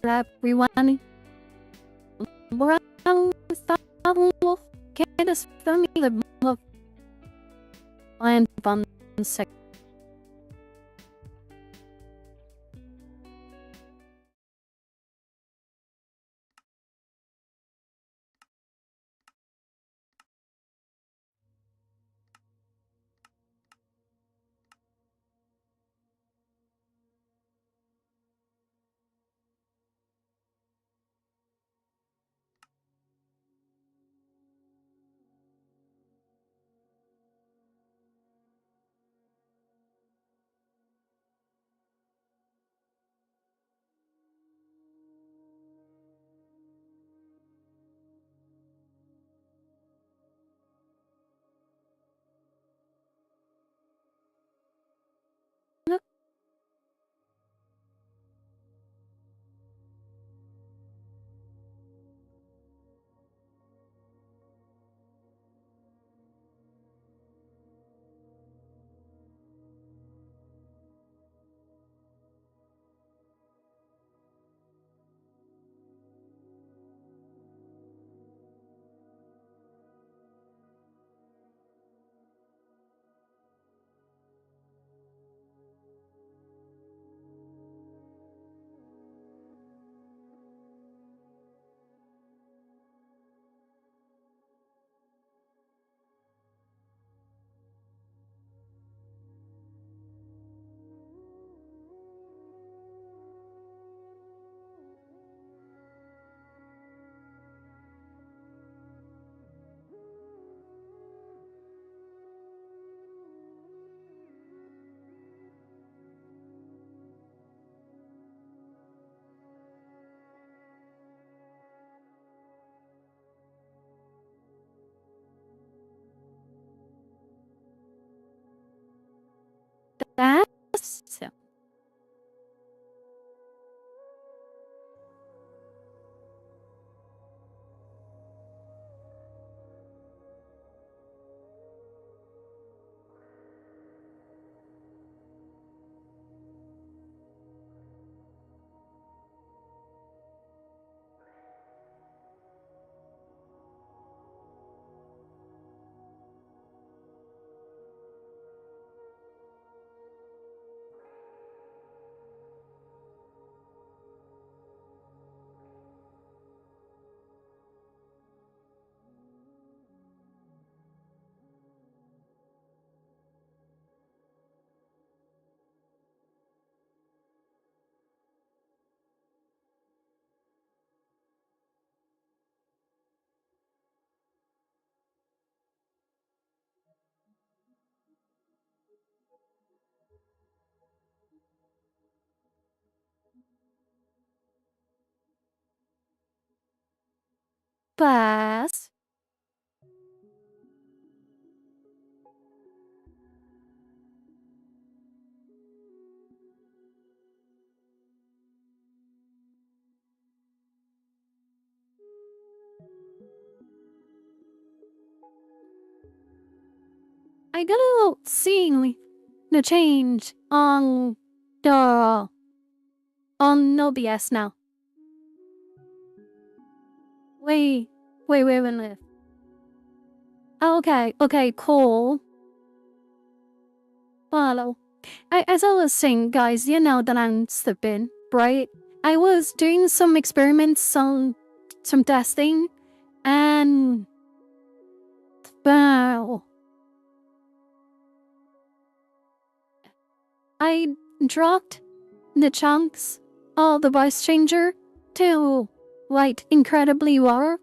everyone. Brown wolf get us familiar of and fun sec. That's so. Pass. I got a little seeing the change the on no BS now. Wait, wait. Okay, cool. Follow. As I was saying, guys, you know that I'm sleeping, right? I was doing some experiments, some testing, and wow, I dropped the chunks of the voice changer to like incredibly low,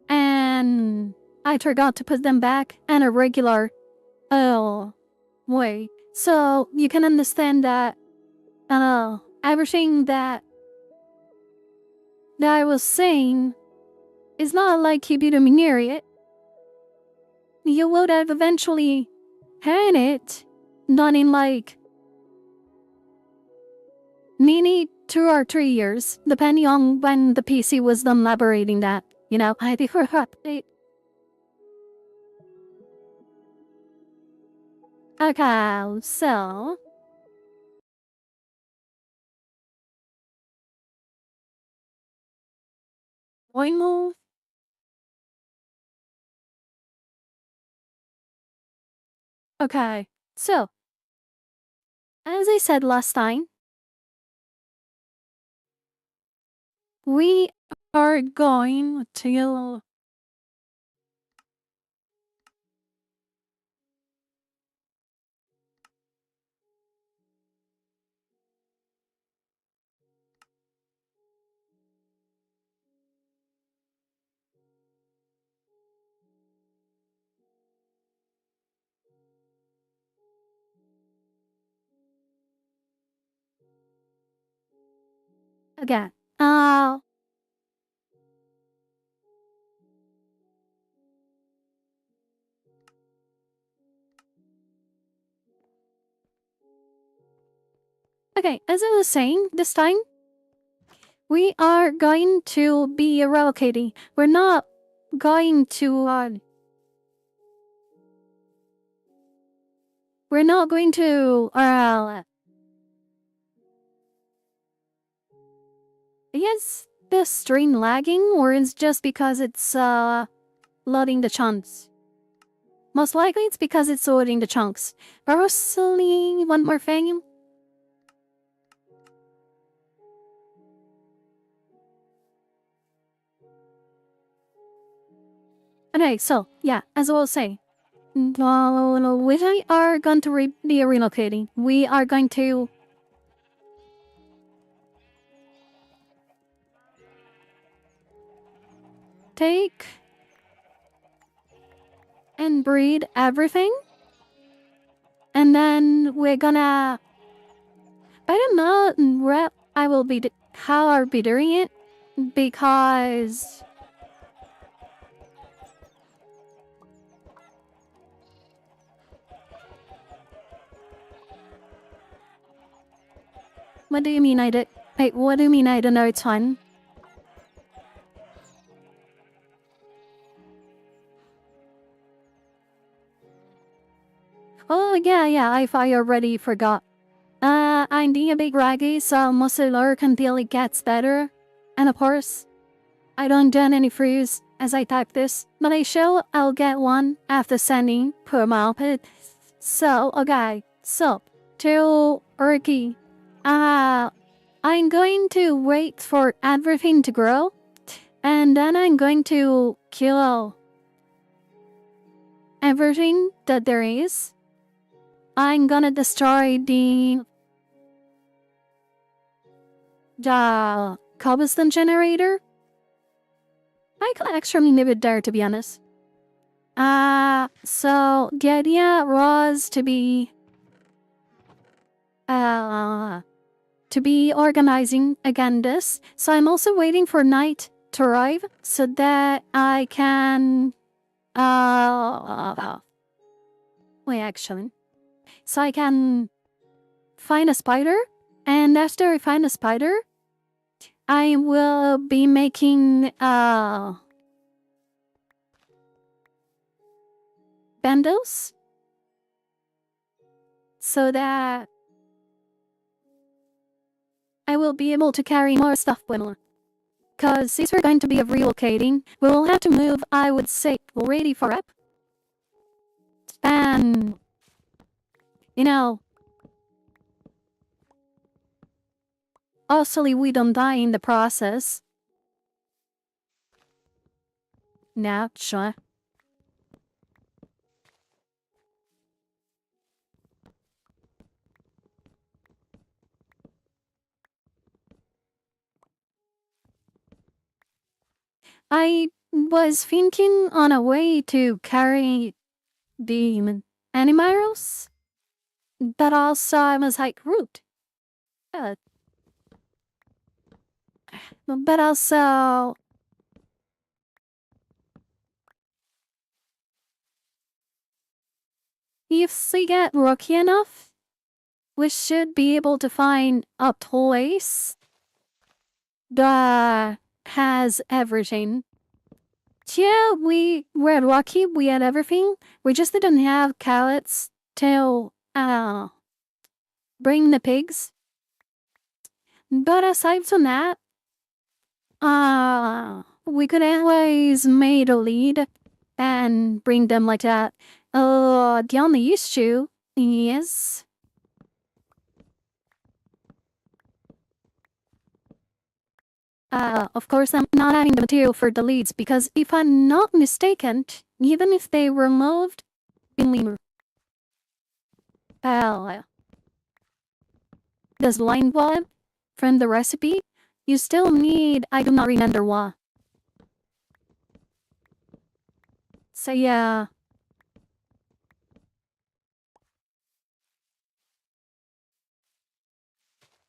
and I forgot to put them back in a regular way. So you can understand that everything that I was saying is not like you did a it. You would have eventually had it done in like maybe 2 or 3 years, depending on when the PC was done elaborating that. You know, I think we're update. Okay, so One more. Okay, so as I said last time, we are going to again. Uh, okay, as I was saying, this time we are going to be relocating. We're not going to. We're not going to. Is the stream lagging, or is just because it's loading the chunks? Most likely, it's because it's loading the chunks. Personally, one more thing. Okay, so yeah, as I was saying, we are going to be relocating. We are going to take and breed everything, and then we're gonna. I don't know where I will be. How I'll be doing it because. What do you mean I did? Wait, what do you mean I don't know it's fun? Oh yeah, I already forgot. I'm being a big raggy, so most of the lurk until it gets better. And of course, I don't done any freeze as I type this, but I show I'll get one after sending per output. So, okay, so, to Urki, I'm going to wait for everything to grow, and then I'm going to kill everything that there is. I'm gonna destroy the cobblestone generator. I could actually leave it there, to be honest. So the idea was to be organizing again this. So I'm also waiting for night to arrive so that I can wait actually. So I can find a spider, and after I find a spider, I will be making bundles so that I will be able to carry more stuff with me. Because since we're going to be relocating, we will have to move, I would say, already for up. And, you know, also we don't die in the process. Now, sure. I was thinking on a way to carry the animals, but also I was like, root. Uh, but also, if we get lucky enough, we should be able to find a place that has everything. Yeah, we were lucky. We had everything. We just didn't have carrots to bring the pigs. But aside from that, we could always make a lead and bring them like that. The only issue is, of course, I'm not having the material for the leads because if I'm not mistaken, even if they removed in lemur, this line one from the recipe, you still need, I do not remember what. So yeah.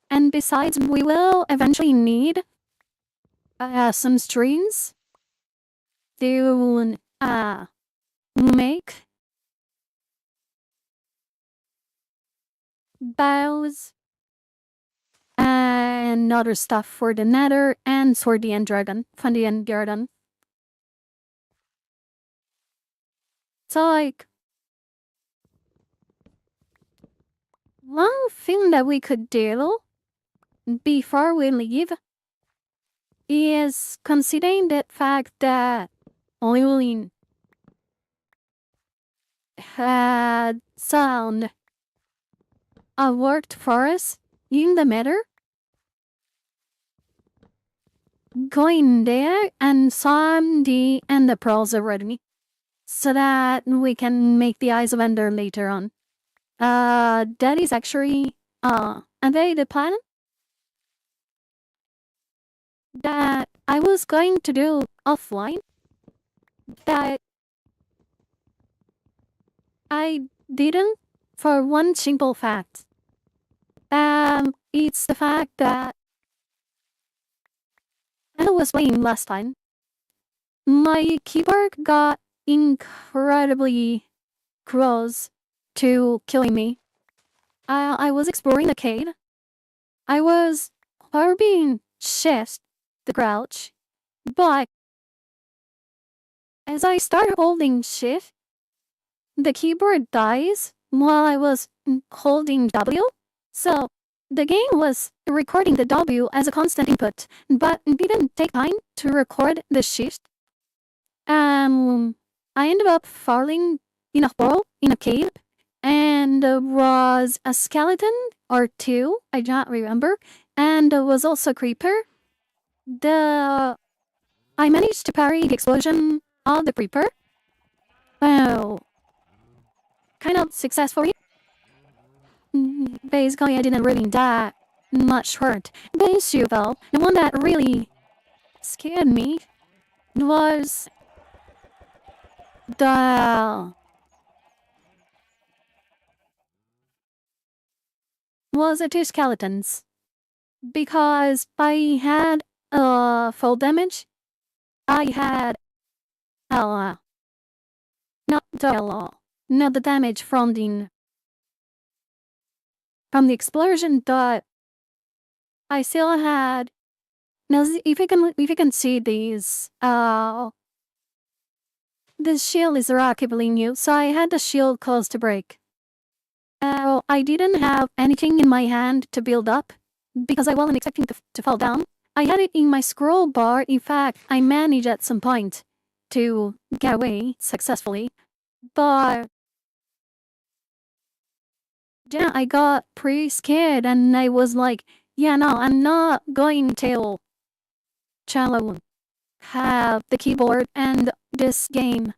And besides, we will eventually need some strings to make bows and other stuff for the nether and swordy and dragon, fundy and garden. So like, one thing that we could do before we leave is considering the fact that Lilin had found a worked for us in the matter, going there and some the and the pearls already, so that we can make the eyes of Ender later on. That is actually and they the plan that I was going to do offline that I didn't for one simple fact. It's the fact that I was playing last time. My keyboard got incredibly close to killing me. I was exploring the cave. I was harbing shift the crouch, but as I start holding shift, the keyboard dies while I was holding W. So the game was recording the W as a constant input, but didn't take time to record the shift. I ended up falling in a hole in a cave, and there was a skeleton or two, I don't remember, and there was also a creeper. I managed to parry the explosion of the creeper. Oh, kind of successfully. Basically, I didn't really die much hurt. The issue, though, the one that really scared me was the the two skeletons, because I had full damage. I had not not the damage from the explosion, but I still had. Now, if you can see these, this shield is relatively new, so I had the shield close to break. I didn't have anything in my hand to build up because I wasn't expecting to fall down. I had it in my scroll bar. In fact, I managed at some point to get away successfully, but yeah, I got pretty scared and I was like, yeah, no, I'm not going to challenge have the keyboard and this game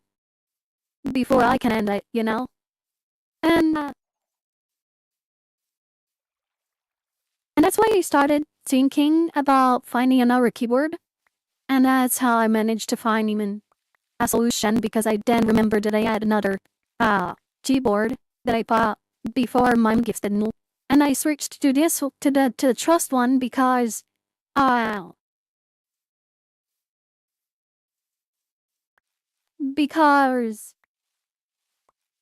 before I can end it, you know? And that's why I started thinking about finding another keyboard. And that's how I managed to find even a solution, because I then remembered that I had another keyboard that I bought before mine gifted me. And I switched to this to the trust one because because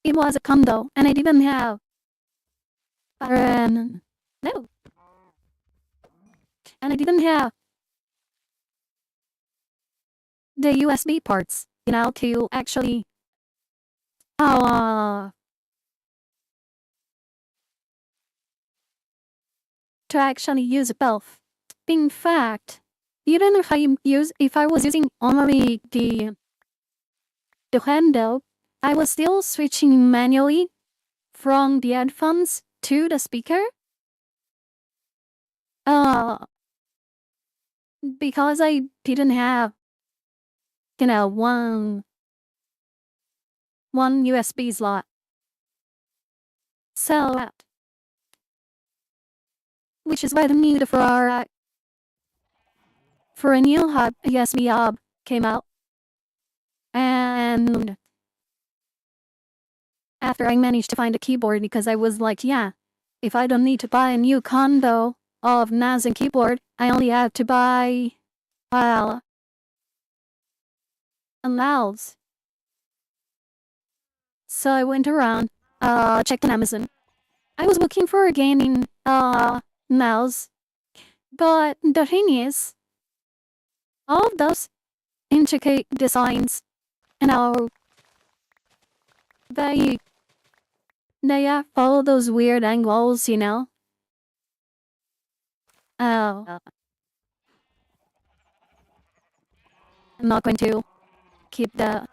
it was a combo and I didn't have no, and I didn't have the USB parts, you know, uh to actually use both. In fact, even if I was using only the handle, I was still switching manually from the headphones to the speaker. Uh, because I didn't have, one USB slot. So, which is why the need for a new hub USB hub came out. And after I managed to find a keyboard, because I was like, yeah, if I don't need to buy a new combo of mouse and keyboard, I only have to buy, well, a mouse. So I went around, checked on Amazon. I was looking for a gaming, mouse. But the thing is, all of those intricate designs, you know, they, they have all those weird angles. Oh, I'm not going to keep the,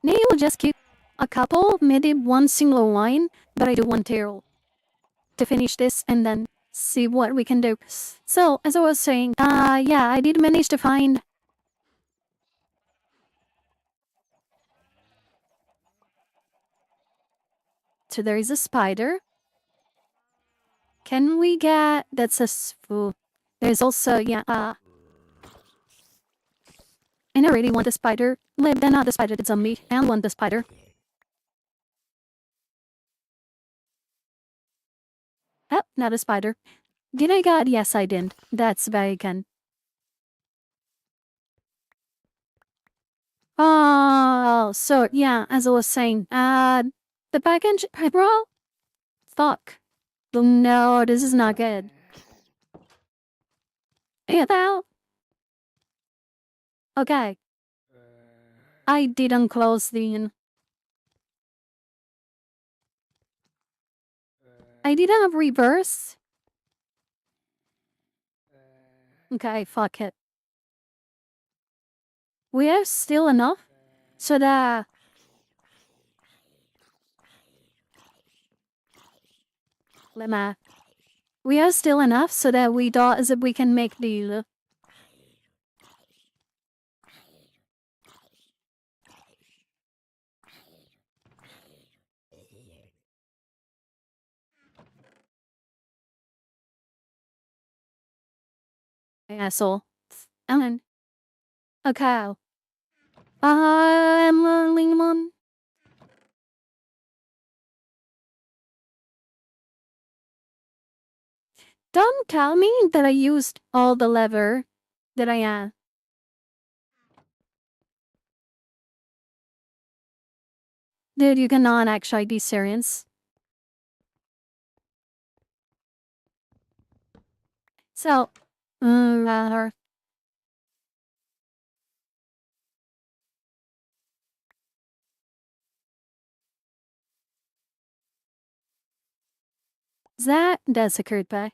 maybe we'll just keep a couple, maybe one single line, but I do want to finish this and then see what we can do. So, as I was saying, yeah, I did manage to find. So there is a spider. Can we get, that's a spoon. There's also, yeah, and I really want the spider. Then not the spider, the zombie. I want the spider. Oh, not a spider. Did I get? Yes, I did. That's bacon. Oh, so yeah, as I was saying, the package, bro. Fuck. No, this is not good. Yeah, that. Okay. I didn't close the. I didn't have reverse. Okay, fuck it. We have still enough so that lema. We have still enough so that we can make the. Asshole. And a cow. I'm a lemon. Don't tell me that I used all the lever that I had. Dude, you cannot actually be serious. So, uh, that's occurred by.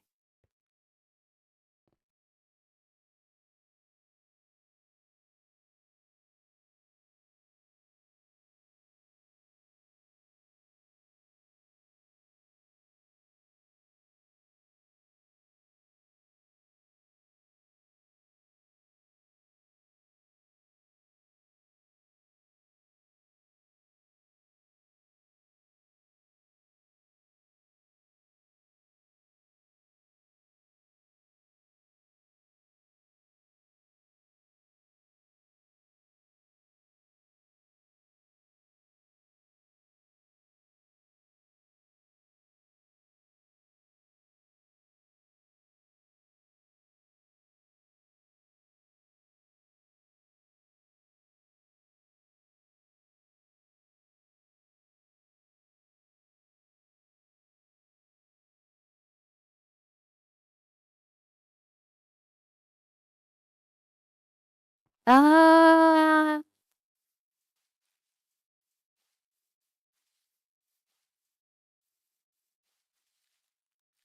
Uh,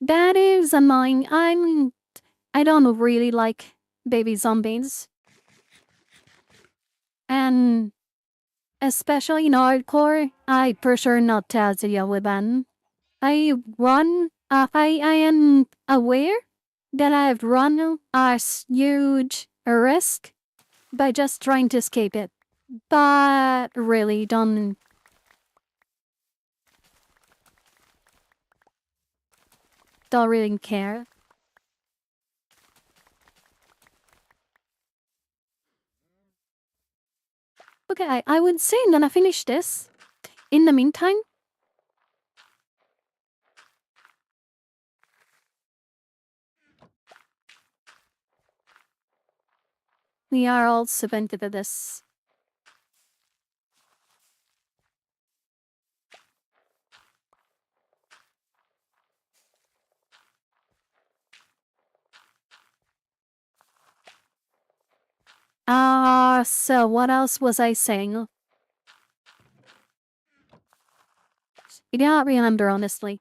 that is annoying. I don't really like baby zombies. And especially in hardcore, I prefer not to deal with them. I am aware that I've run a huge risk by just trying to escape it. But really don't really care. Okay, I would say I'm gonna finish this. In the meantime, we are all submitted to this. So what else was I saying? I don't remember, honestly.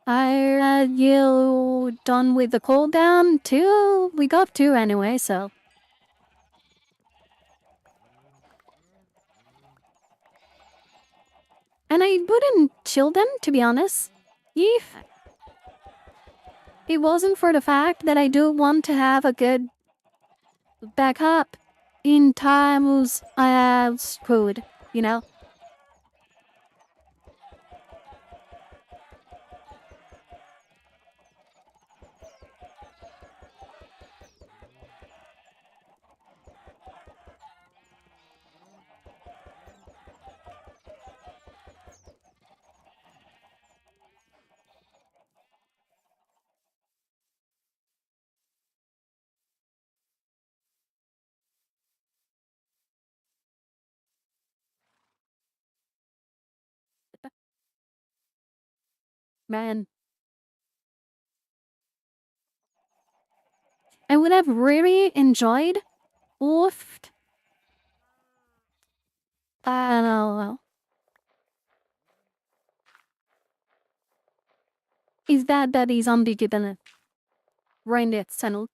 Are you done with the cooldown too? We got two anyway, so. And I wouldn't chill them, to be honest. If it wasn't for the fact that I do want to have a good backup in times I was screwed, you know? Man, I would have really enjoyed if, I don't know, is that is unbeatable. Right there, channel.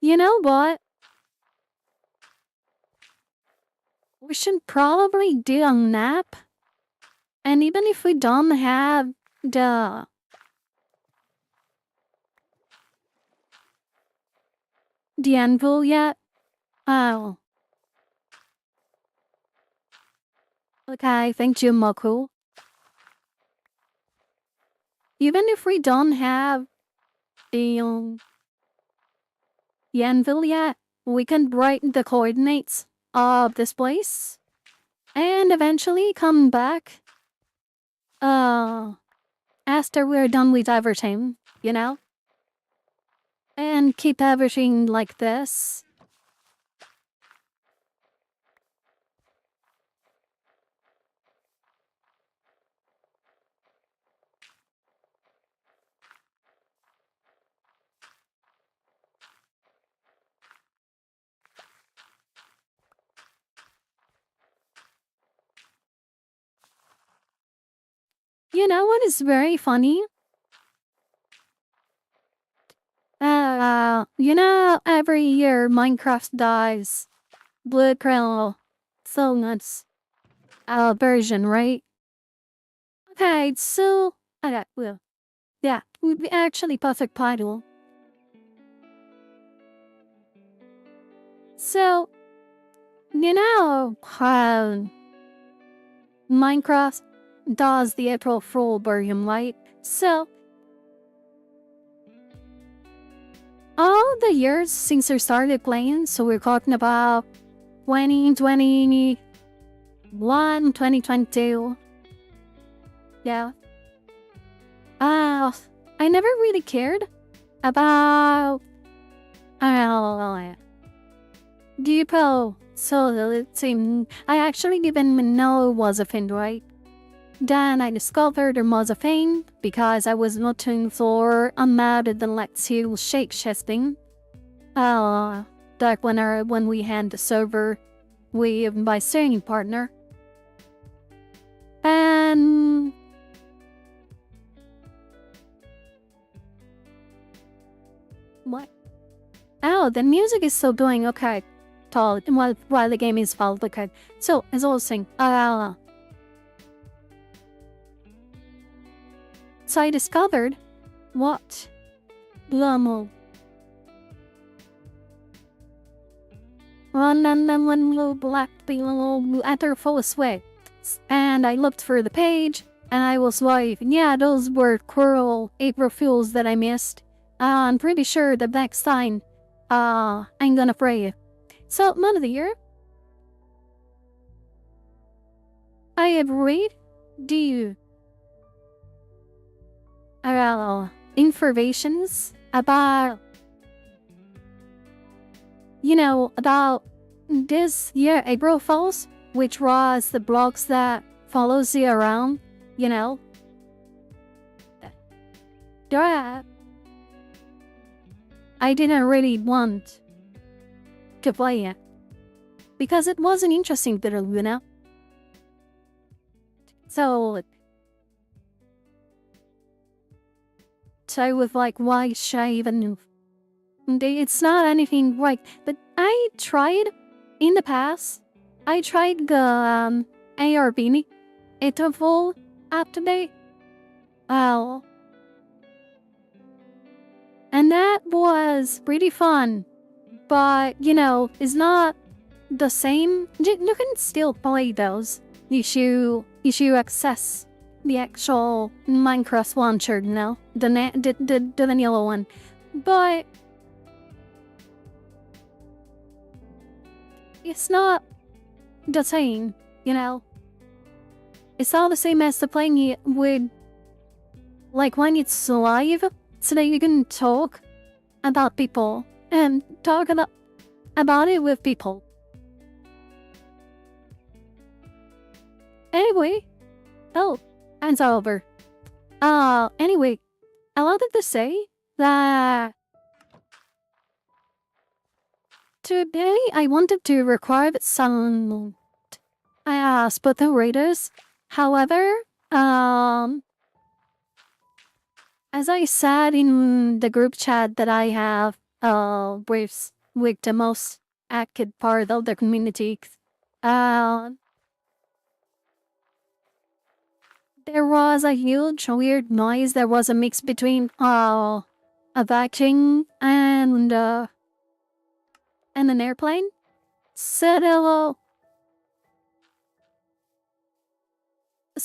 You know what? We should probably do a nap. And even if we don't have the anvil yet, oh, okay, thank you, Moku. Even if we don't have the anvil yet, we can write the coordinates of this place and eventually come back uh after we're done with everything, you know? And keep everything like this. You know what is very funny? You know, every year Minecraft dies. Blue Krill. So nuts. Version, right? Okay, so. Okay, well. Yeah, would be actually perfect title. So, you know how Minecraft does the April Fool version, right? So, all the years since I started playing, so we're talking about 2021, 2022. Yeah. I never really cared about Depot. So it seemed I actually didn't know it was a thing, right? Then I discovered there was a thing because I was looking for a method that lets you shake shifting. Like when we had the server with my singing partner. And what? Oh, the music is still doing okay. Tall while the game is valid, okay. So as I was saying, so I discovered what lmao. One and then one little black below after full sway. And I looked for the page, and I was like, yeah, those were cruel April Fools that I missed. I'm pretty sure the next time, I'm gonna pray. So, month of the year, I have read the informations about, about this year April Fools, which was the blogs that follows you around, you know. That I didn't really want to play it because it wasn't interesting to them. So I was like, why should I even? It's not anything right. But I tried in the past. I tried the ARB interval app today. Oh. And that was pretty fun. But, it's not the same. You can still play those. You should access the actual Minecraft launcher, the vanilla one. But it's not the same, It's not the same as the playing it with, like, when it's live, so that you can talk about people and talk about it with people. Anyway, and it's over. Anyway, I wanted to say that today I wanted to record some spot raiders. However, as I said in the group chat that I have with the most active part of the community, there was a huge weird noise. There was a mix between a vacuum and an airplane. So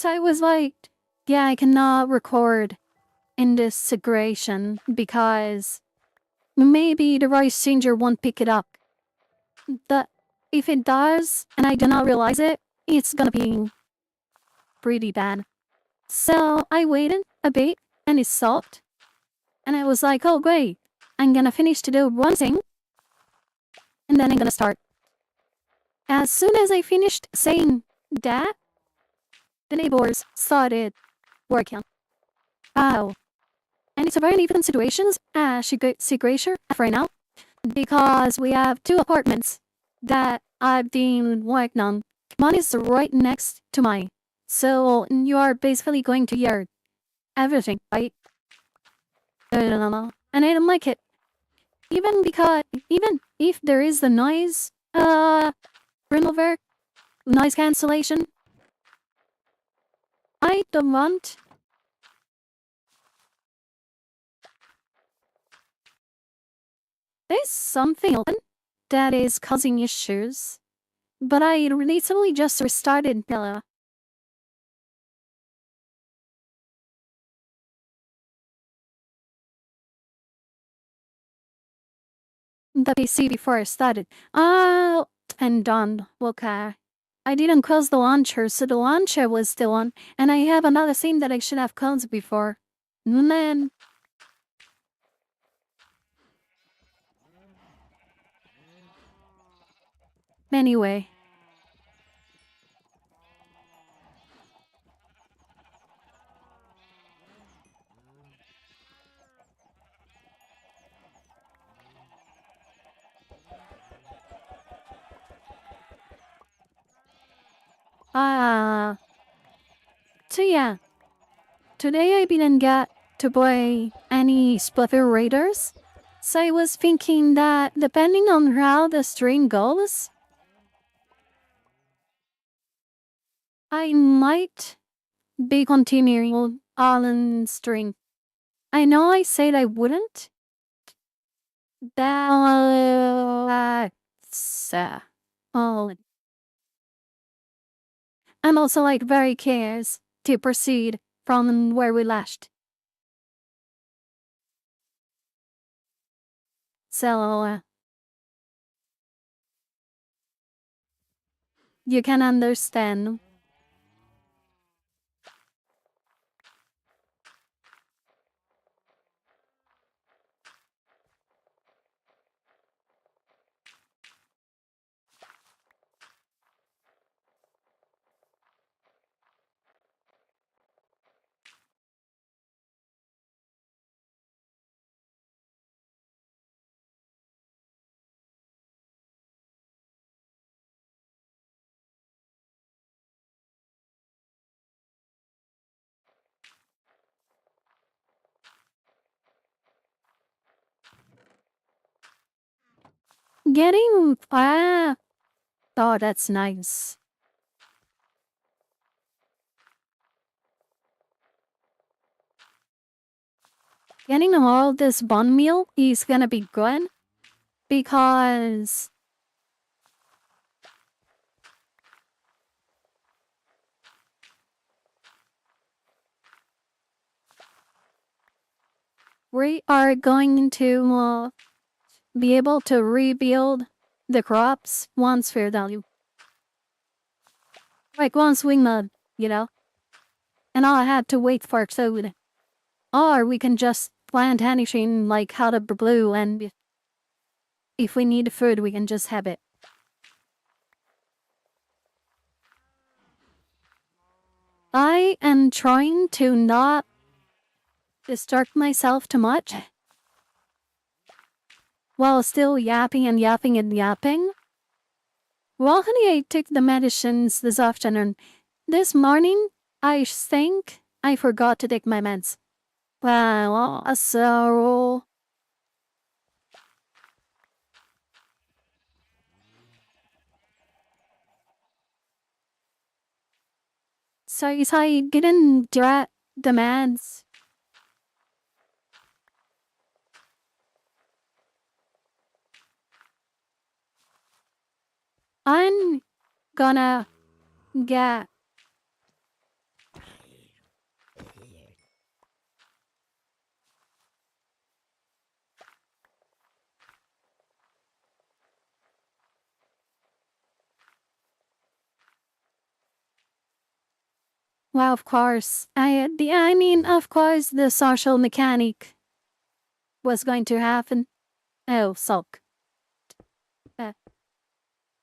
I was like, yeah, I cannot record in this situation because maybe the voice changer won't pick it up. But if it does and I do not realize it, it's gonna be pretty bad. So I waited a bit and it stopped. And I was like, oh great, I'm gonna finish to do one thing and then I'm gonna start. As soon as I finished saying that, the neighbors started working. Wow. And it's a very different situations as Sigration right now because we have two apartments that I've been working on. One is right next to mine. So you are basically going to hear everything, right? And I don't like it. Even if there is the noise remover, noise cancellation, I don't want there's something open that is causing issues. But I recently just restarted the PC before I started. And done. Okay. I didn't close the launcher, so the launcher was still on. And I have another thing that I should have closed before. And then Anyway, uh, so yeah, today I didn't get to play any Splitter Raiders. So I was thinking that depending on how the stream goes, I might be continuing on stream. I know I said I wouldn't. That's all. I'm also like very curious to proceed from where we left. So you can understand. Getting oh, that's nice. Getting all this bun meal is gonna be good because we are going to be able to rebuild the crops once fair value. Like once we mud, you know? And I had to wait for food. Or we can just plant anything like out of the blue and if we need food, we can just have it. I am trying to not distract myself too much while still yapping and yapping and yapping. Well, honey, I took the medicines this afternoon. This morning, I think I forgot to take my meds. Well, so if I didn't get the meds, I'm gonna get. Well, of course, I mean, of course, the social mechanic was going to happen. Oh, sulk. Uh,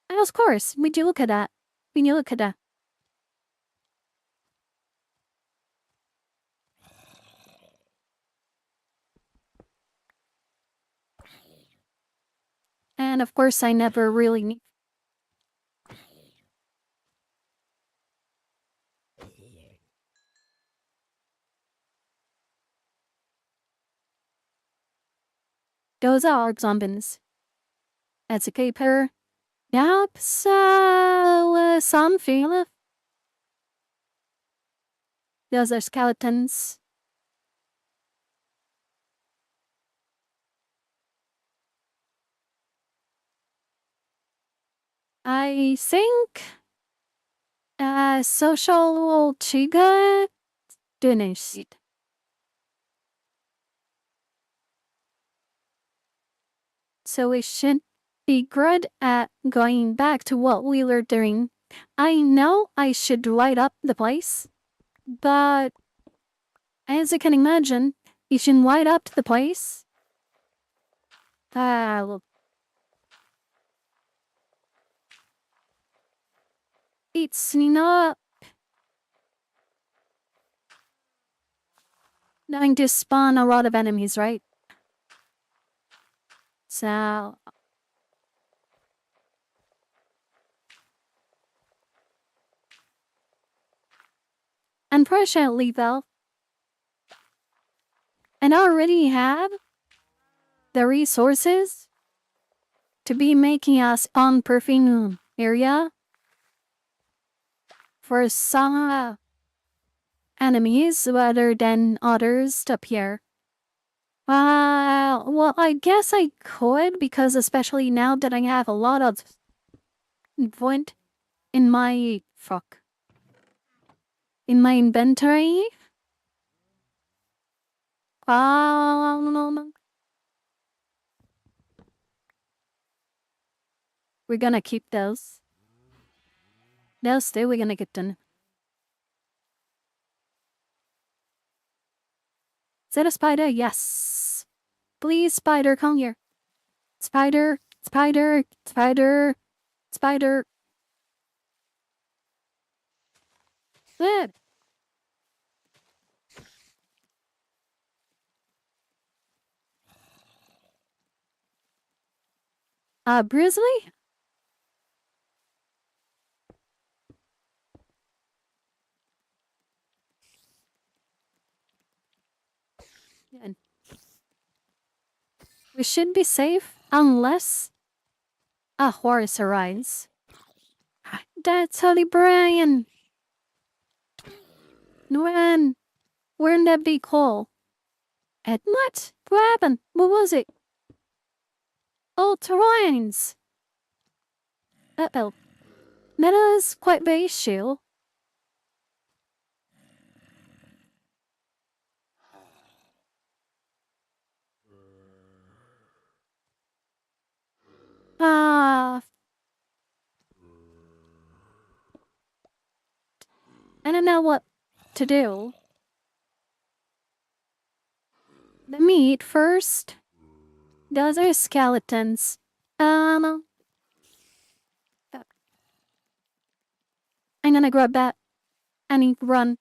of course, we do look at that. We do look at that. And of course, I never really need. Those are zombies. As a keeper, yep, so some feel it. Those are skeletons. I think social chiga finished. So we should be good at going back to what we were doing. I know I should light up the place, but as you can imagine, you should light up the place. Look, It's not going to spawn a lot of enemies, right? So, unfortunately though, I already have the resources to be making us on perfume area for some enemies rather than others to appear. Well, I guess I could because especially now that I have a lot of wood in my in my inventory. Um, we're gonna keep those. Those two we're gonna get done. Is that a spider? Yes. Please, spider, come here. Spider, spider, spider, spider. Good. Grizzly? Good. We should be safe unless a horse arrives. That's Holly Brian. When? Wouldn't that be cool? At what? What happened? What was it? Oh, terrains. Uh-oh. That is quite the issue. Ah, I don't know what to do. The meat first. Those are skeletons. Um, I'm gonna grab that and run.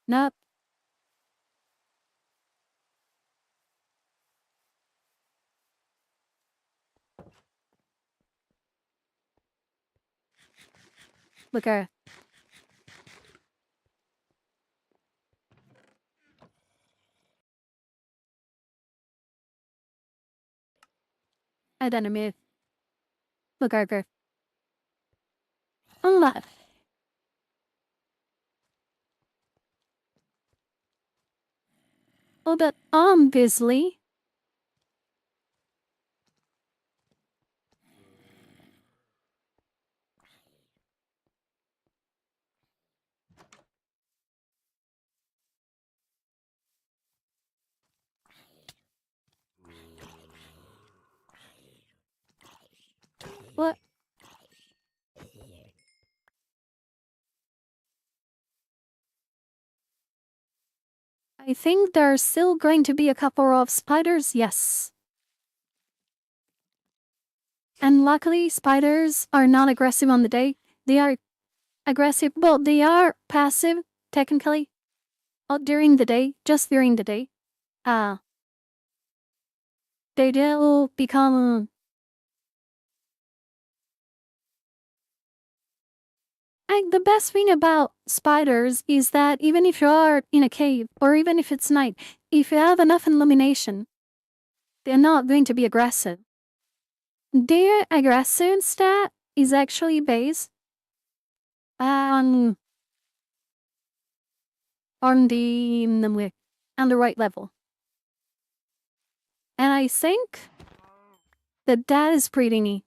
Nope. Look her. I don't know. Look her. Unlock. Oh, but obviously. What? I think there's still going to be a couple of spiders, yes. And luckily, spiders are not aggressive on the day. They are aggressive, well, they are passive, technically, during the day, just during the day. Uh, they do become. The best thing about spiders is that even if you are in a cave, or even if it's night, if you have enough illumination, they're not going to be aggressive. Their aggression stat is actually based on on the right level. And I think that is pretty neat.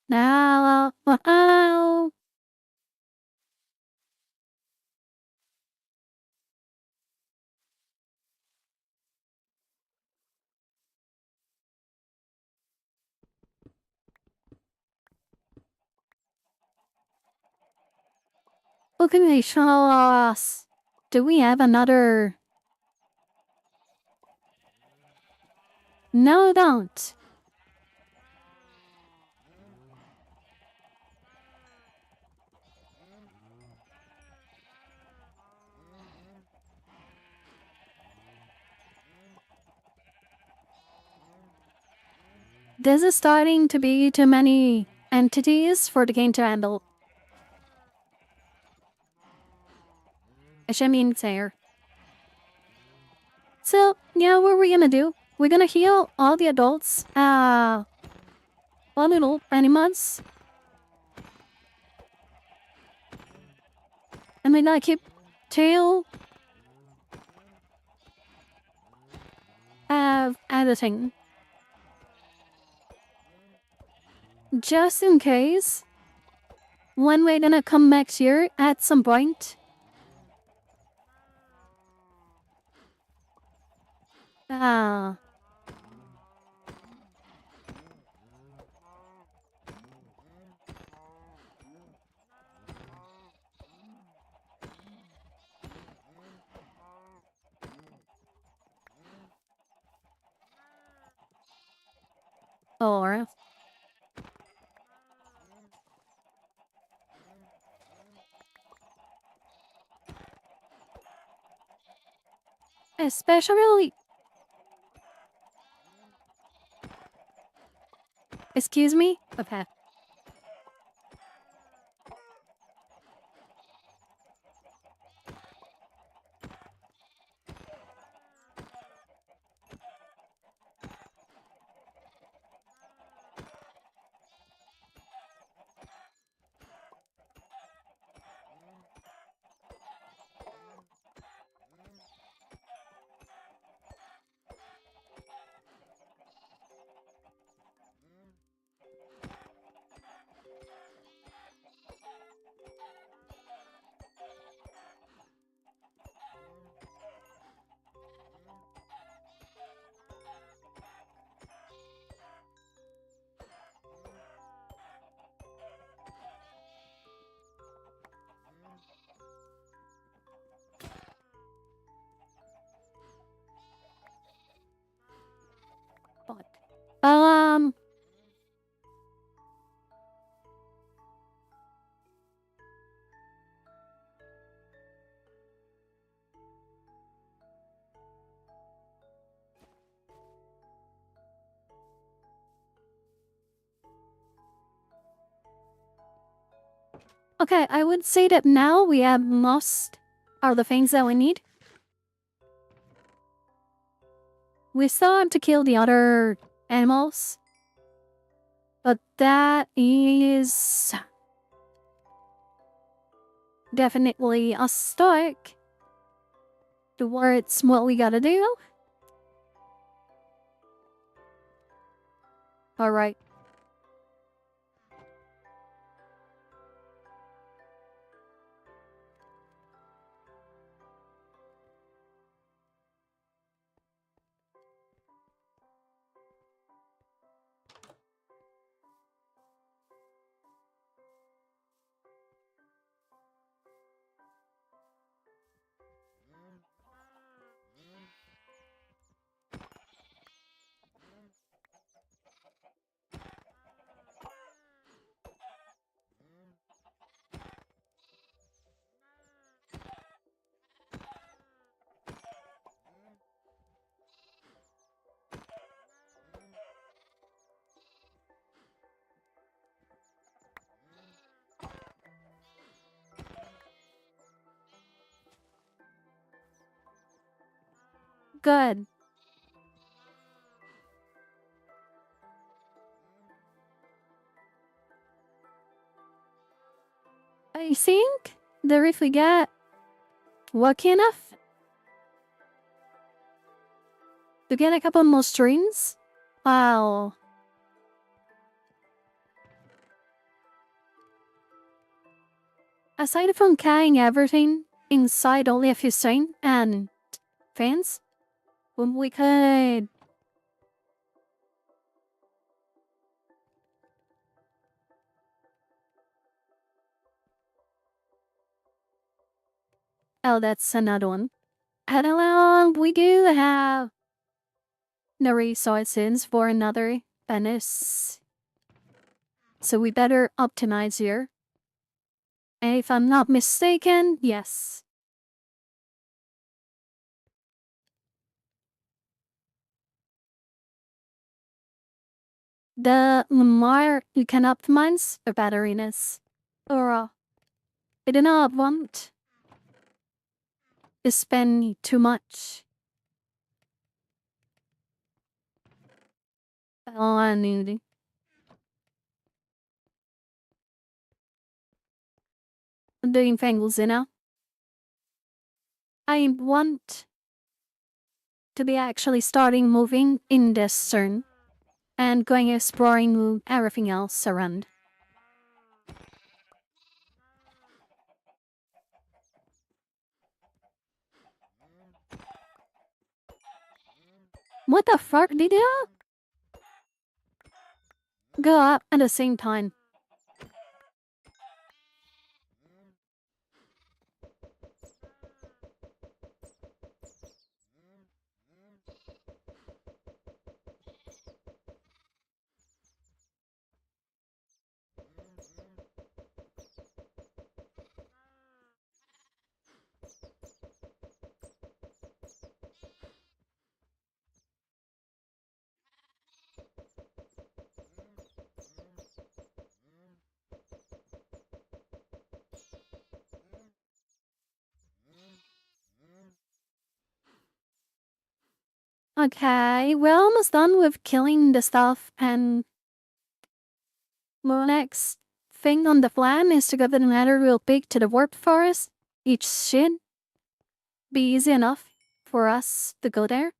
Now, Okay, show us. Do we have another? No, don't. This is starting to be too many entities for the game to handle. I should mean there. So, yeah, what are we gonna do? We're gonna heal all the adults. One little animals. And we're gonna keep tail editing. Just in case. When we're gonna come next year at some point. Ah. Or especially. Excuse me? Okay. But, okay, I would say that now we have most are the things that we need. We still have to kill the other animals. But that is definitely a start towards what we gotta do. Alright. Good. I think that if we get lucky enough to get a couple more strings, wow. Aside from carrying everything inside only a few string and fans, we could Oh, that's another one. And along we do have no resources for another Venice. So we better optimize here. And if I'm not mistaken, yes. The more you can optimize the batteriness. Or I do not want to spend too much on doing things, you know? I want to be actually starting moving in this turn and going exploring everything else around. What the fuck did you go up at the same time? Okay, we're almost done with killing the stuff, and the next thing on the plan is to go to the nether real big to the warp forest. Each should be easy enough for us to go there.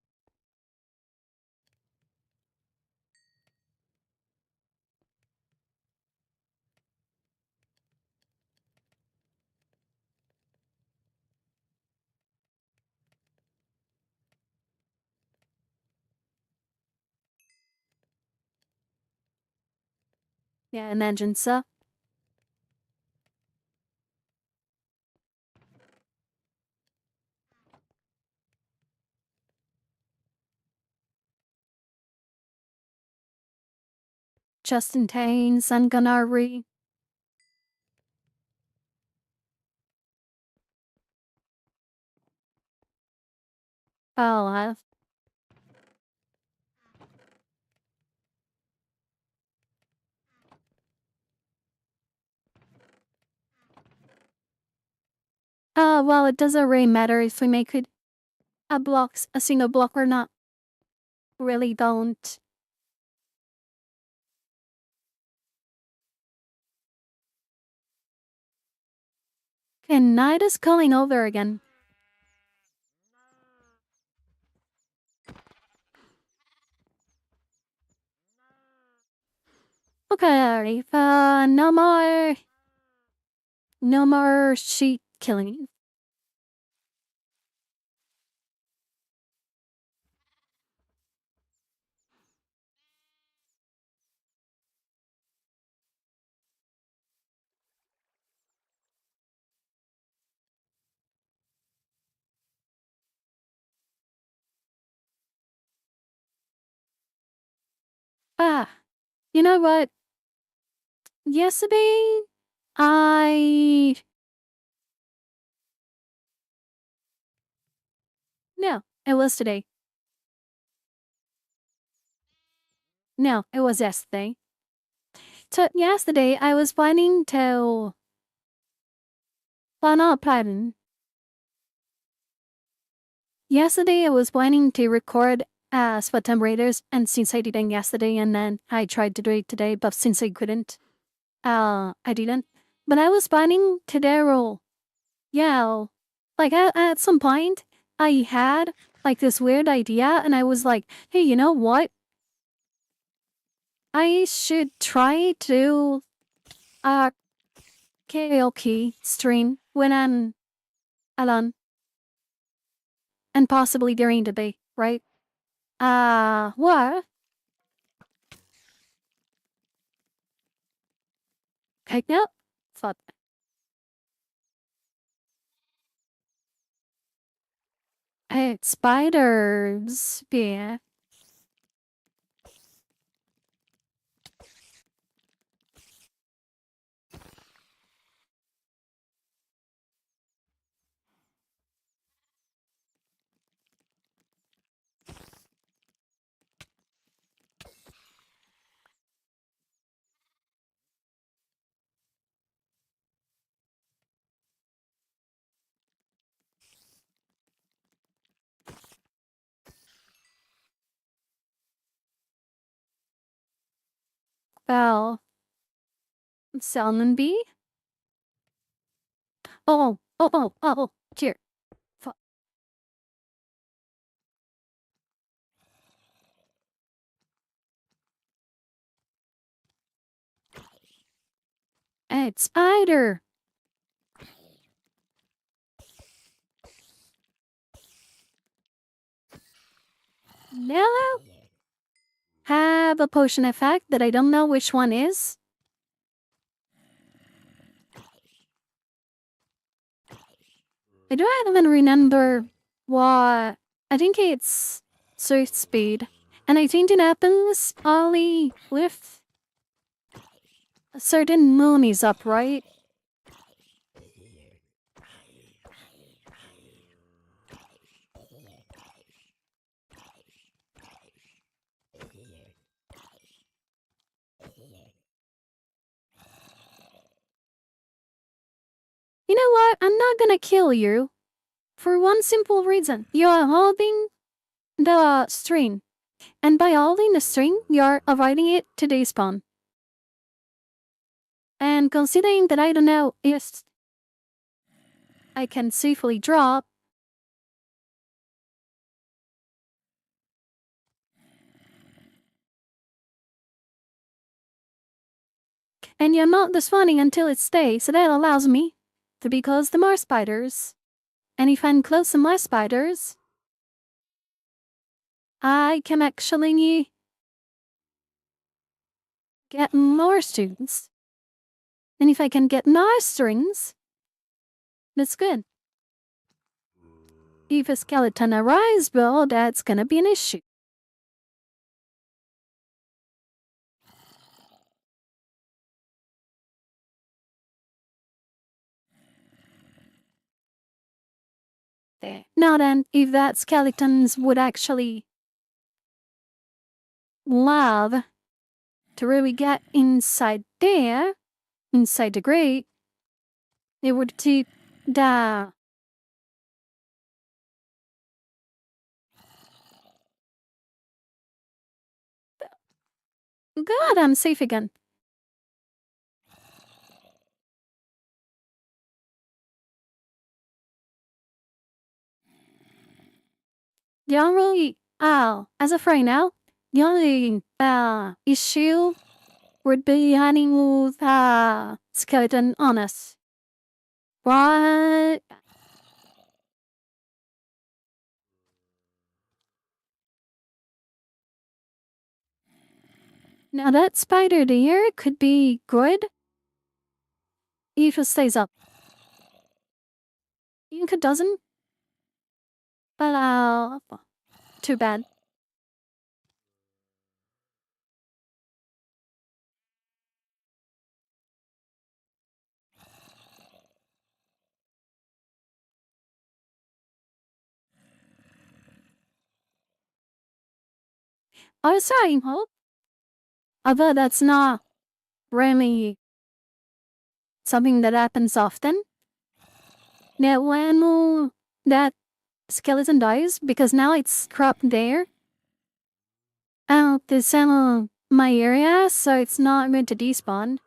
Yeah, imagine so. Justin Taines and Gunari. Oh, well, it doesn't really matter if we make it a single block or not. Really don't. And night is calling over again. Okay, no more sheep killing. Ah, you know what? Yesterday, I... No, it was today. No, it was yesterday. Yesterday, I was planning to... Well, not planning. Yesterday, I was planning to record Spectrum Raiders, and since I didn't yesterday, and then I tried to do it today, but since I couldn't, I didn't. But I was planning to do, yeah, like at some point, I had like this weird idea, and I was like, hey, you know what? I should try to uh karaoke stream when I'm alone, and possibly during the day, right? What? Okay, no, thought Spiders. Yeah. Well, salmon bee? Here. Fu- Spider. Now have a potion effect that I don't know which one is. I don't even remember what. I think it's Swift Speed. And I think it happens only with a certain moon is up, right? You know what? I'm not gonna kill you. For one simple reason. You are holding the string. And by holding the string, you are avoiding it to despawn. And considering that I don't know if I can safely drop, and you're not despawning until it stays, so that allows me to be close to more spiders. And if I'm close to more spiders, I can actually get more students. And if I can get more strings, that's good. If a skeleton arrives, well, that's gonna be an issue. There. Now then, if that skeletons would actually love to really get inside there, inside the grate, it would take the... God, I'm safe again. The only, as of right now, the only issue would be having with skeleton on us. What? Now that spider there could be good if it stays up. If it doesn't, but too bad. I was saying, hope. Although that's not really something that happens often. Now when that skeleton dies, because now it's cropped there, out this my area, so it's not going to despawn.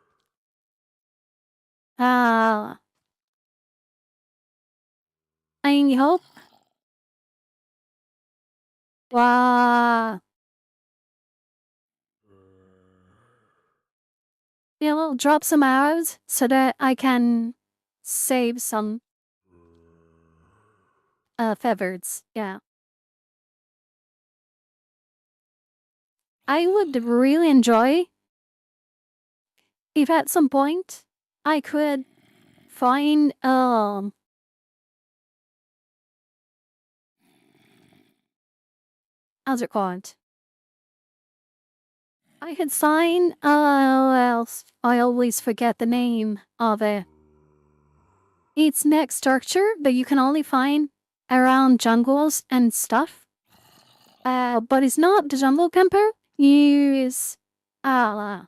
Uh, I hope. Yeah, we'll drop some arrows so that I can save some feathers. Yeah. I would really enjoy if at some point I could find how's it called? I had sign, else I always forget the name of it. It's neck structure that you can only find around jungles and stuff. But it's not the jungle camper. It's, uh,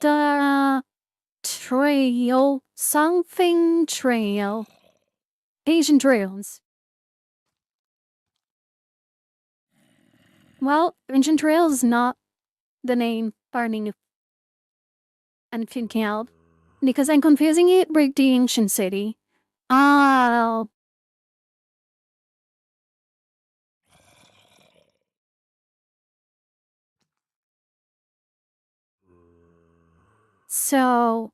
the trail, something trail. Asian trails. Well, Asian trail is not the name farming and thinking out because I'm confusing it with the ancient city. Oh, so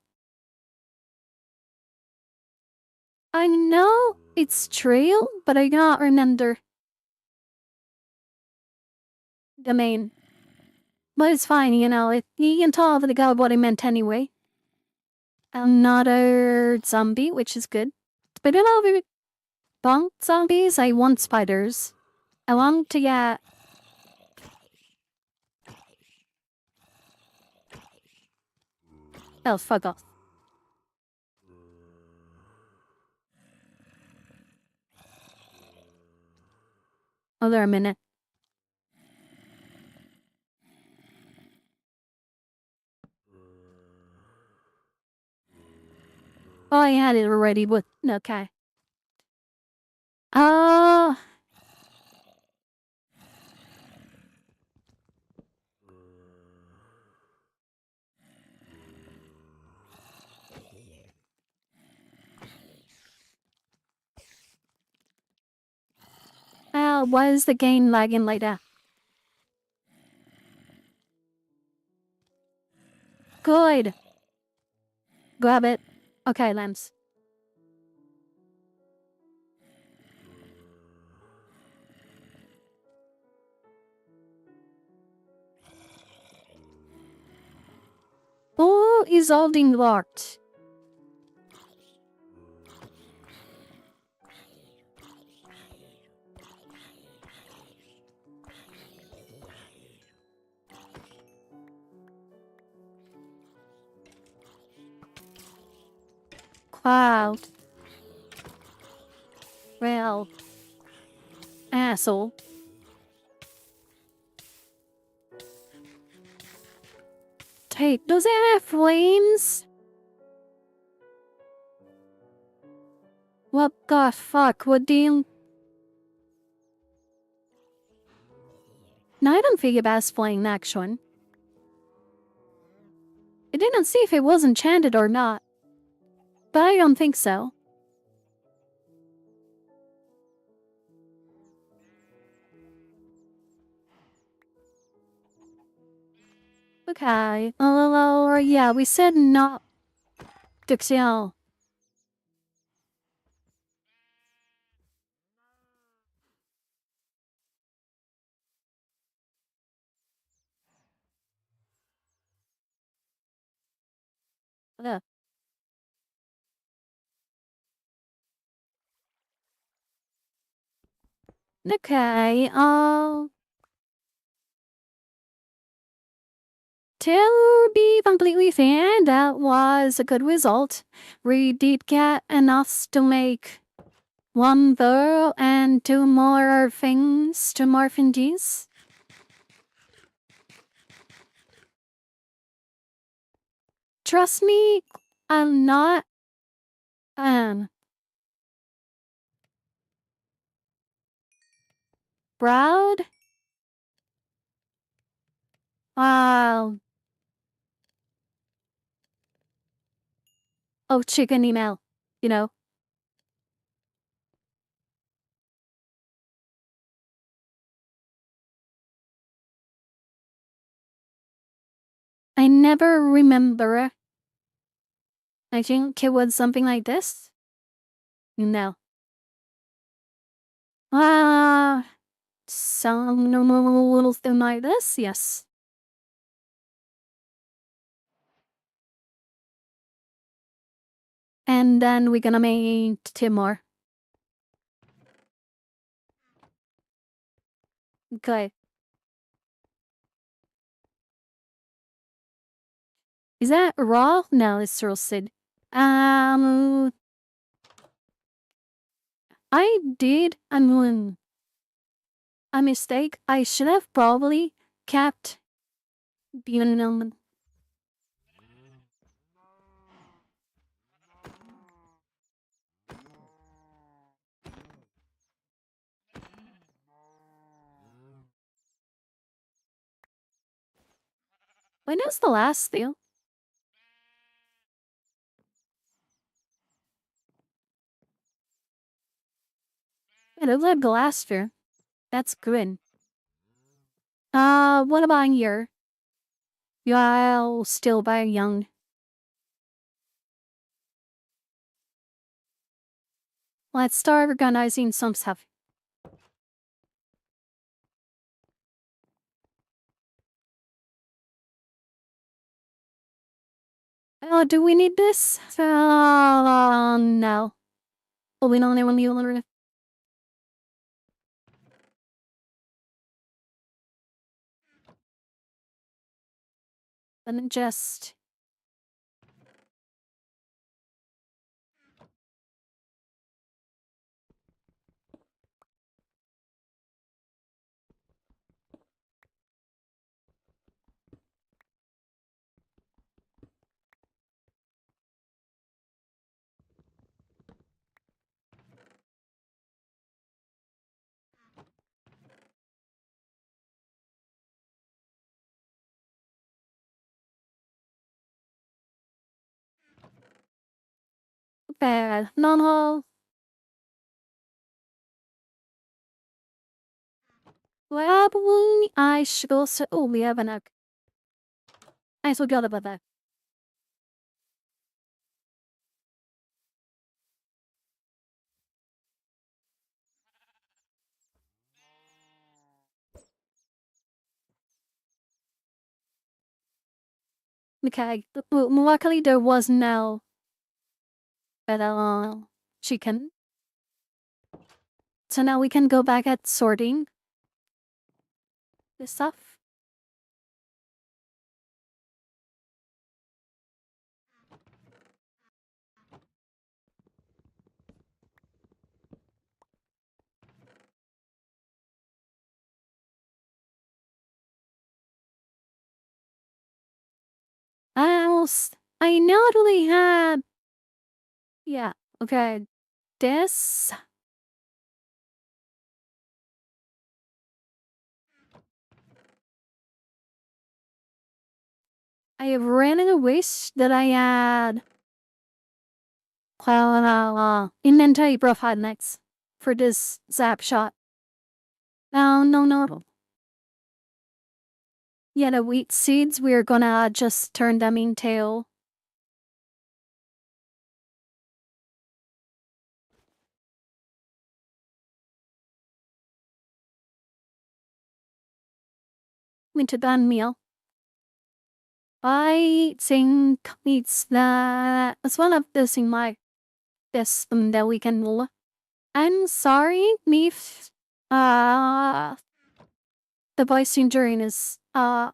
I know it's trail, but I cannot remember the main. But it's fine, you can tell the guy what I meant anyway. Another zombie, which is good. But I love it. Bunk zombies, I want spiders. I want to get. Oh, fuck off. Oh, there a minute. Oh, I had it already, but okay. Oh, why is the game lagging like that? Good. Grab it. Okay, Lambs. Oh, is holding locked. Cloud. Well, asshole. Take, does it have flames? What the fuck would the... Now I don't think about playing next one. I didn't see if it was enchanted or not. But I don't think so. Okay. Yeah, we said not to kill. Ugh. Okay, to be completely fair, that was a good result. We did get enough to make one girl and two more things to morph these. Trust me, I'm not, um, proud. Uh, oh, chicken email, you know. I never remember. I think it was something like this. No. Ah, some little thing like this, yes. And then we're gonna make 2 more. Okay. Is that raw? No, it's roasted. I did a mistake. I should have probably kept being. When was the last deal? It looked like the last year. That's good. What about here? You're still very young. Let's start organizing some stuff. Do we need this? No. Well, we don't even need. Then just. Bad. Non-hall. Probably I should also. Oh, we have an egg. I forgot about that. Okay. Luckily, there was no chicken. So now we can go back at sorting this stuff. I not really had. Yeah. Okay. This. I randomly wish that I had. Inventory profile next for this zap shot. No. Yeah, the wheat seeds, we're gonna just turn them into. Into bun meal. I think it's one of those in my best that we can do. I'm sorry if uh the voice injury is the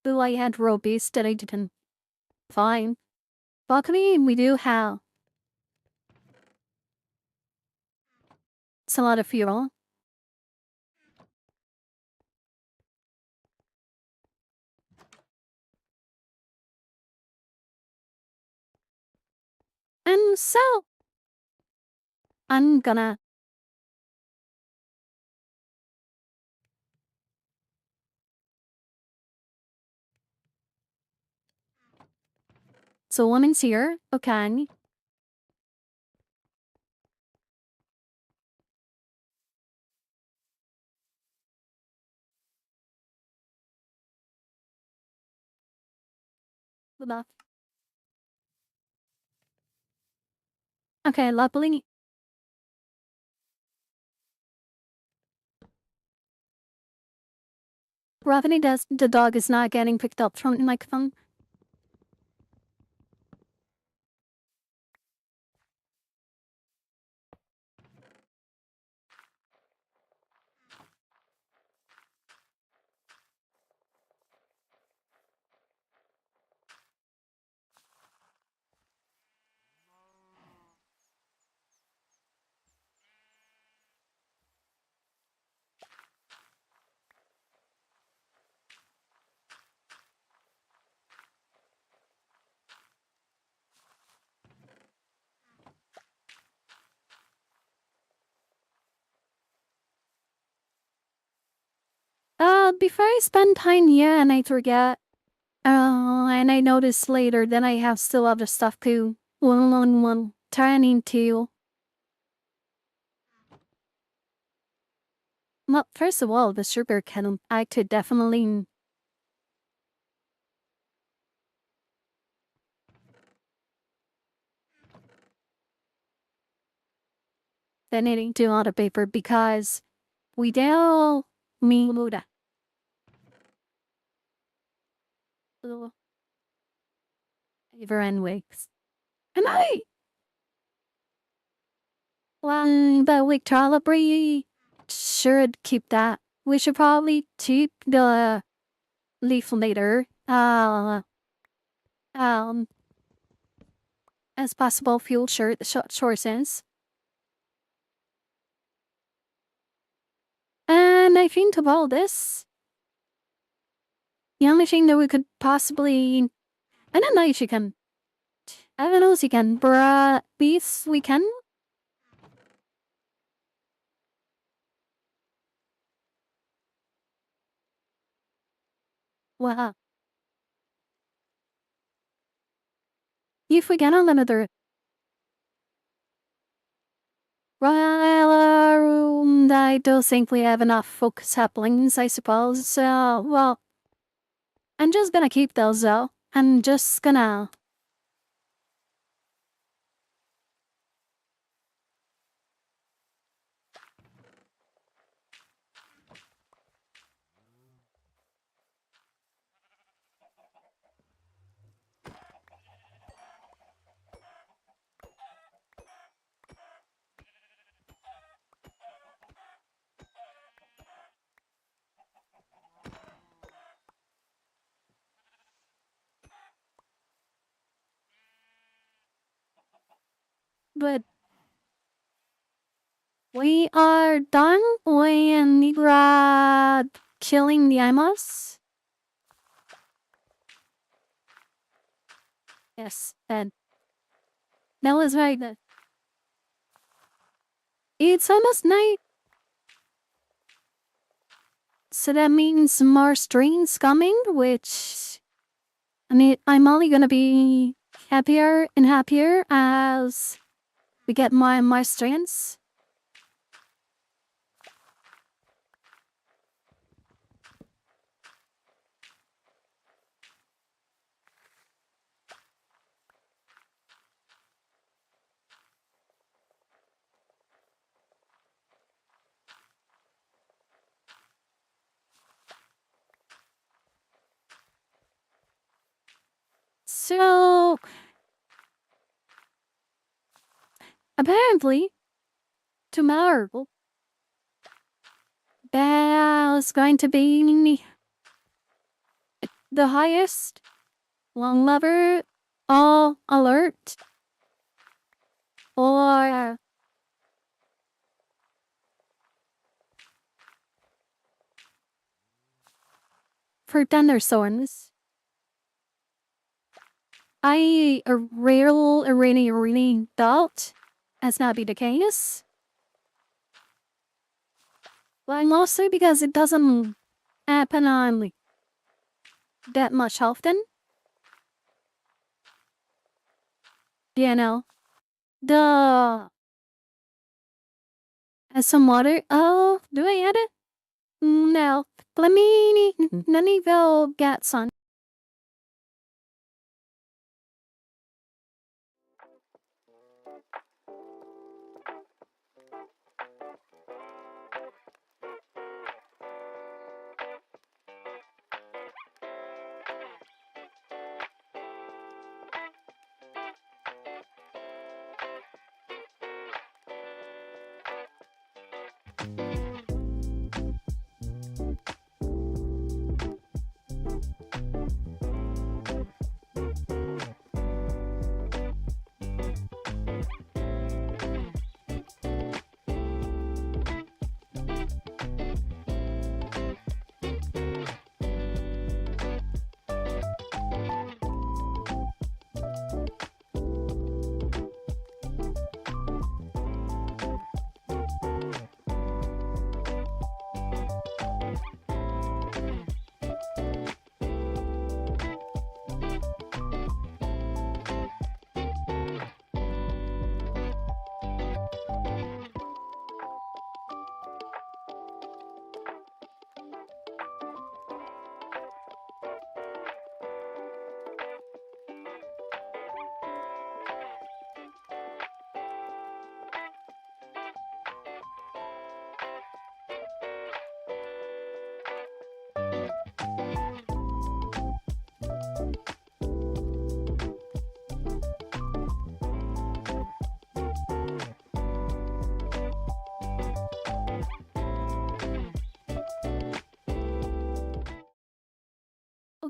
I had robies that I didn't find. Luckily we do have it's a lot of fuel. And so I'm gonna so woman's here, okay. Enough. Okay, luckily Ravani does the dog is not getting picked up from the microphone. But before I spend time here and I forget, and I notice later that I have still other stuff to one turn into. Well, first of all, the sugar can I could definitely donating to other paper because we do me muda. Paper and wigs. And I the wig probably should keep that. We should probably keep the leaf later. Um as possible fuel short sense. And I think of all this, the only thing that we could possibly, I don't know if you can, I don't know if you can, but beef we can. Well, if we get another, well, I don't think we have enough focus saplings, I suppose. So, well, I'm just gonna keep those though. I'm just gonna, but we are done when we're killing the Imos. Yes, and that was right. It's almost night. So that means more streams coming, which I mean, I'm only gonna be happier and happier as we get more and more streams. So apparently tomorrow there's going to be the highest long lever all alert or for thunderstorms. I really doubt as not be the case. Well, mostly because it doesn't happen on like that much often. You know, the some water. Oh, do I add it? No. Let me go get some.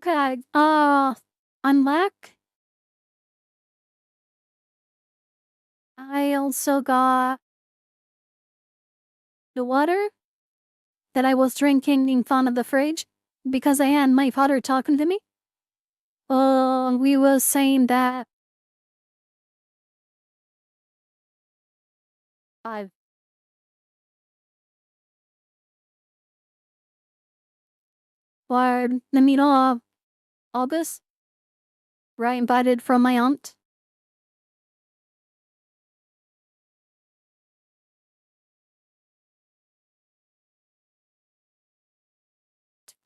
Okay, on lack, I also got the water that I was drinking in front of the fridge because I had my father talking to me. We was saying that I for the middle of August, right? Invited from my aunt.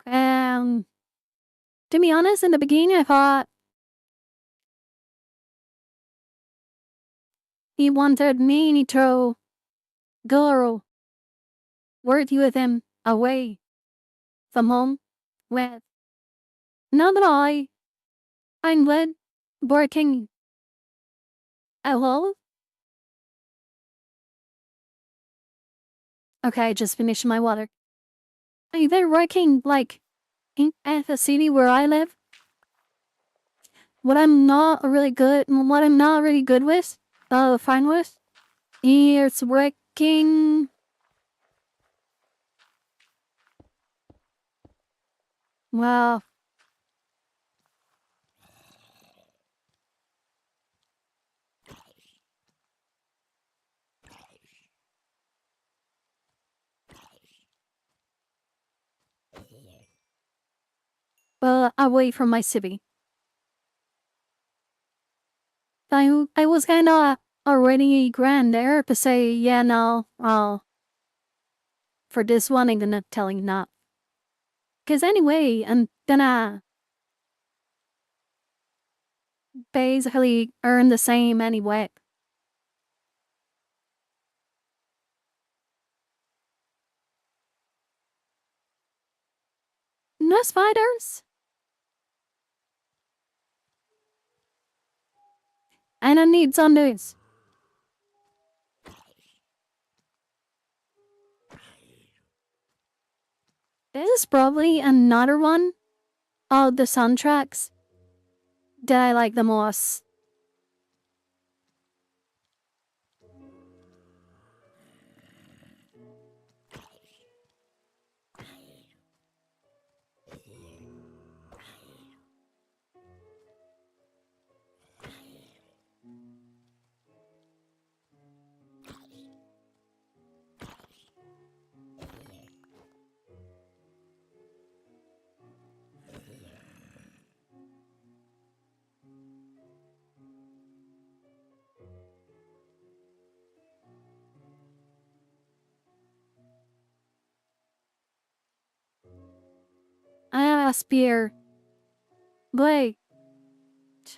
And to be honest, in the beginning, I thought he wanted me to go worthy with him away from home. With now that I'm with working at home. Okay, I just finished my water. They're working like at the city where I live. What I'm not really good with, fine with, is working. Well, away from my city. I was kind of already grand there to say, yeah, no, for this one, I'm gonna tell you not. Because anyway, I'm gonna basically earn the same anyway. No spiders, and I need some news. This is probably another one of the soundtracks that I like the most. I have a spear. Wait,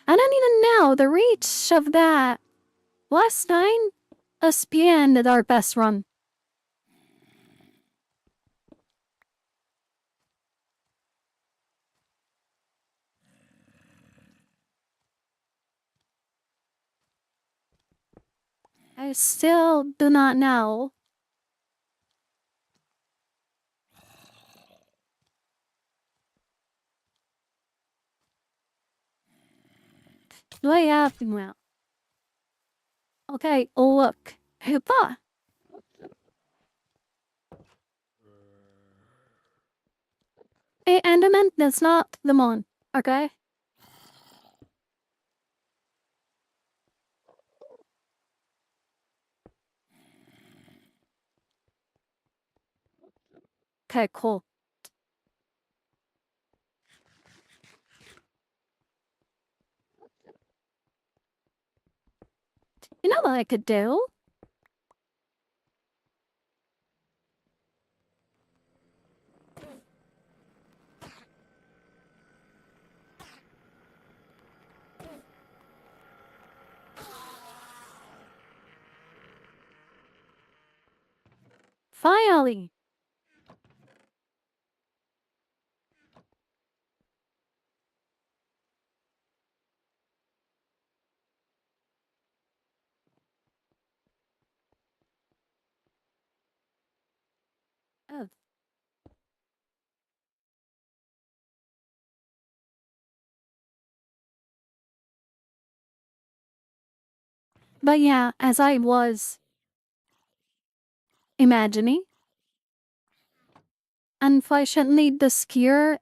I don't even know the reach of that. Last time, a spear ended our best run. I still do not know. Do I have well? Okay, look. Hippa. Hey, Enderman, that's not the moon. Okay? Okay, cool. You know what I could do? Finally. Oh, But yeah, as I was imagining, unfortunately, the skier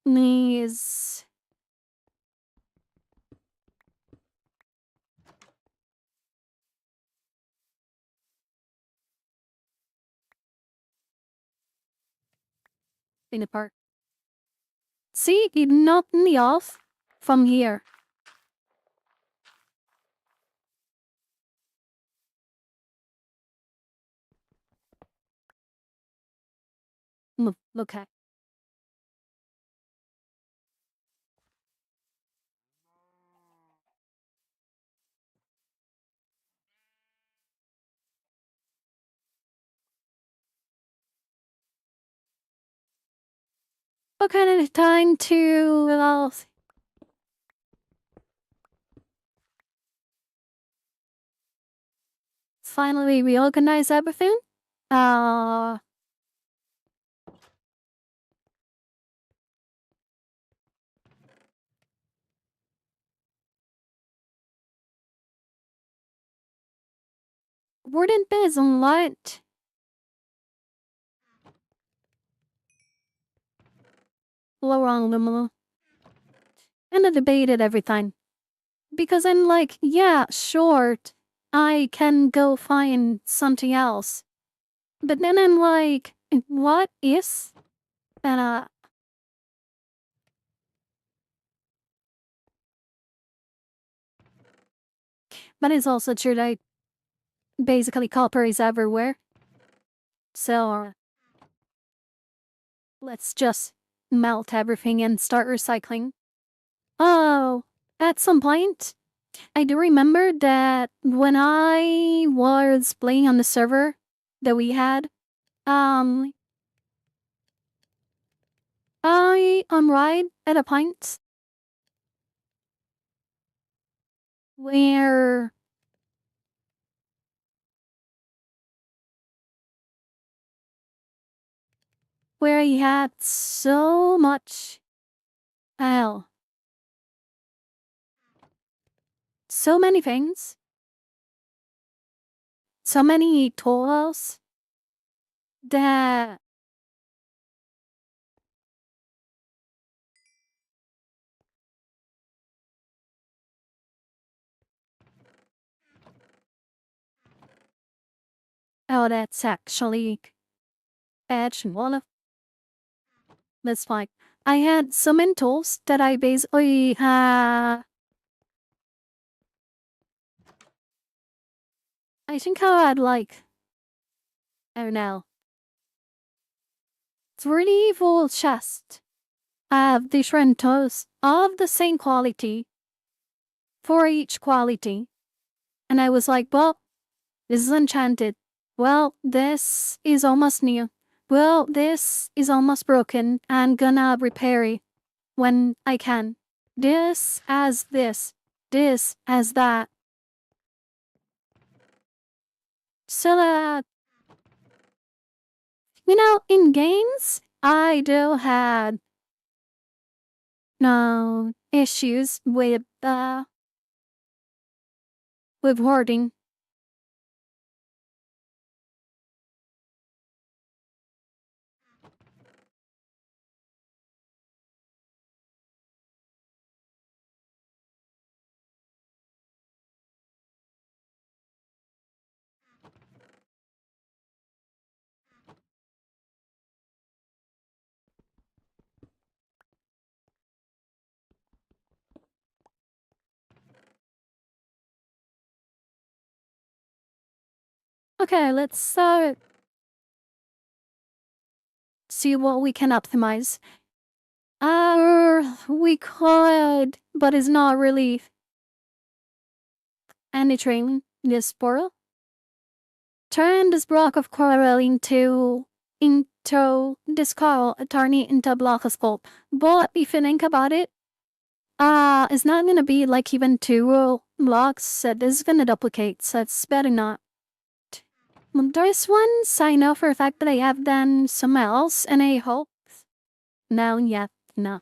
is in the park. See, it knocked me off from here. Look at. What kind of time to finally reorganize everything? Uh, wouldn't be light lower on the and I debated everything. Because I'm like, yeah, sure, I can go find something else. But then I'm like, what is? And but it's also true that basically copper is everywhere. So let's just melt everything and start recycling. Oh, at some point, I do remember that when I was playing on the server that we had, um, I arrived at a point where he had so much hell, so many things, so many tools that oh, that's actually edge and one of that's fine. I had so many tools that I basically I think I had like I don't know 3 full chests of different tools of the same quality for each quality, and I was like, well, this is enchanted. Well, this is almost new. Well, this is almost broken. I'm gonna repair it when I can. This as this. This as that. So that, in games, I do had no issues with hoarding. Okay, let's see what we can optimize. We could, but it's not really any training this portal. Turn this block of coral into this coral, turn it into a block of sculpt. But if you think about it, it's not gonna be like even 2 blocks. So this is gonna duplicate, so it's better not. There's ones I know for a fact that I have done somewhere else, and I hope no, yet no.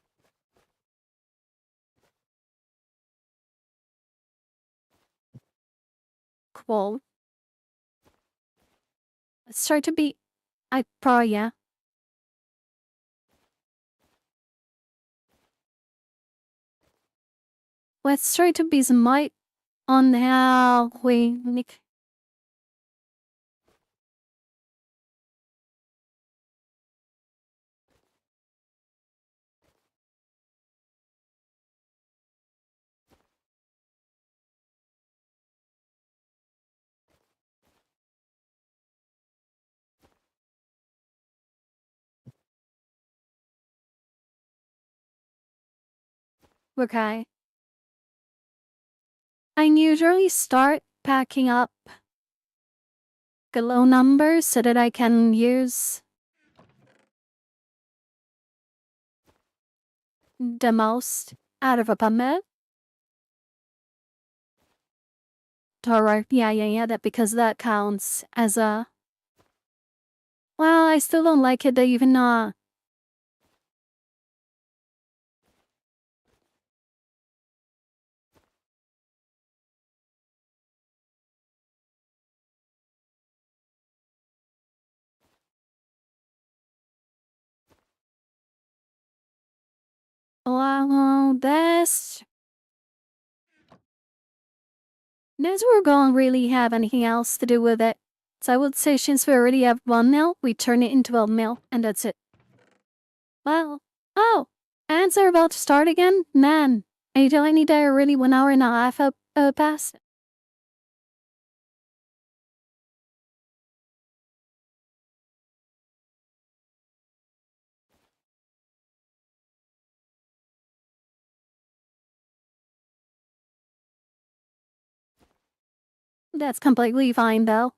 Well, let's try to be. I probably, yeah. Let's try to be smart on how we make. Okay. I usually start packing up the low numbers so that I can use the most out of a permit. Alright, yeah, that because that counts as a. Well, I still don't like it even well, this we're gonna really have anything else to do with it. So I would say since we already have one mil, we turn it into a mil, and that's it. Well, oh, ads are about to start again? Man, are you telling me they're already 1 hour and a half up past? That's completely fine though.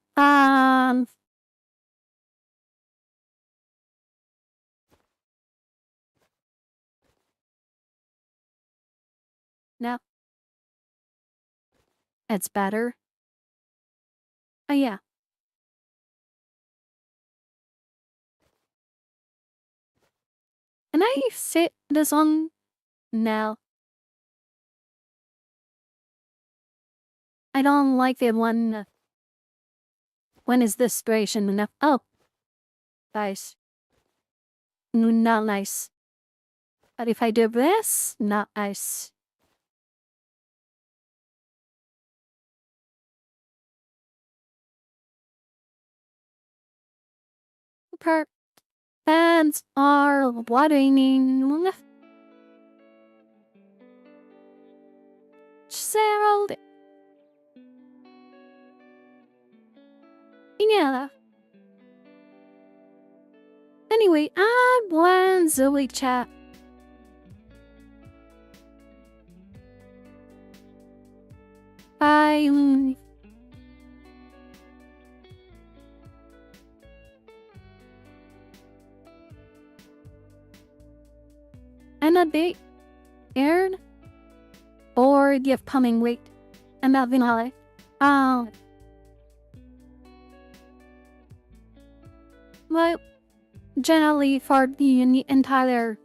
No, it's better. Yeah. And I sit this one now. I don't like the one. When is this duration enough? Oh, nice. Not nice. But if I do this, not nice. Per fans are watering. Gerald. Yeah. Anyway, I'm one Zoe chat. Bye. And a bit aired or the upcoming week. And that finale. Well, generally for the entire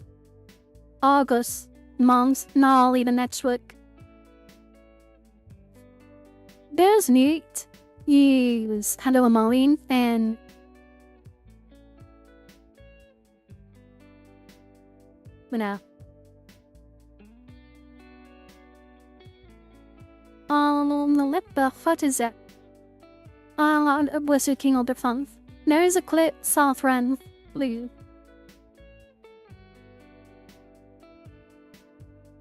August month, not only the next week. There's neat. Use Hello Marine and now. What is that? Was King of the Fun. There is a clip, South Run, please.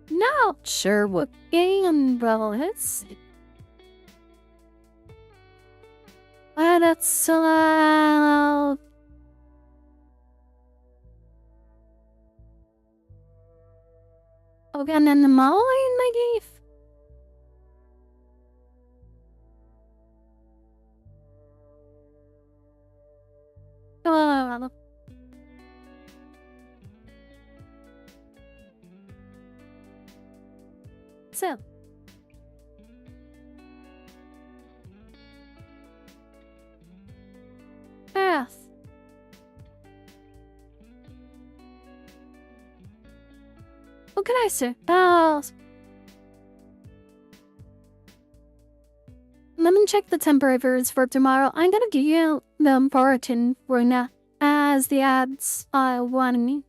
Not sure what game, well, it's. That's so loud. Okay, and then the mall in my gift. So. Path. What can I say? let me check the temperatures for tomorrow. I'm gonna give you the important Runa as the ads I want me.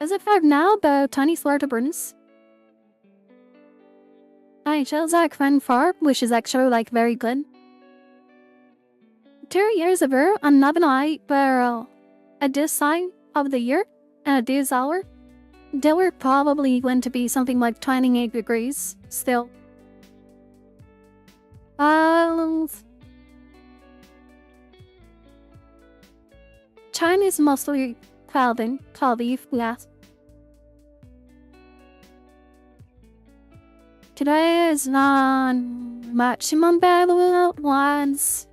Is it fair now about tiny slaughter burns? I chose that friend farm, which is actually like very good. 2 years ago, another night were at this time of the year and at this hour, they were probably going to be something like 28 degrees still. China is mostly cloudy, yes. Today is not maximum value at once.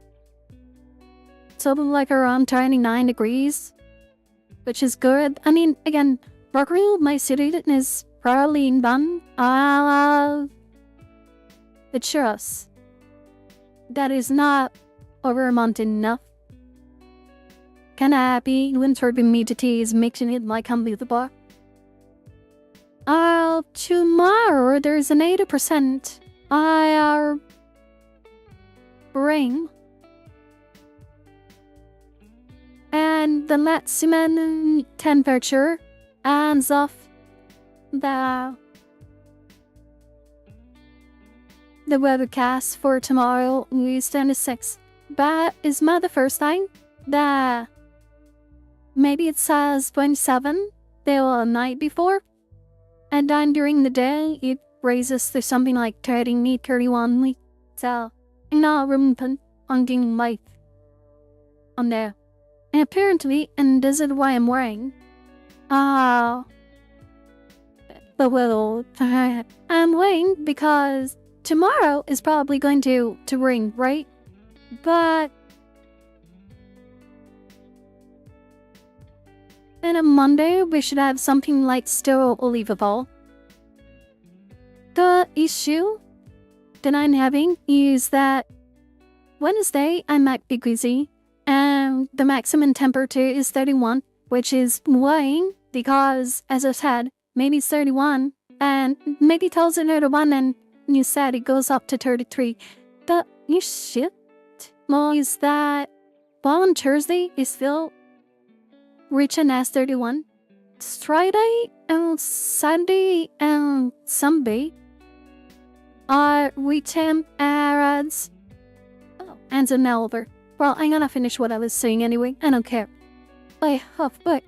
Something like around 29 degrees, which is good. I mean, again, Mercury, my city, is probably done. The churros. That is not over mountain enough. Can I be winter humidity is making it like unbelievable. Tomorrow there's an 80% rain. And the maximum temperature ends off the weathercast for tomorrow is 26. But it's not the first time that maybe it says 27 the night before. And then during the day, it raises to something like 30, 31. So, no room on getting light on there. And apparently, and this is why I'm wearing, the little, I'm wearing because tomorrow is probably going to rain, right? But then on Monday, we should have something like still believable. The issue that I'm having is that Wednesday, I might be busy, and the maximum temperature is 31, which is weighing because, as I said, maybe it's 31, and maybe it tells it 31, and you said it goes up to 33. The issue is that while on Thursday is still reaching as 31, it's Friday and Sunday and Sunday are reaching as and an over. Well, I'm gonna finish what I was saying anyway. I don't care. I hope, but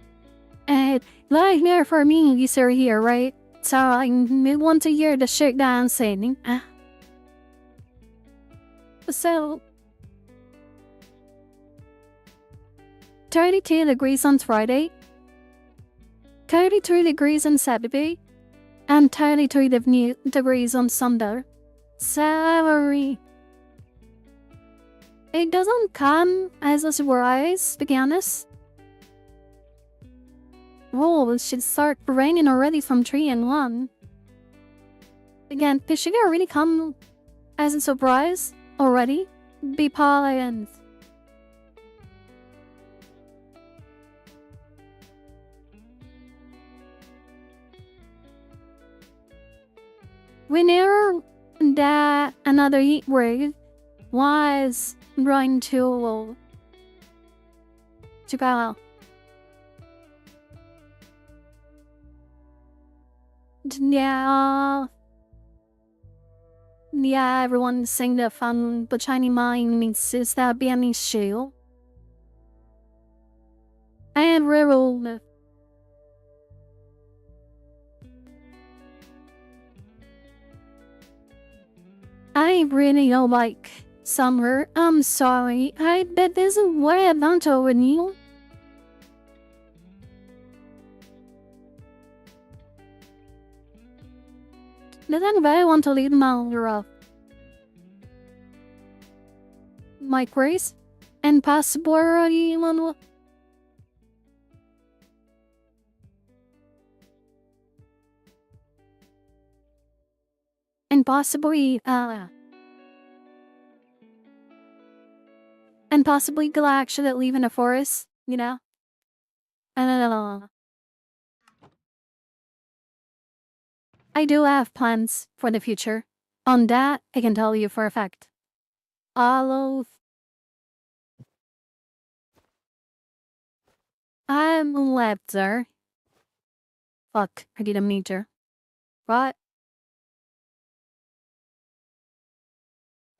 like there for me, you are here, right? So I want to hear the shit that I'm saying. So 32 degrees on Friday, 33 degrees on Saturday, and 33 degrees on Sunday. Sorry. It doesn't come as a surprise, to be honest. Oh, it should start raining already from 3 and 1. Again, it should already come as a surprise already. Be pollen. We knew that another heat wave was going to go. Yeah, everyone's saying that from the Chinese mind means is that be an issue. And real. I really don't like summer. I'm sorry. I bet this is way about over you. But anyway, I want to leave my off. My grace and passport one. And possibly go actually live in a forest, you know? I don't know. I do have plans for the future. On that, I can tell you for a fact. All of I'm left, sir. Fuck, I didn't meet her. Right?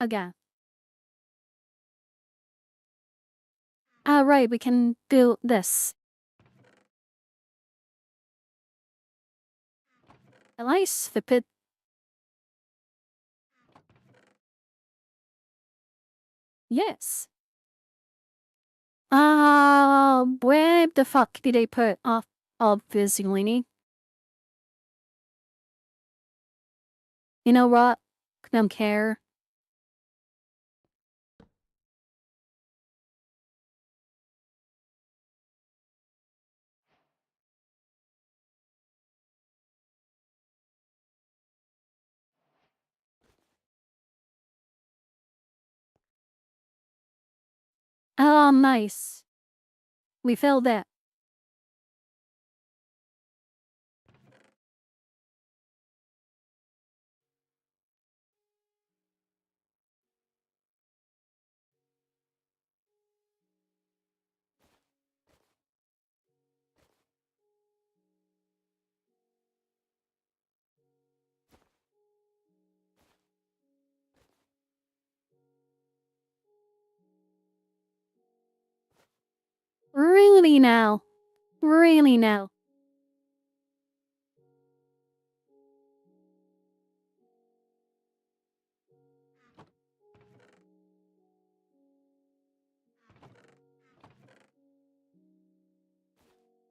Again. Alright, we can do this. Nice, the pit. Yes. Where the fuck did they put off obviously? You know what? Don't care. Oh, nice. We filled that. Really now. Really now.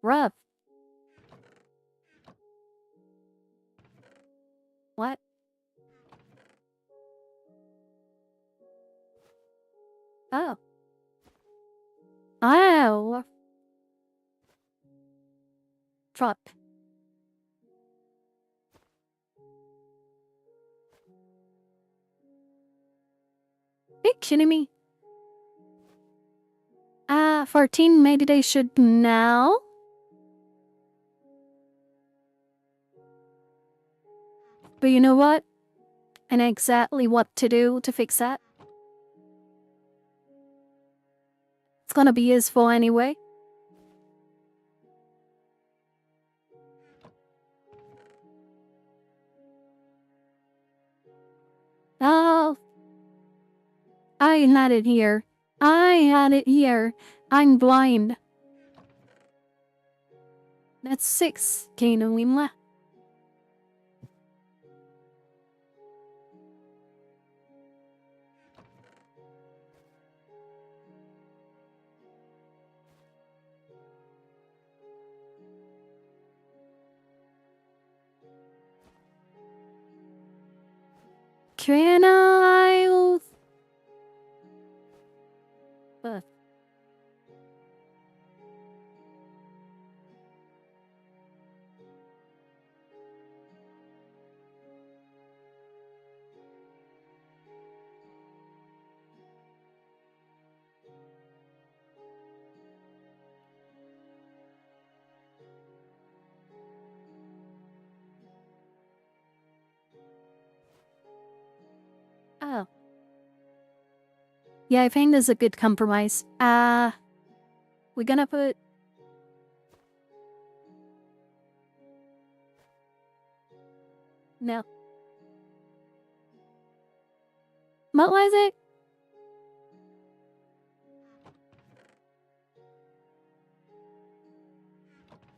Rough. What? Oh. Oh. Drop. Are you kidding me? 14, maybe they should now? But you know what? I know exactly what to do to fix that. It's gonna be useful anyway. Oh, I had it here. I had it here. I'm blind. That's 6. Kinuin la. Can I? Uh, oh. Yeah, I think this is a good compromise. We're gonna put. No. What was it?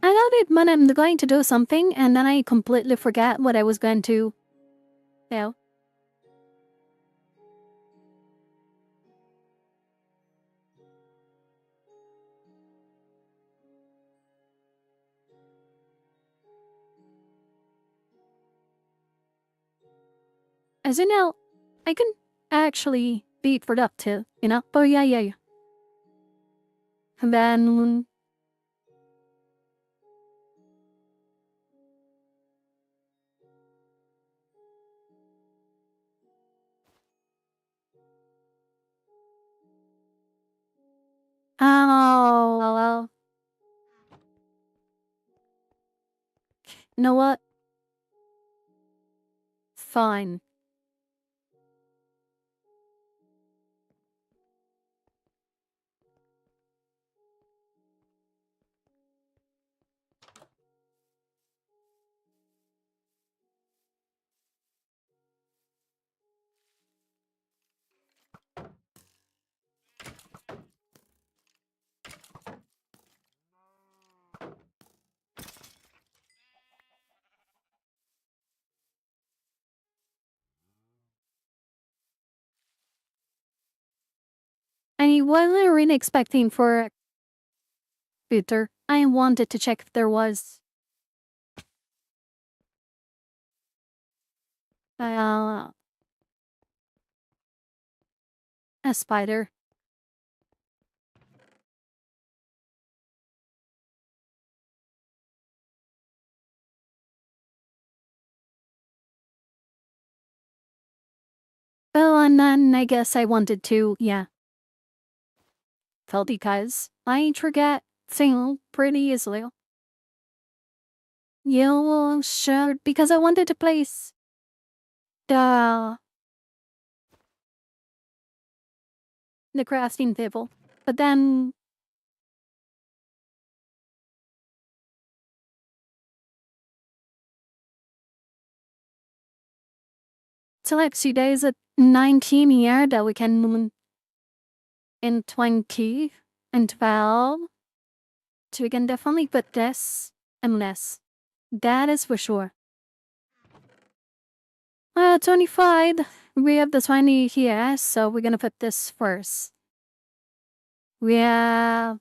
I got it when I'm going to do something and then I completely forget what I was going to. No. As you know, I can actually be productive, you know? Oh, yeah, yeah, yeah. And then. Oh, well. You know what? Fine. I wasn't really expecting for a computer. I wanted to check if there was uh, a spider. Oh, and then I guess I wanted to, yeah. Felt because I forget things pretty easily. You sure? Because I wanted to place the the crafting table, but then selects you days at 19 here that we can move in 20 and 12. So we can definitely put this and less. That is for sure. 25. We have the 20 here, so we're gonna put this first. We have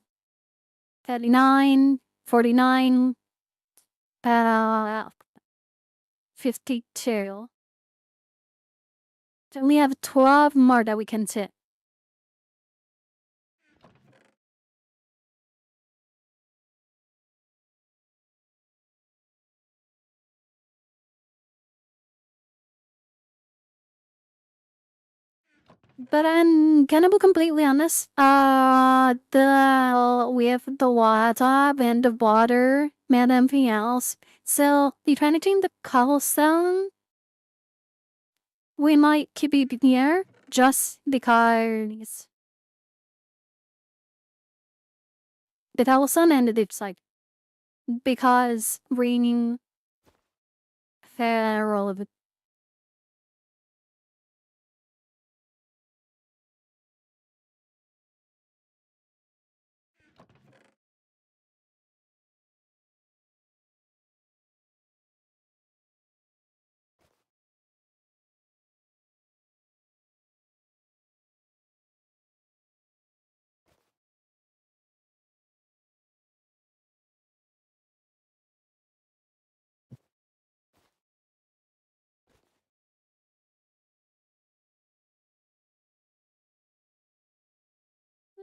39, 49, 52. So we have 12 more that we can sit. But I'm gonna be completely honest. We have the water and the water, and everything else. So you're trying to change the cobblestone. We might keep it here just because the cobblestone and the deep side. Because raining fair all of it.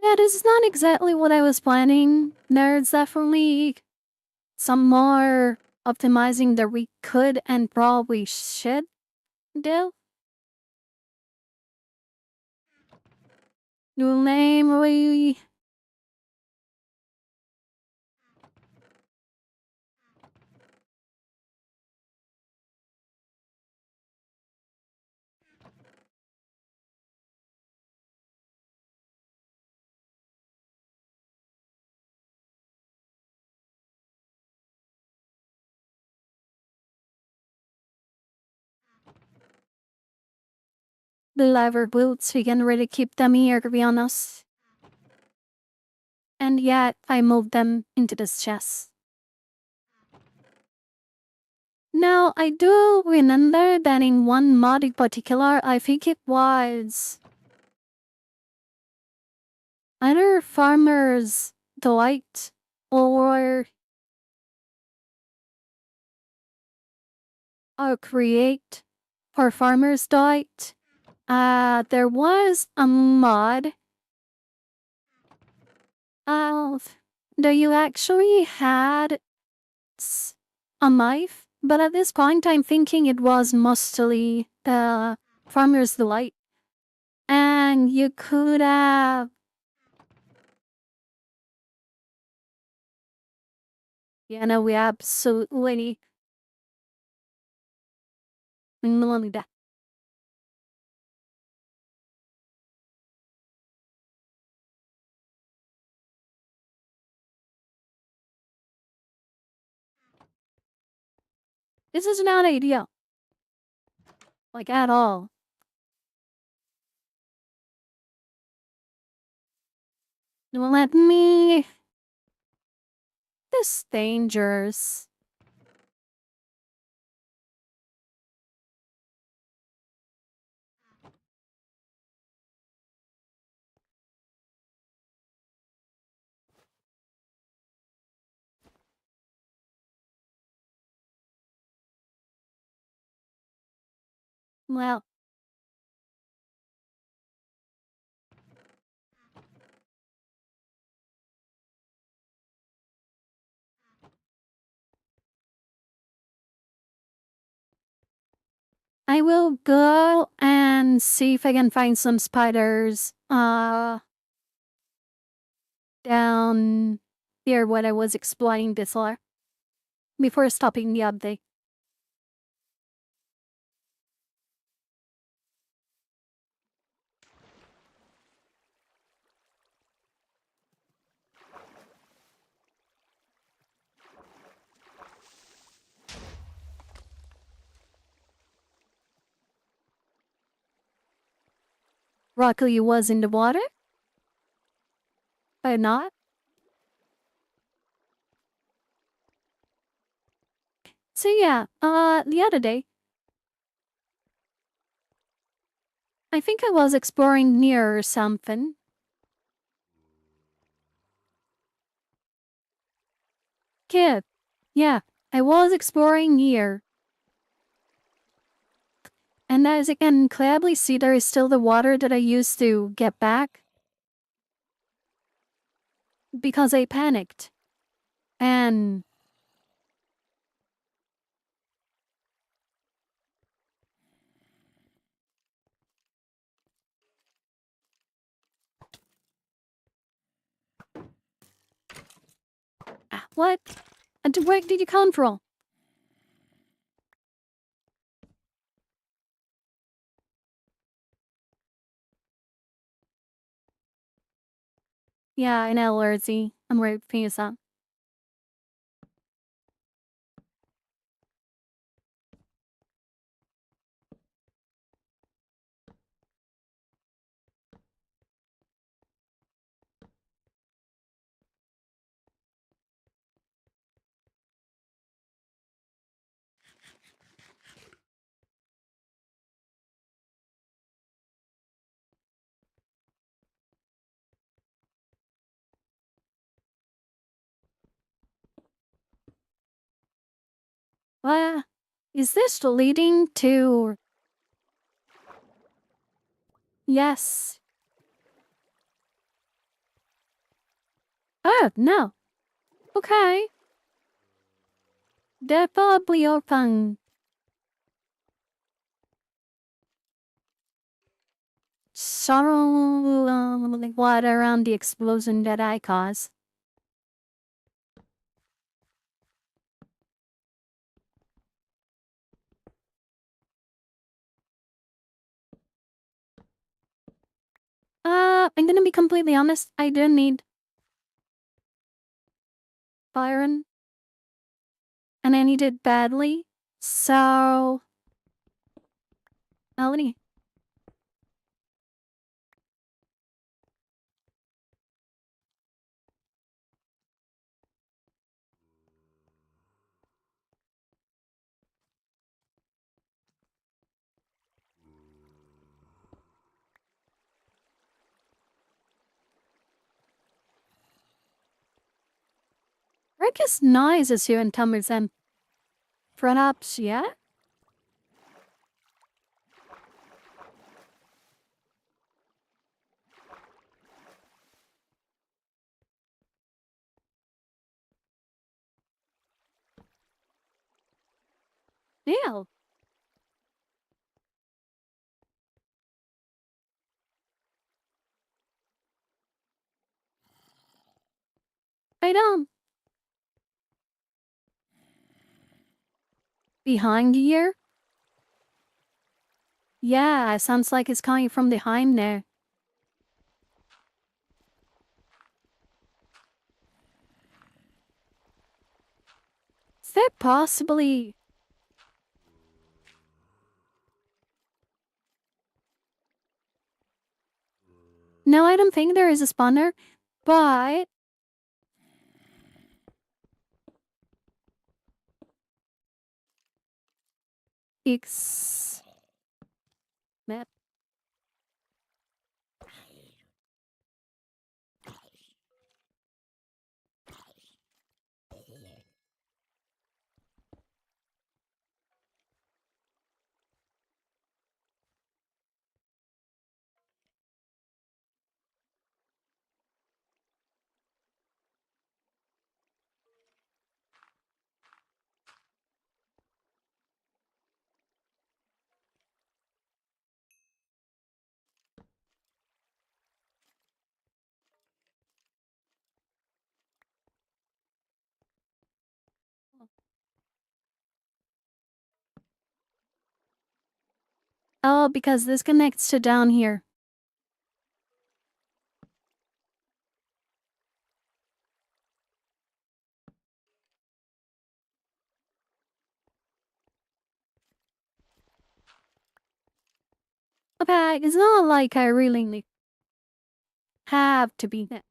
Yeah, this is not exactly what I was planning. There's definitely some more optimizing that we could and probably should do. Namely, the lever boots, we can really keep them here, to be honest. And yet, I moved them into this chest. Now, I do remember that in one mod in particular, I think it was either Farmer's Delight or Create for Farmer's Delight. There was a mod of that you actually had a knife, but at this point I'm thinking it was mostly the Farmer's Delight. And you could have, yeah, no, we absolutely only that. This is not ideal, like at all. Let me. This dangerous. Well, I will go and see if I can find some spiders down here what I was exploring before stopping the update. Broccoli was in the water? Or not? So yeah, the other day, I think I was exploring near or something. Kid, yeah, I was exploring near. And as I can clearly see, there is still the water that I used to get back because I panicked. And what? Where did you come from? Yeah, in allergy. I'm right pizza. Well, is this leading to? Yes. Oh, no. Okay. They're probably open. Sorrow, like water around the explosion that I caused. I'm gonna be completely honest. I didn't need Byron, and I need it badly. So, Melanie, Rick is nice as you and Tummers and perhaps, yeah? Yeah, I don't. Behind here? Yeah, sounds like it's coming from behind there. Is there possibly... No, I don't think there is a spawner, but... It's... Map. Oh, because this connects to down here. Okay, it's not like I really have to be there.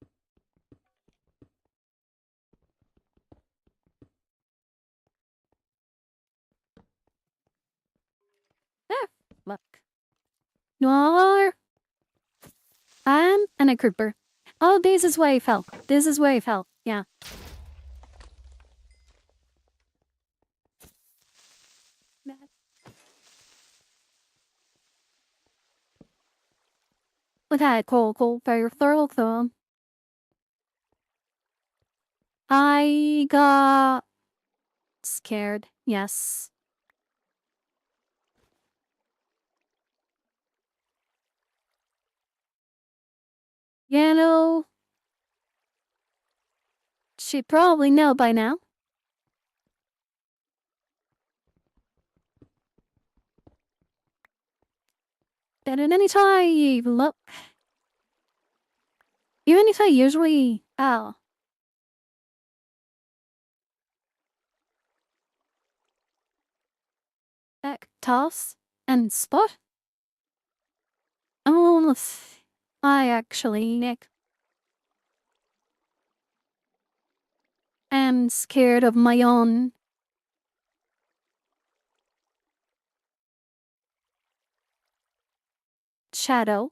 Look. No, and a creeper. Oh, this is where I fell. This is where I fell. Yeah. Okay, cool, very thorough. I got scared. Yes. You know, she probably know by now. That at any time you look, even if I usually back toss and spot. Oh, I actually Nick am scared of my own shadow.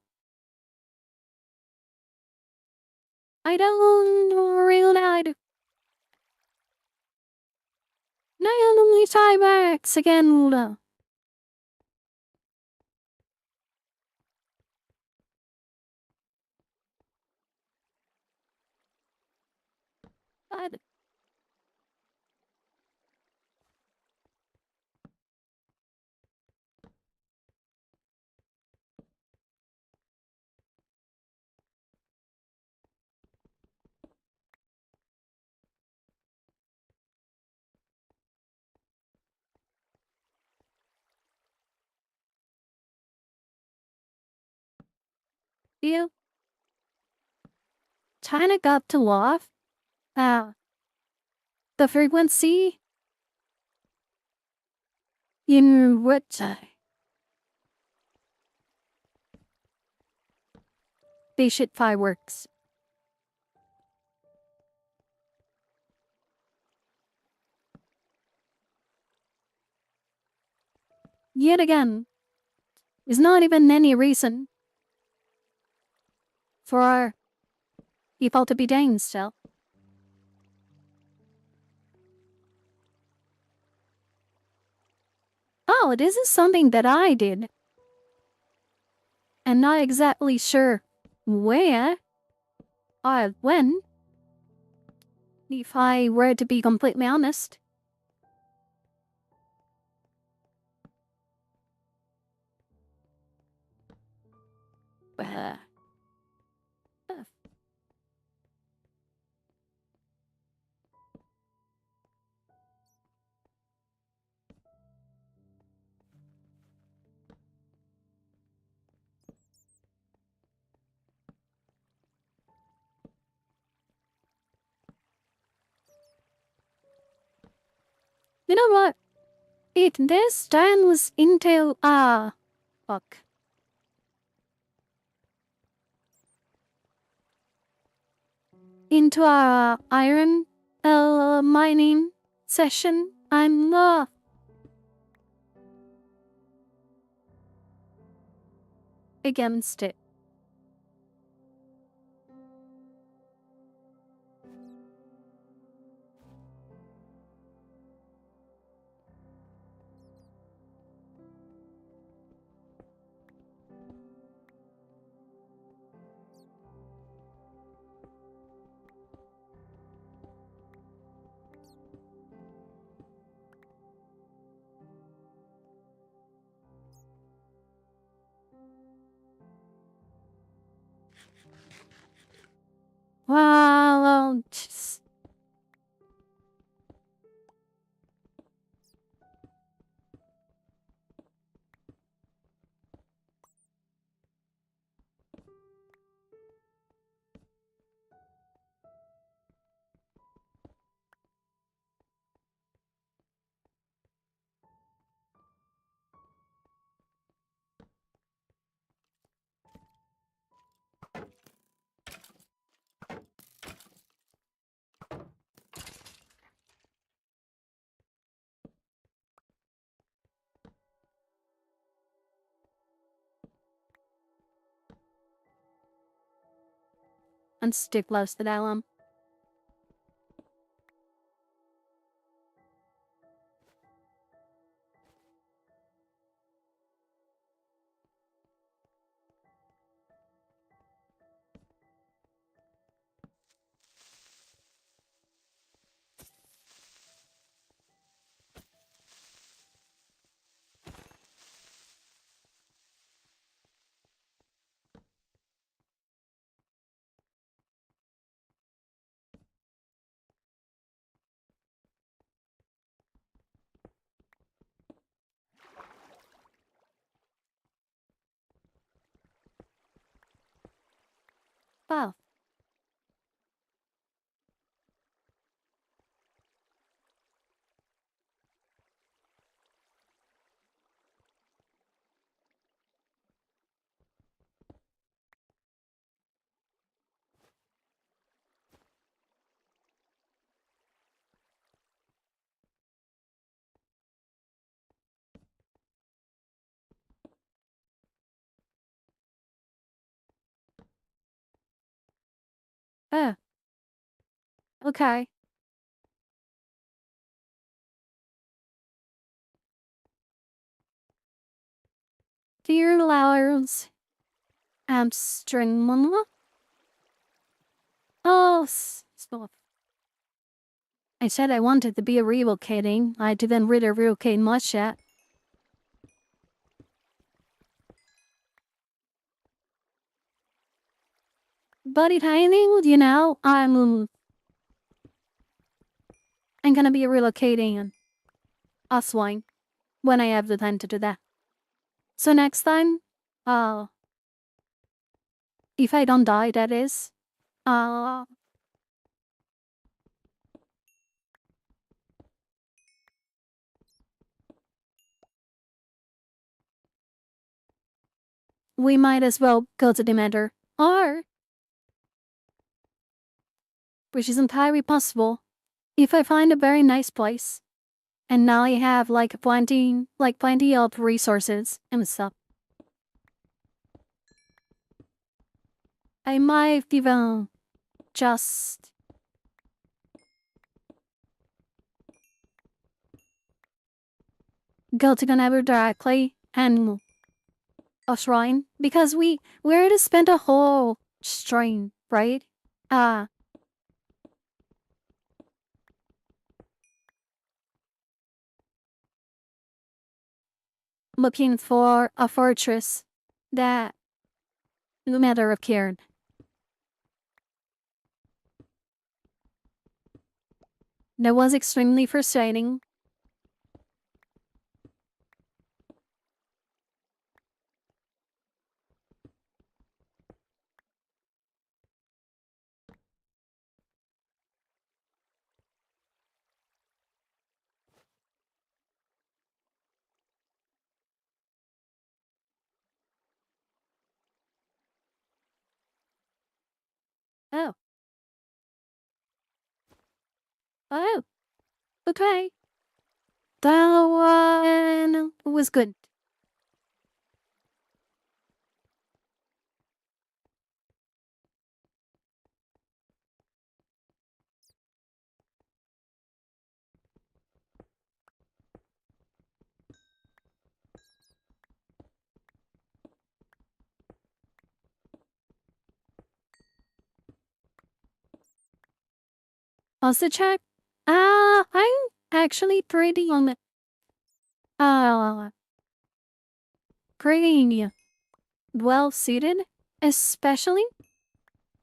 I don't realize. I only tie backs again. I feel kinda got to off. The frequency in which they shoot fireworks. Yet again, is not even any reason for people to be dying still. Oh, this is something that I did. And not exactly sure where or when, if I were to be completely honest. Uh, you know what? This turns into fuck. Into a iron mining session. I'm not against it. Well, just and stick close to that one. Wow. Oh, okay. Dear Lowers, string one. Oh, stop. I said I wanted to be a relocating. I didn't really relocate much yet. But it happening, I'm gonna be relocating offline when I have the time to do that. So next time, uh, if I don't die, that is, uh, we might as well go to the matter. Or, which is entirely possible, if I find a very nice place, and now I have plenty of resources and stuff, I might even just go to the nether directly and a shrine because we already spent a whole shrine, right? Uh looking for a fortress that no matter of cared. That was extremely frustrating. Oh, oh, okay. That one was good. Also check. I'm actually uh, pretty well seated, especially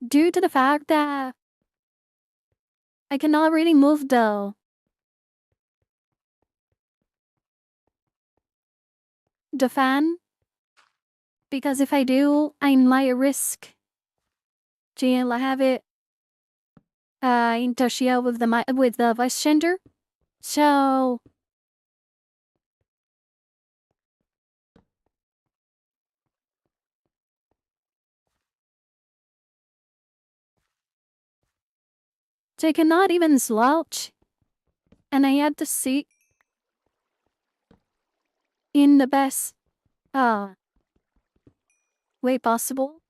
due to the fact that I cannot really move the fan because if I do, I might risk to have it interfere with with the vice gender. So they cannot even slouch, and I had to sit in the best uh, way possible.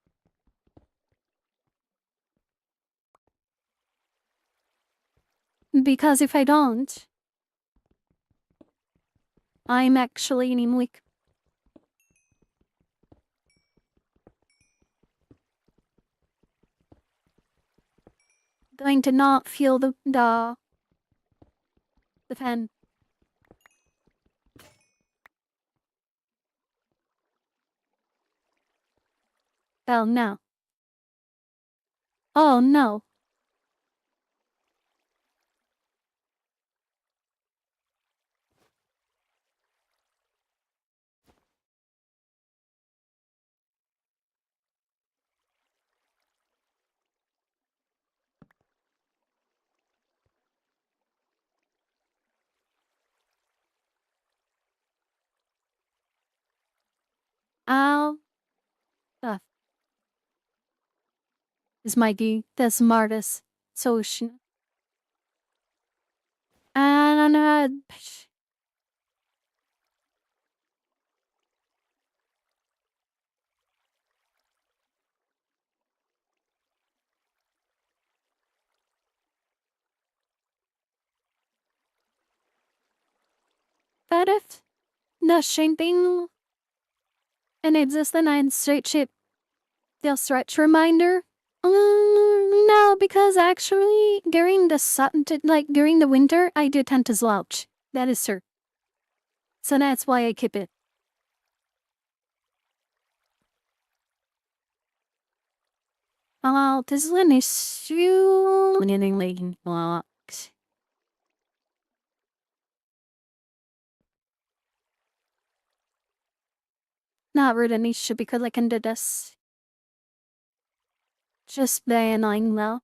Because if I don't, I'm actually weak. Going to not feel the pen. Oh no. Oh no. Ow. That is my the smartest solution. And but if the same thing and exists in a straight ship, the stretch reminder. No, because actually during the like during the winter, I do tend to slouch. That is true. So that's why I keep it. This is an issue. Not really an issue because I can do this. Just very annoying though.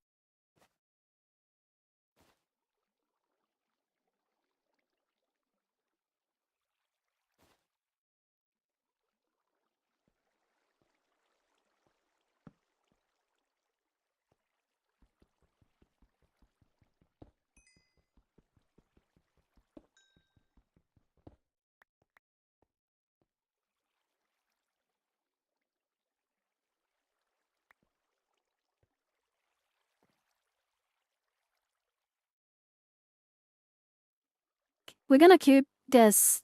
We're gonna keep this,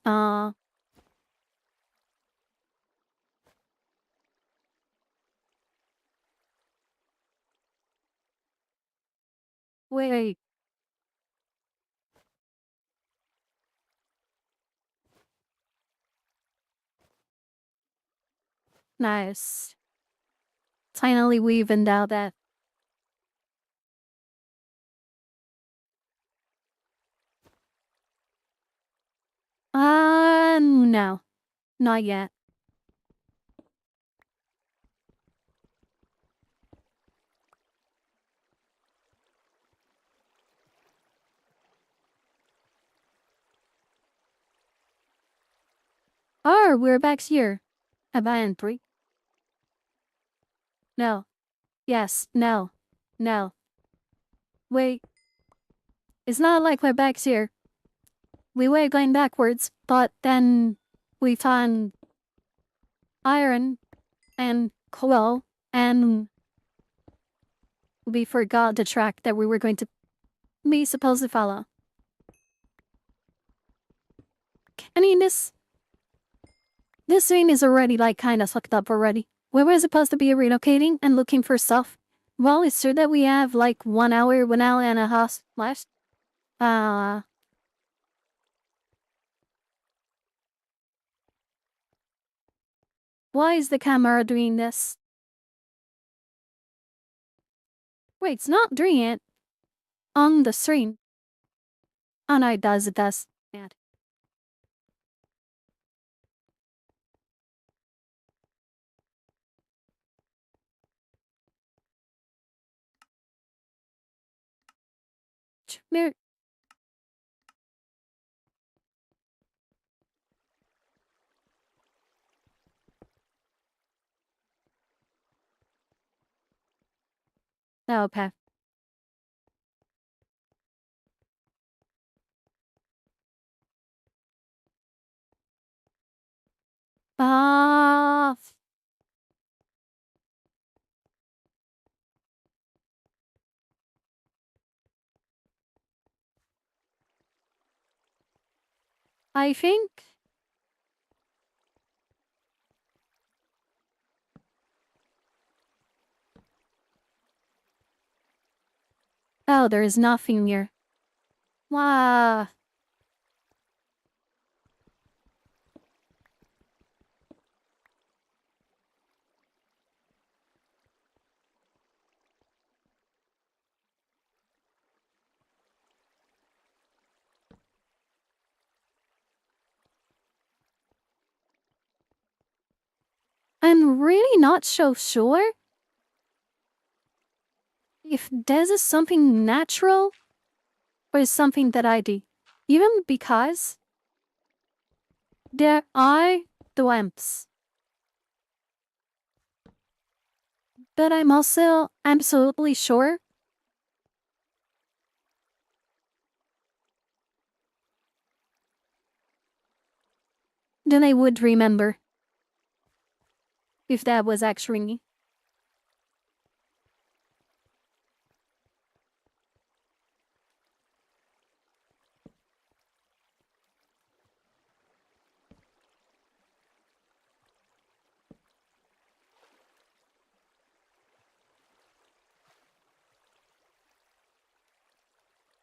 wait, nice. Finally we evened out that. No. Not yet. Oh, we're back here. Abandoned 3. No. Yes. No. No. Wait. It's not like we're back here. We were going backwards, but then we found iron and coal and we forgot the track that we were going to be supposed to follow. I mean, this scene is already like kind of fucked up already. We were supposed to be relocating and looking for stuff. Well, it's true that we have like 1 hour and a half left. Uh, why is the camera doing this? Wait, it's not doing it on the screen. Oh no, it does, it does. Yeah. Mir- Oh, okay. Ah, I think. Oh, there is nothing here. Wow. I'm really not so sure if this is something natural or something that I do. Even because there are the lamps. But I'm also absolutely sure that I would remember if that was actually me.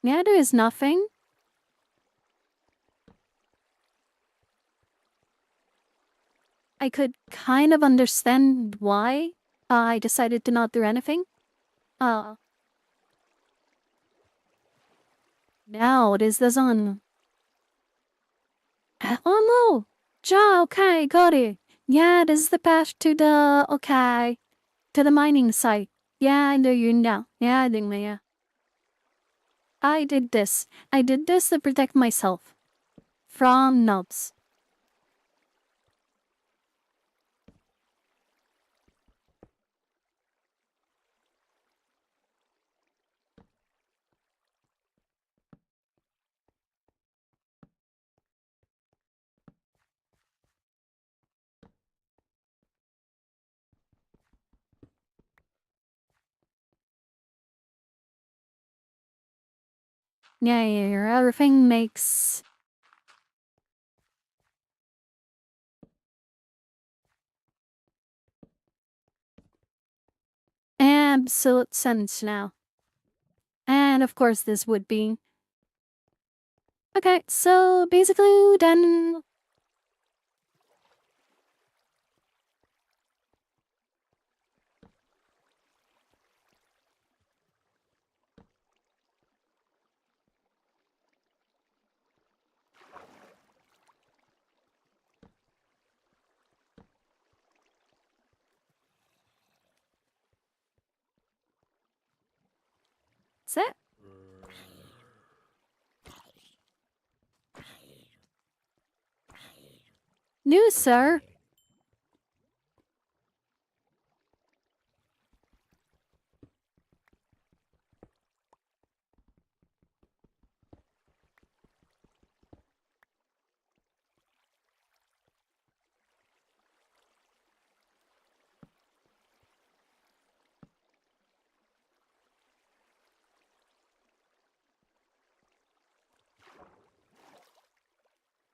Yeah, there is nothing. I could kind of understand why I decided to not do anything. Uh, now it is the sun. Oh no! Ja, okay, got it. Yeah, this is the path to the, okay, to the mining site. Yeah, I know you now. Yeah, I think, yeah. I did this. I did this to protect myself from nubs. Yeah, everything makes absolute sense now. And of course, this would be. Okay, so basically, then. That's it. News, sir.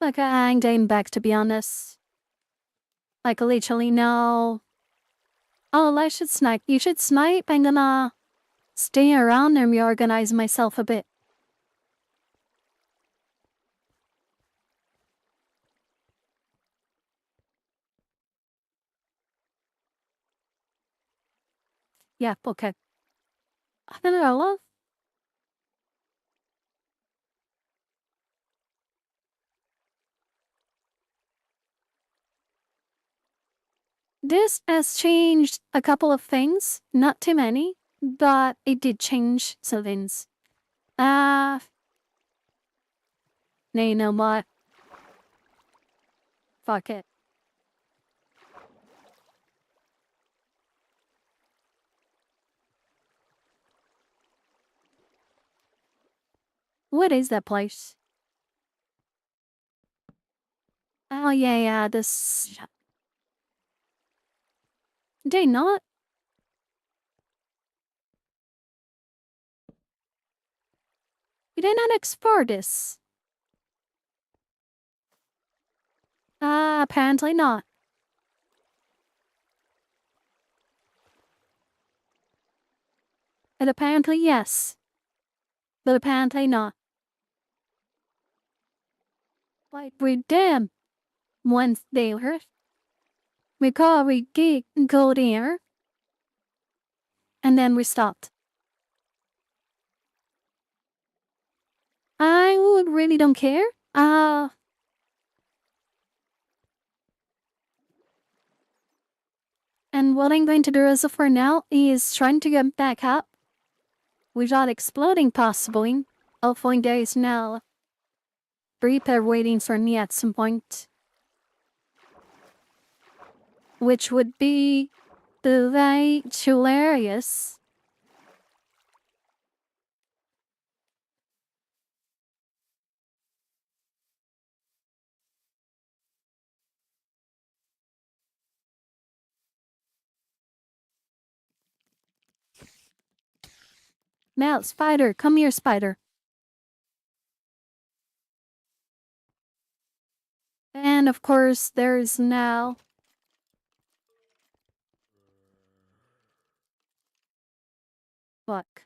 Like, I ain't aim back, to be honest. Like, literally, no. Oh, I should snipe. You should snipe. I'm gonna stay around and reorganize myself a bit. Yeah, okay. I don't know. This has changed a couple of things. Not too many, but it did change some things. Uh, now you know what? Fuck it. What is that place? Oh, yeah, this. They not? We did not explore this. Apparently not. And apparently yes. But apparently not. Like we did once there. We call we geek go there. And then we stopped. I would really don't care. And what I'm going to do as of for now is trying to get back up without exploding possibly. Hopefully there is now repair waiting for me at some point. Which would be right hilarious. Now, spider, come here, spider. And of course, there's now. Fuck.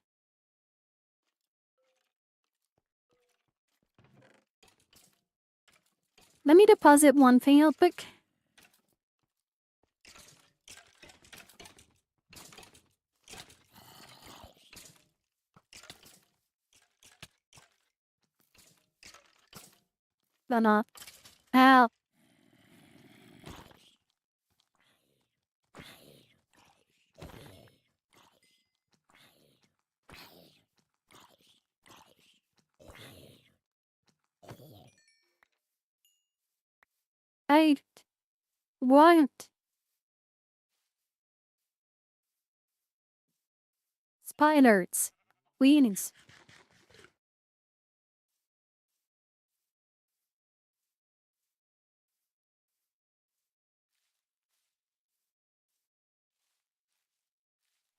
Let me deposit one thing real quick. Ow. I want spiders. Weenies.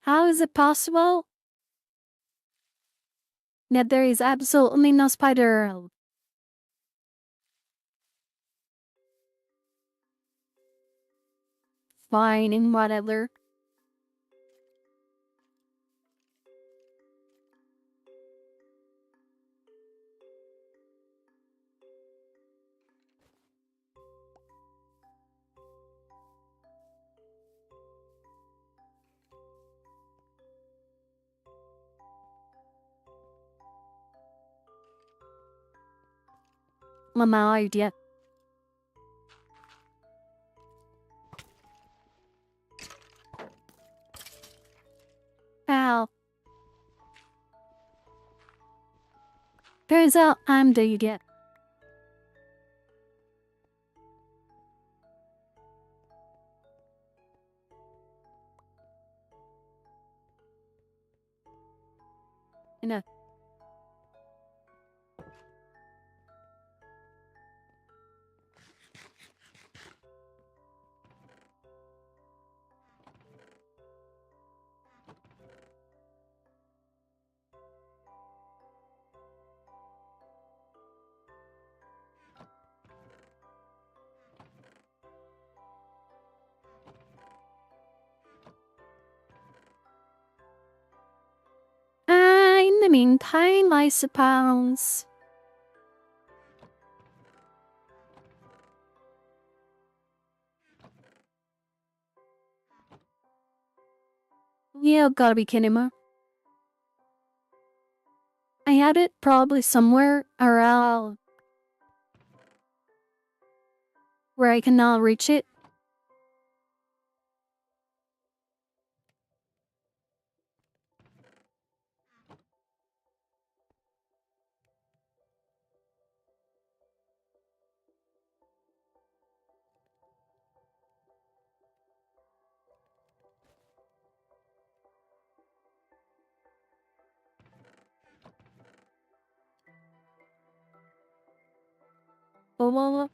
How is it possible that there is absolutely no spider? Fine and whatever. Lmao idea. Ow. Turns out I'm the idiot. Enough. In the meantime, I suppose. You gotta be kidding me. I had it probably somewhere around where I cannot reach it. Blah.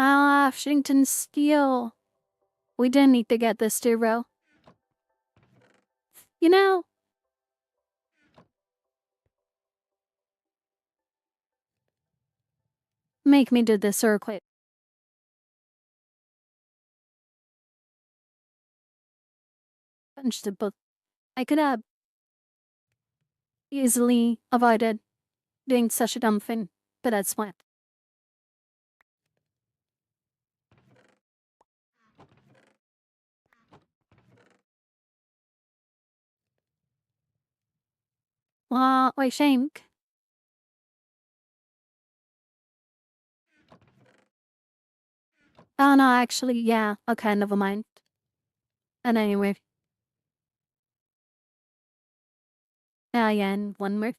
Washington Steel. We didn't need to get this zero. You know, make me do the circuit. Punch the book. I could have easily avoided doing such a dumb thing, but that's what. Wait, Shank. Oh no, actually, yeah. Okay, never mind. And anyway, yeah, and one more.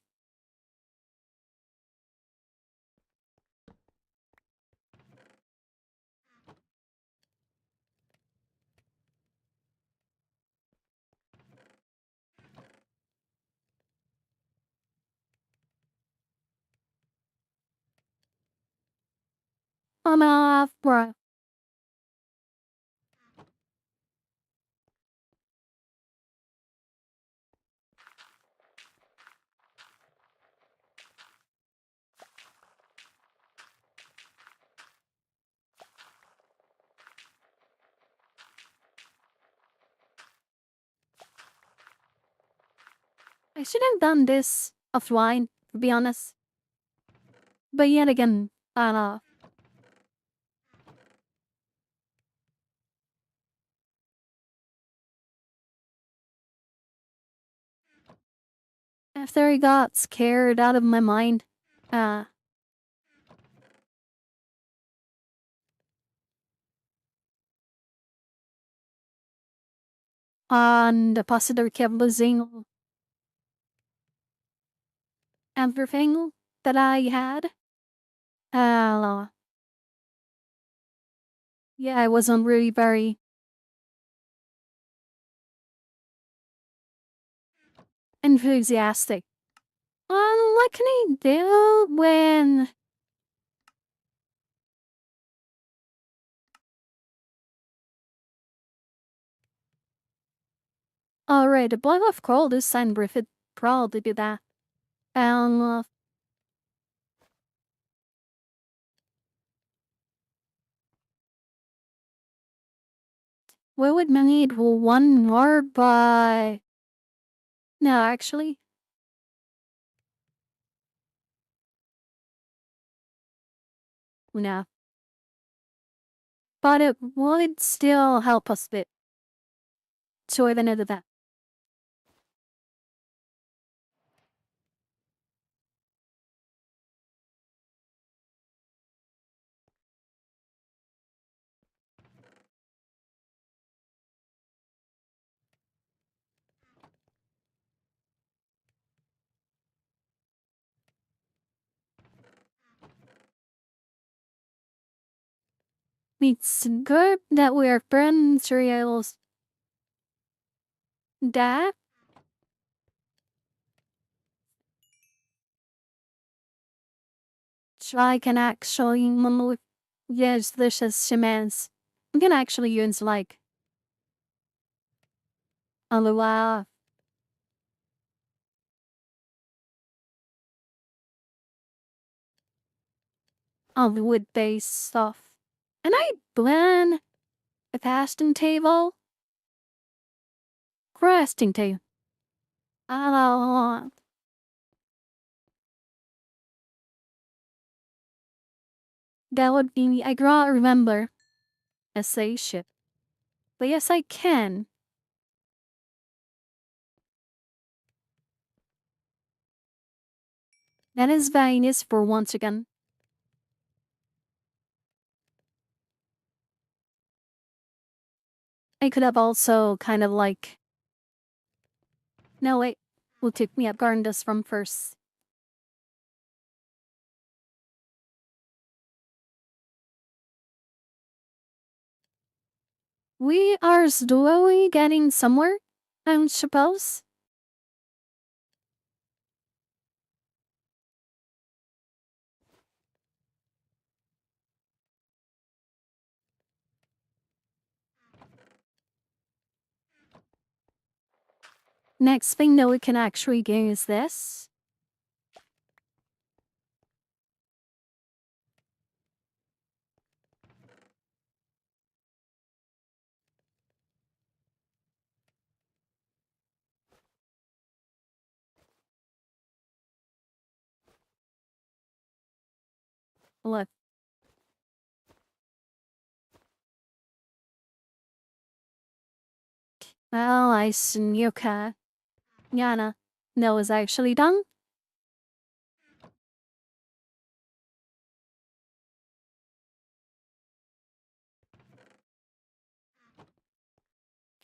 I'm off, bro. I should have done this offline, to be honest. But yet again, I don't know. After I got scared out of my mind, uh, on the possibility of losing everything that I had, uh, yeah, I wasn't really very enthusiastic. What can I do when... Alright, the blood of cold is sign Griffith proud to do that. Um, we would need one more, but... No, actually, no. But it would still help us a bit. So even into that. It's good that we are friends, Reels. That I can actually use this as commands. I can actually use like lmao, wood-based stuff. And I blend a casting table, crafting table. I don't want. That would be, I can't remember a say ship. But yes, I can. That is Venus for once again. I could have also kind of like... No, wait. We'll take me up Garndus from first. We are slowly getting somewhere, I suppose. Next thing that we can actually do is this. Look. Well, I Yuka. Yana. That was actually done.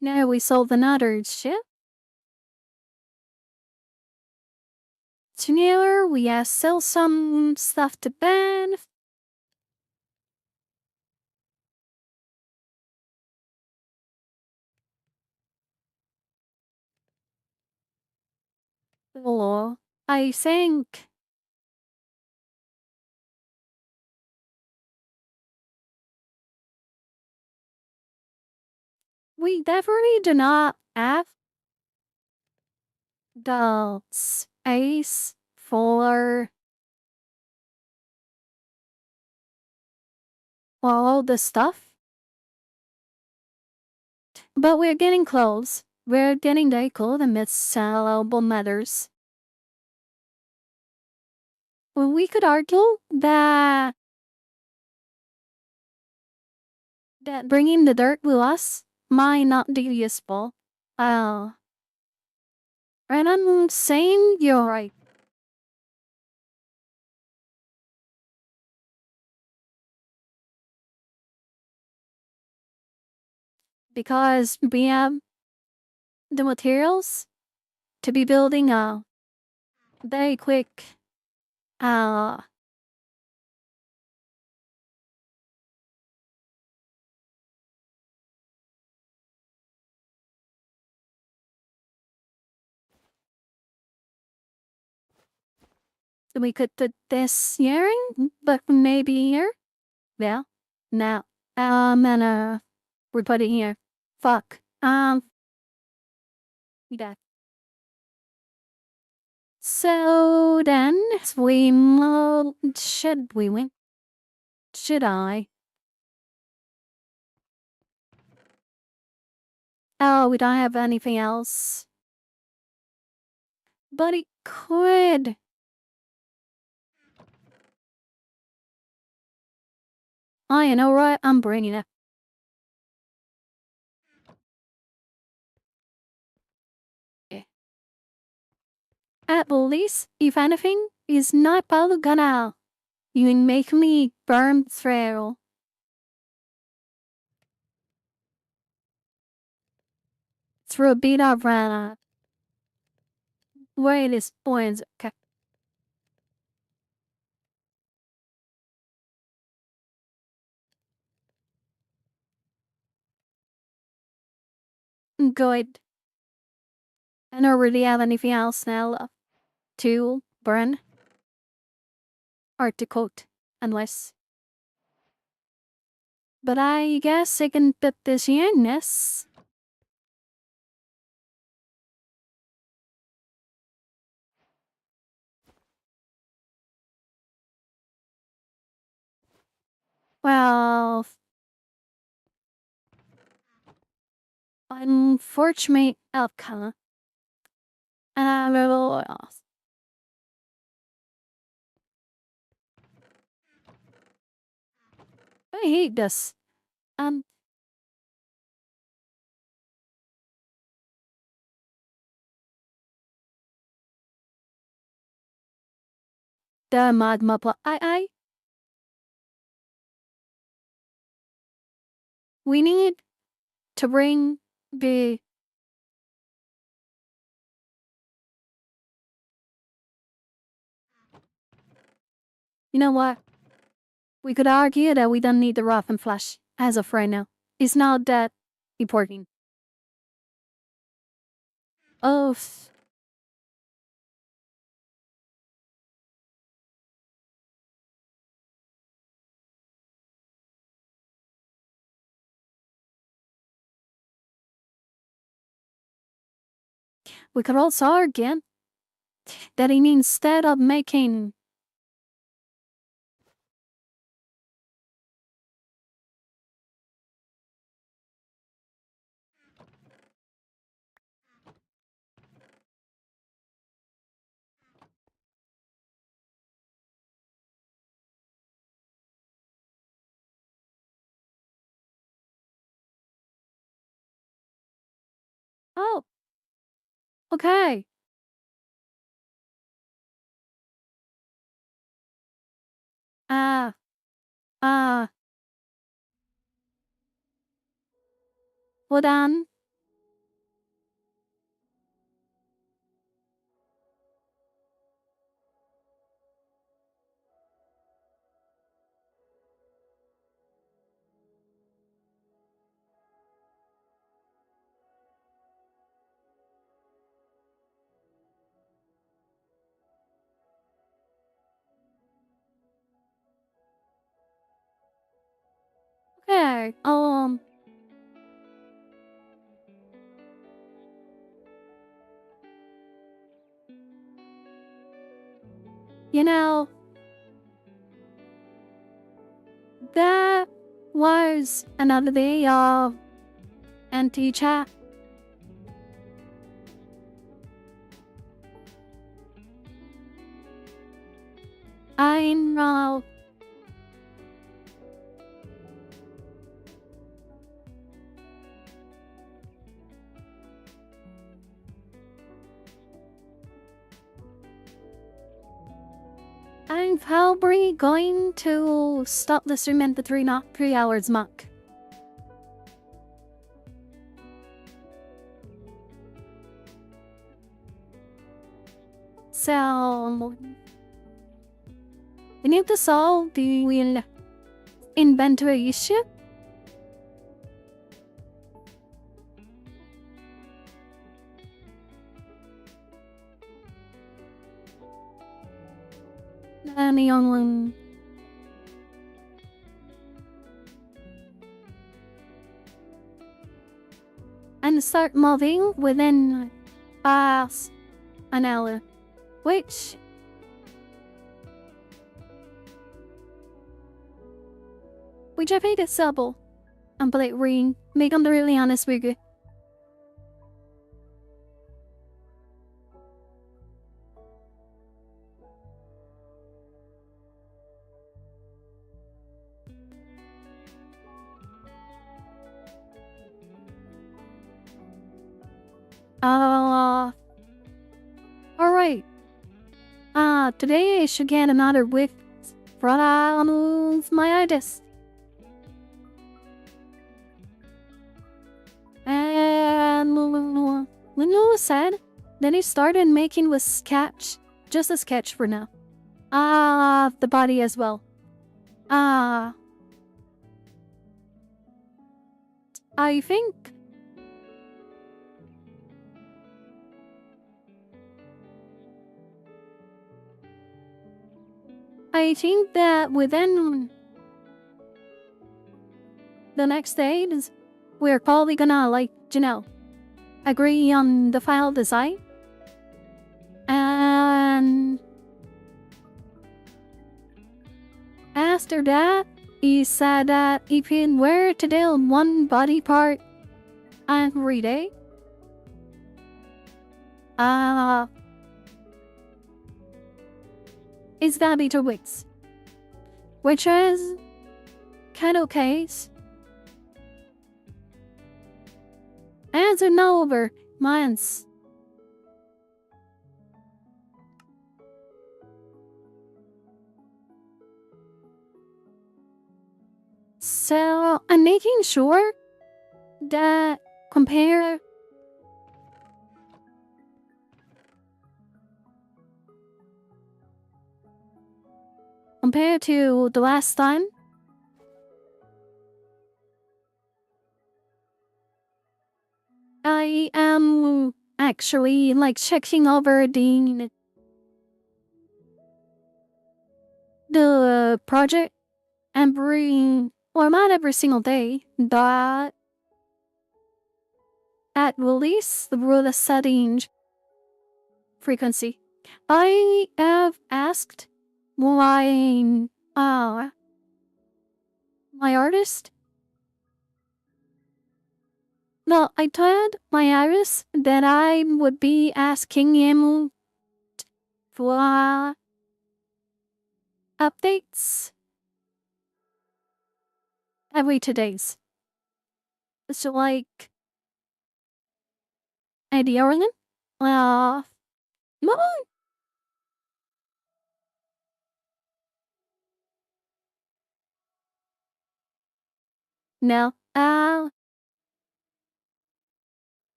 Now we sold another ship. Tonight we sell some stuff to Ben. Or I think we definitely do not have the space for all the stuff. But we're getting close. We're getting very close amidst sellable matters. Well, we could argue that bringing the dirt with us might not be useful. Uh, and I'm saying you're right. Because we have the materials to be building a very quick uh we could do this year, but maybe here. Yeah. Now. And we put it here. Fuck. Yeah. So then should we win? Should I? Oh, we don't have anything else. But it could. I know, right? I'm bringing it. At least, if anything, is not probably gonna you make me burn through. Through a bit of wait is points. Okay. Good. I don't really have anything else now left to burn or to coat, unless. But I guess I can put this in this. Well, unfortunate outcome. And I'm a little lost. I hate this. Um, the magma we need to bring the. You know what? We could argue that we don't need the rough and flash as of right now. It's not that important. Oh, we could also argue that instead of making oh, okay. Ah, ah, hold on. Okay, you know, that was another day of anti-chat. I know. I'm probably going to stop the stream at the 3 hours mark. So, we need to solve the inventory issue. And the only and start moving within an hour, which I paid a double. I'm ring. Make them really honest with you. Alright. Today I should get another whiff from my artist. And Lulu said, then he started making with sketch. Just a sketch for now. The body as well. I think that within the next days, we're probably gonna agree on the file design. And after that, he said that if he were to do one body part every day, it's gonna be 2 weeks. Which is kind of okay. As an over months. So I'm making sure that compared to the last time, I am actually checking over the project not every single day, but at release the rule setting frequency. I have asked uh, my artist. No, I told my artist that I would be asking him for updates every 2 days. So like Eddie Orlin? Uh, no, no, uh,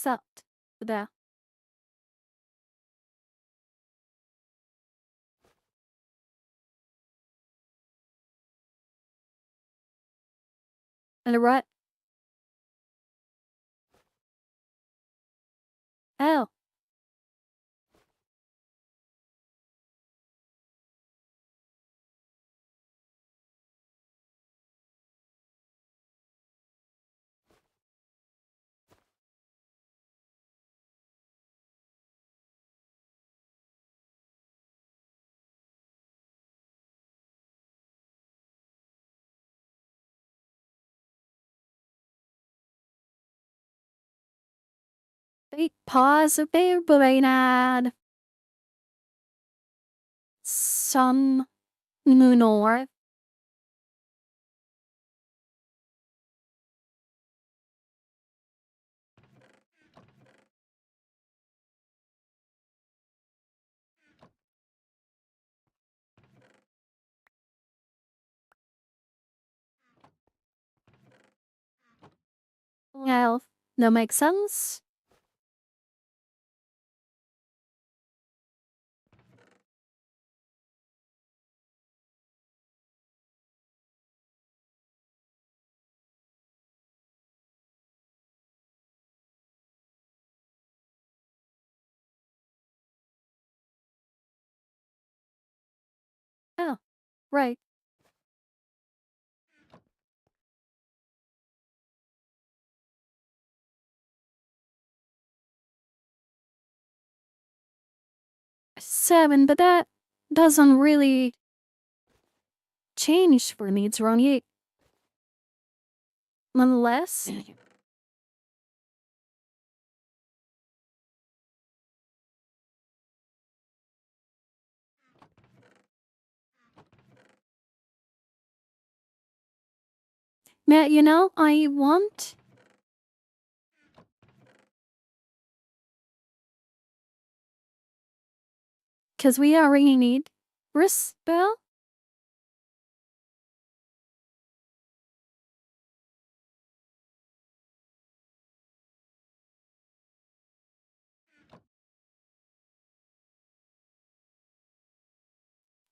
sucked there. And what? Oh, they pause a bit, but I had some moonor. Well, no make sense. Oh, right. 7, but that doesn't really change for me. It's around 8. Nonetheless, Matt, I want, because we already need Rispel.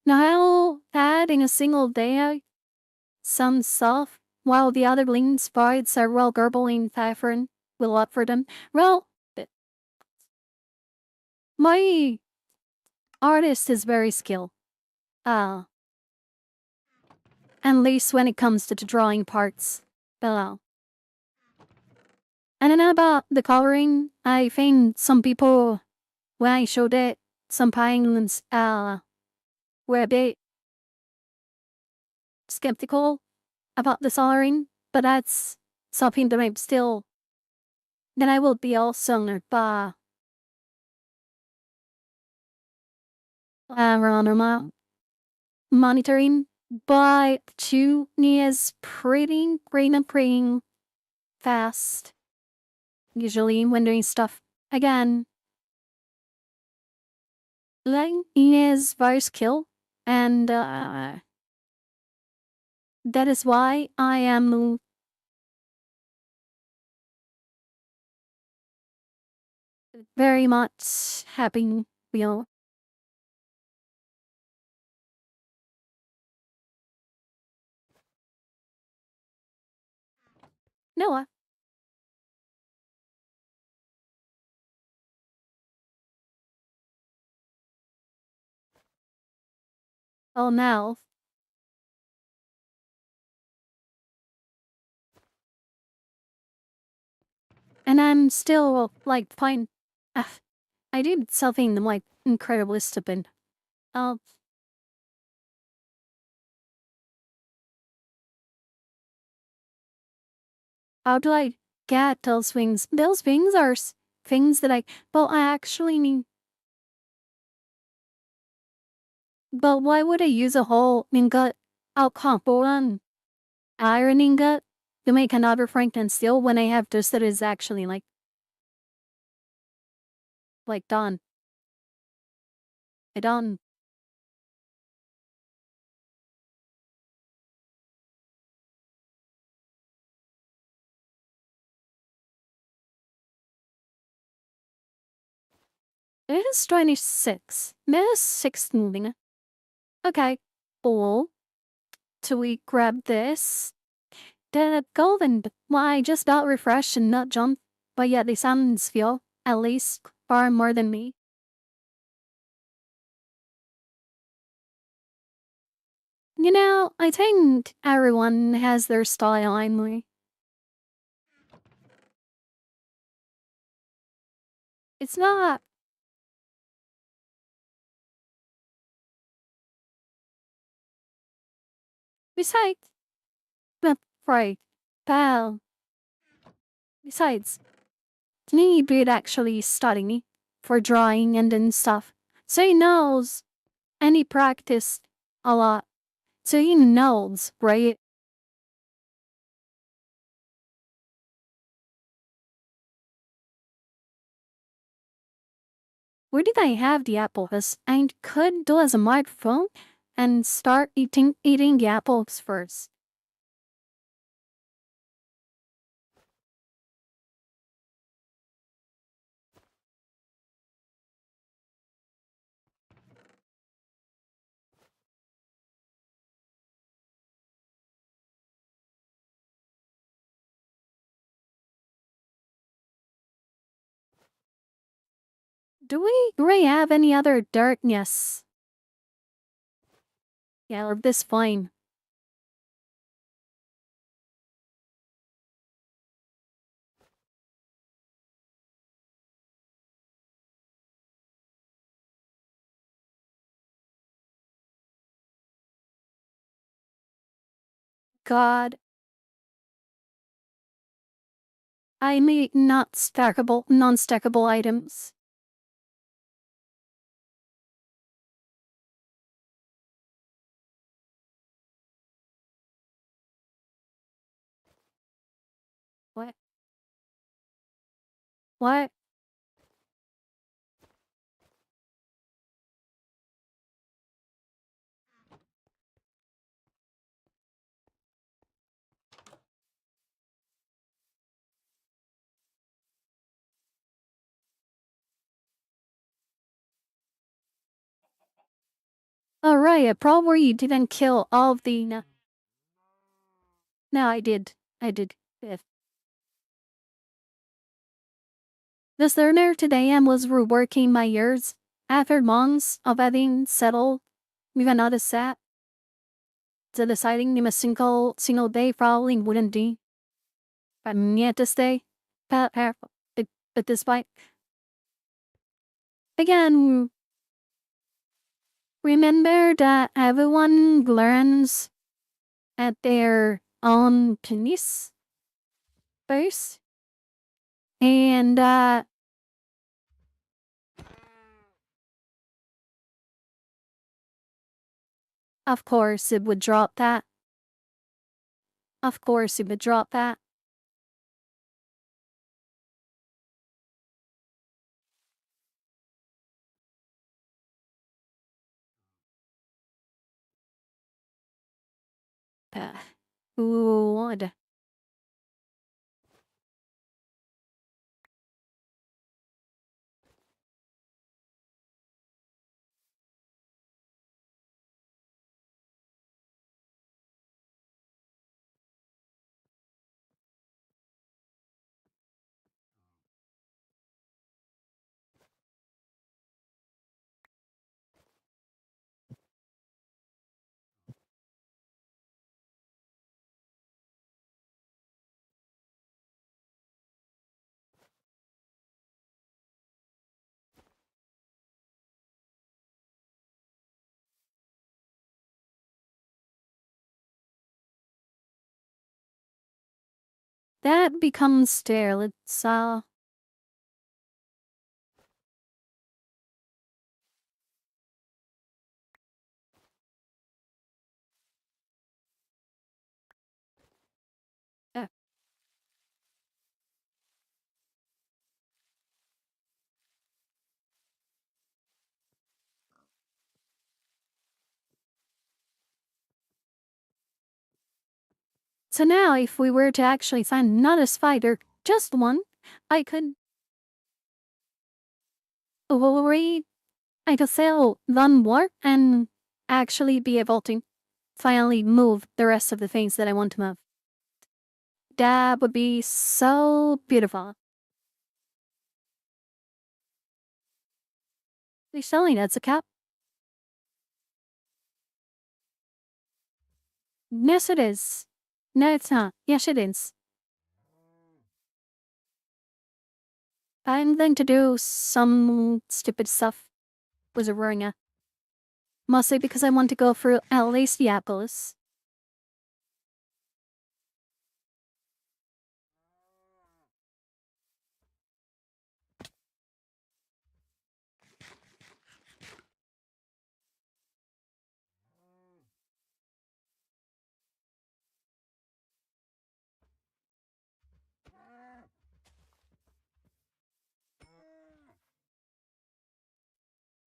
Now, adding a single day, some soft, while the other leans fight several gurgling pattern will up for them. Well, my artist is very skilled. Uh, at least when it comes to the drawing parts. Below. And then about the coloring, I think some people, when I showed it, some pines, were a bit skeptical about the coloring, but that's something that I'm still, that I will be also on monitoring, but 2 is pretty great and pretty fast, usually when doing stuff. Again, Lang is very skilled, and that is why I am very much happy. Feel Noah. Oh no. And I'm still like fine. Ugh, I did something like incredibly stupid. Oh, how do I get those wings? Those wings are things that well, I actually need. But why would I use a whole ingot alcohol iron ingot to make another Franklin steel when I have this that is actually like done? I done. It is 26. Miss 16. Okay. Cool. So we grab this. The golden. Well, I just about refreshed and not jump. But yet the sounds feel, at least, far more than me. You know, I think everyone has their style anyway. It's not. Besides, but right. Pal. Besides, Tiny did actually study me for drawing and then stuff. So he knows. And he practiced a lot. So he knows, right? Where did I have the apples? I could do as a microphone and start eating the apples first. Do we have any other dirt? Yes. Yeah, or this fine. God, I make not stackable, non-stackable items. What? What? Alright, I probably didn't kill all of the. No, no, I did. I did. If this learner today I was reworking my years after months of having settled with another set. The deciding in a single day probably wouldn't do. But yet to stay. But despite again, remember that everyone learns at their own pace first. And of course it would drop that. Of course it would drop that. Uh, would. that becomes stale. It's uh, so now if we were to actually find not a spider, just one, I could worry. I could sell one more and actually be able to finally move the rest of the things that I want to move. That would be so beautiful. They're selling it as a cup. Yes, it is. No, it's not. Yes, it is. I'm going to do some stupid stuff with a ringer. Mostly because I want to go through at least the apples.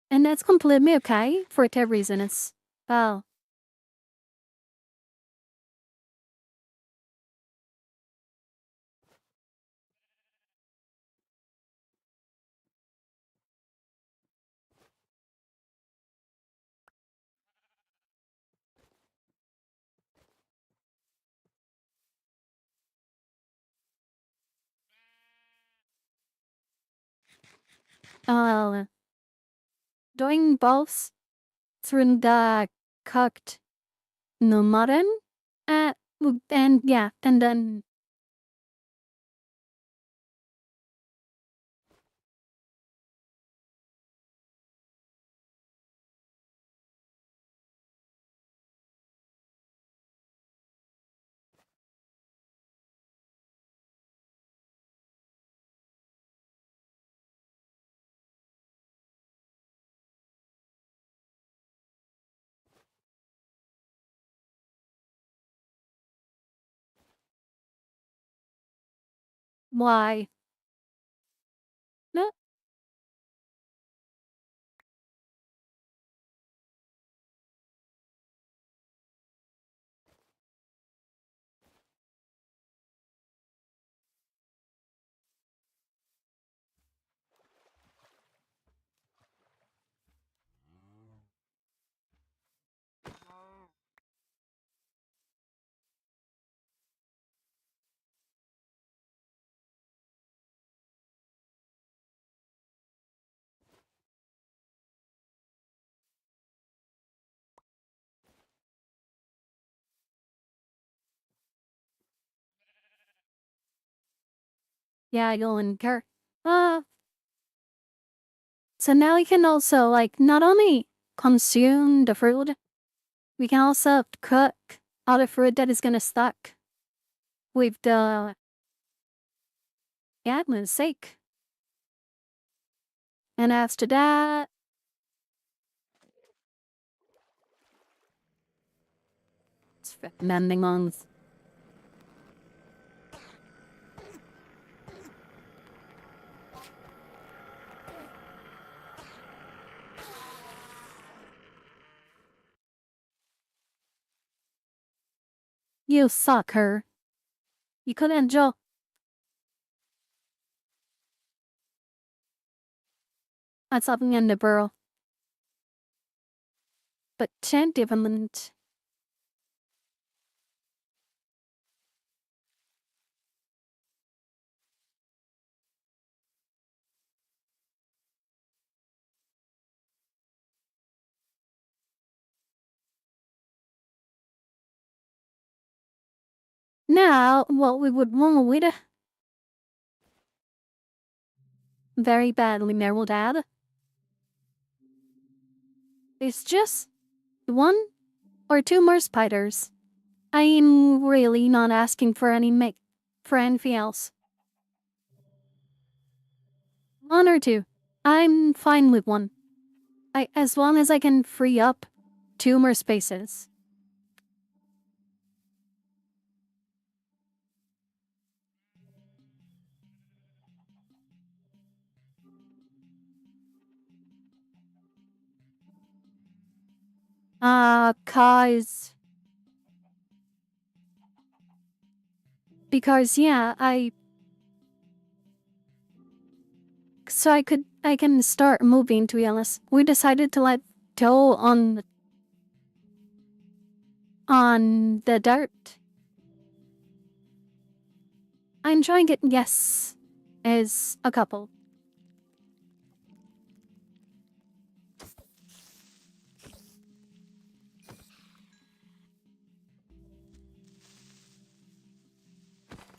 And that's completely okay for whatever reason. It's, well, uh, doing both through the cooked no mutton. Uh, and yeah, and then why? No, yeah, I go and care. Uh, so now we can also, like, not only consume the fruit, we can also cook all the fruit that is gonna stuck with the Atlas sake. And after that, it's mending on. You suck her. You could enjoy. That's something in the burrow. But can't development. Now, what we would want with very badly married dad is just one or two more spiders. I'm really not asking for any for anything else. 1 or 2. I'm fine with 1. As long as I can free up 2 more spaces. Because yeah, I can start moving, to be honest. We decided to let go on the dirt. I'm trying it, yes, as a couple.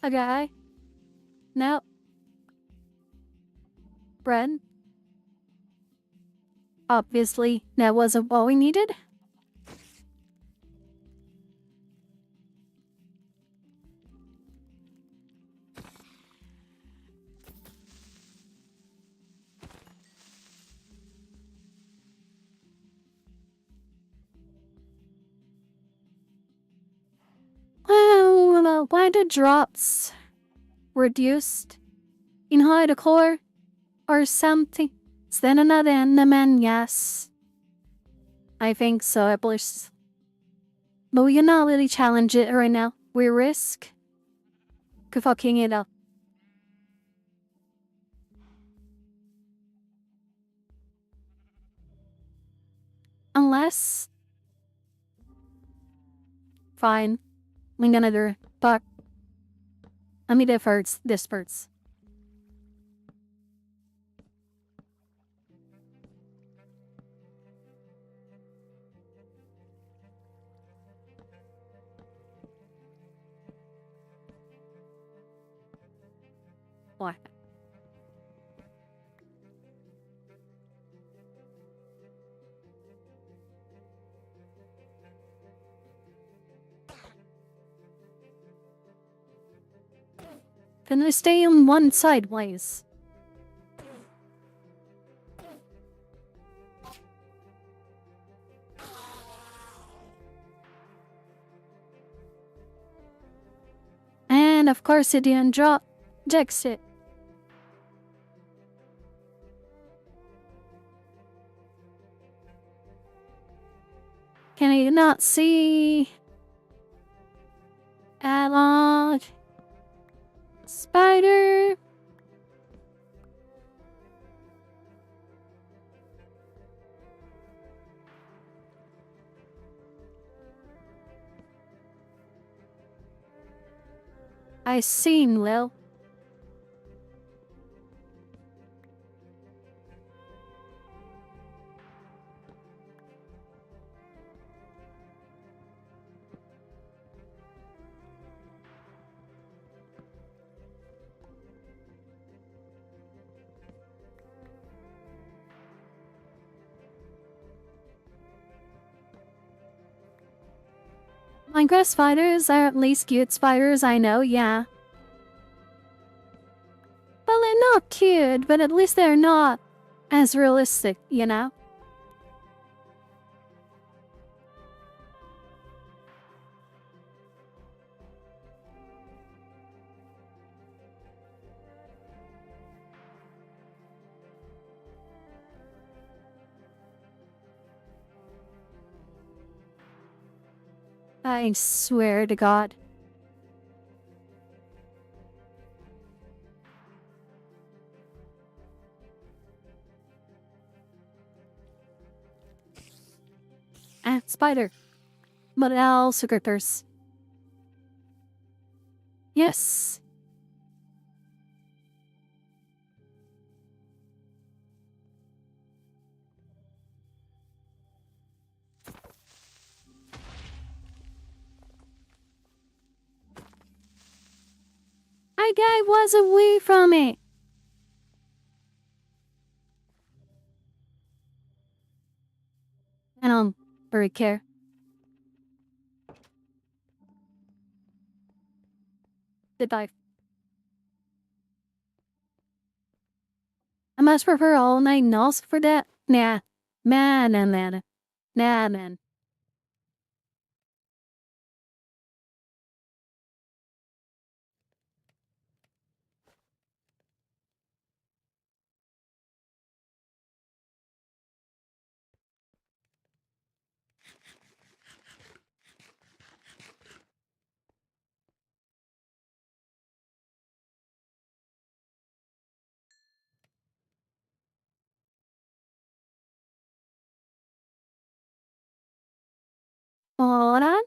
Okay. No. Bread. Obviously, that wasn't what we needed. Well, why the drops reduced in high decor or something? Then another enderman, yes. I think so, at least. But we cannot really challenge it right now. We risk fucking it up. Unless... Fine. I'm gonna do it. But... Let me do first. This first. What? Can I stay on one side, please? And of course it didn't drop. Jacks it. Can I not see? Along. Spider. I seen, Lil. Minecraft spiders are at least cute spiders, I know, yeah. Well, they're not cute, but at least they're not as realistic, you know? I swear to God. Ah, spider. But also grippers. Yes. My guy was away from it. I don't very care. Goodbye. much prefer all night nails for that. Nah. Man, man, man. Nah, man. Hold on.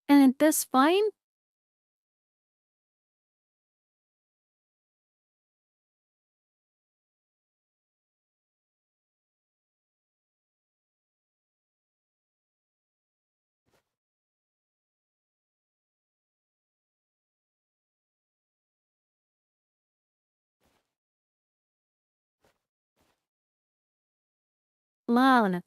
And this fine? Loud.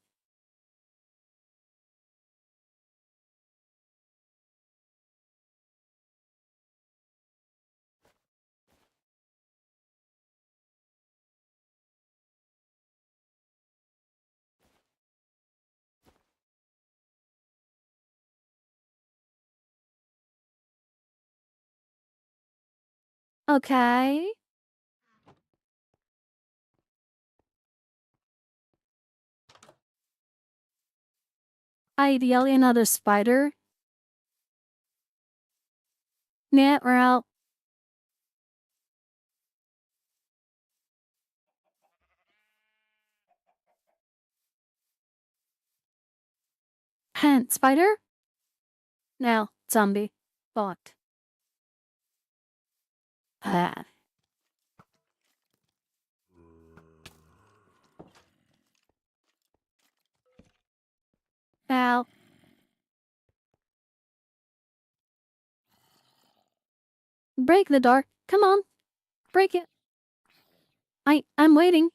Okay. Ideally another spider. Net route. Hand spider? Now, zombie. Bot. Ah. Now. Break the door. Come on. Break it. I'm waiting.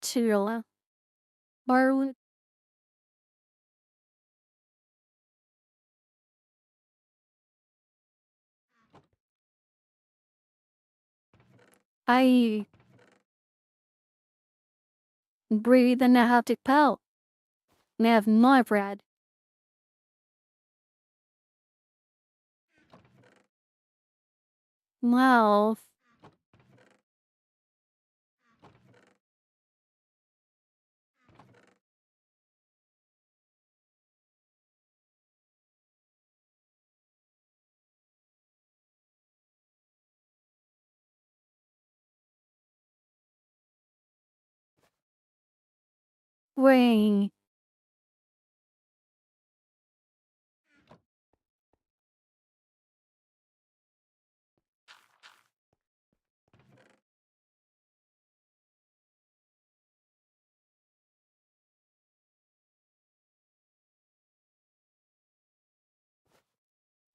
Chilla. Barwood. I breathe in a haptic pelt. Nav my bread. Mouth. Wing.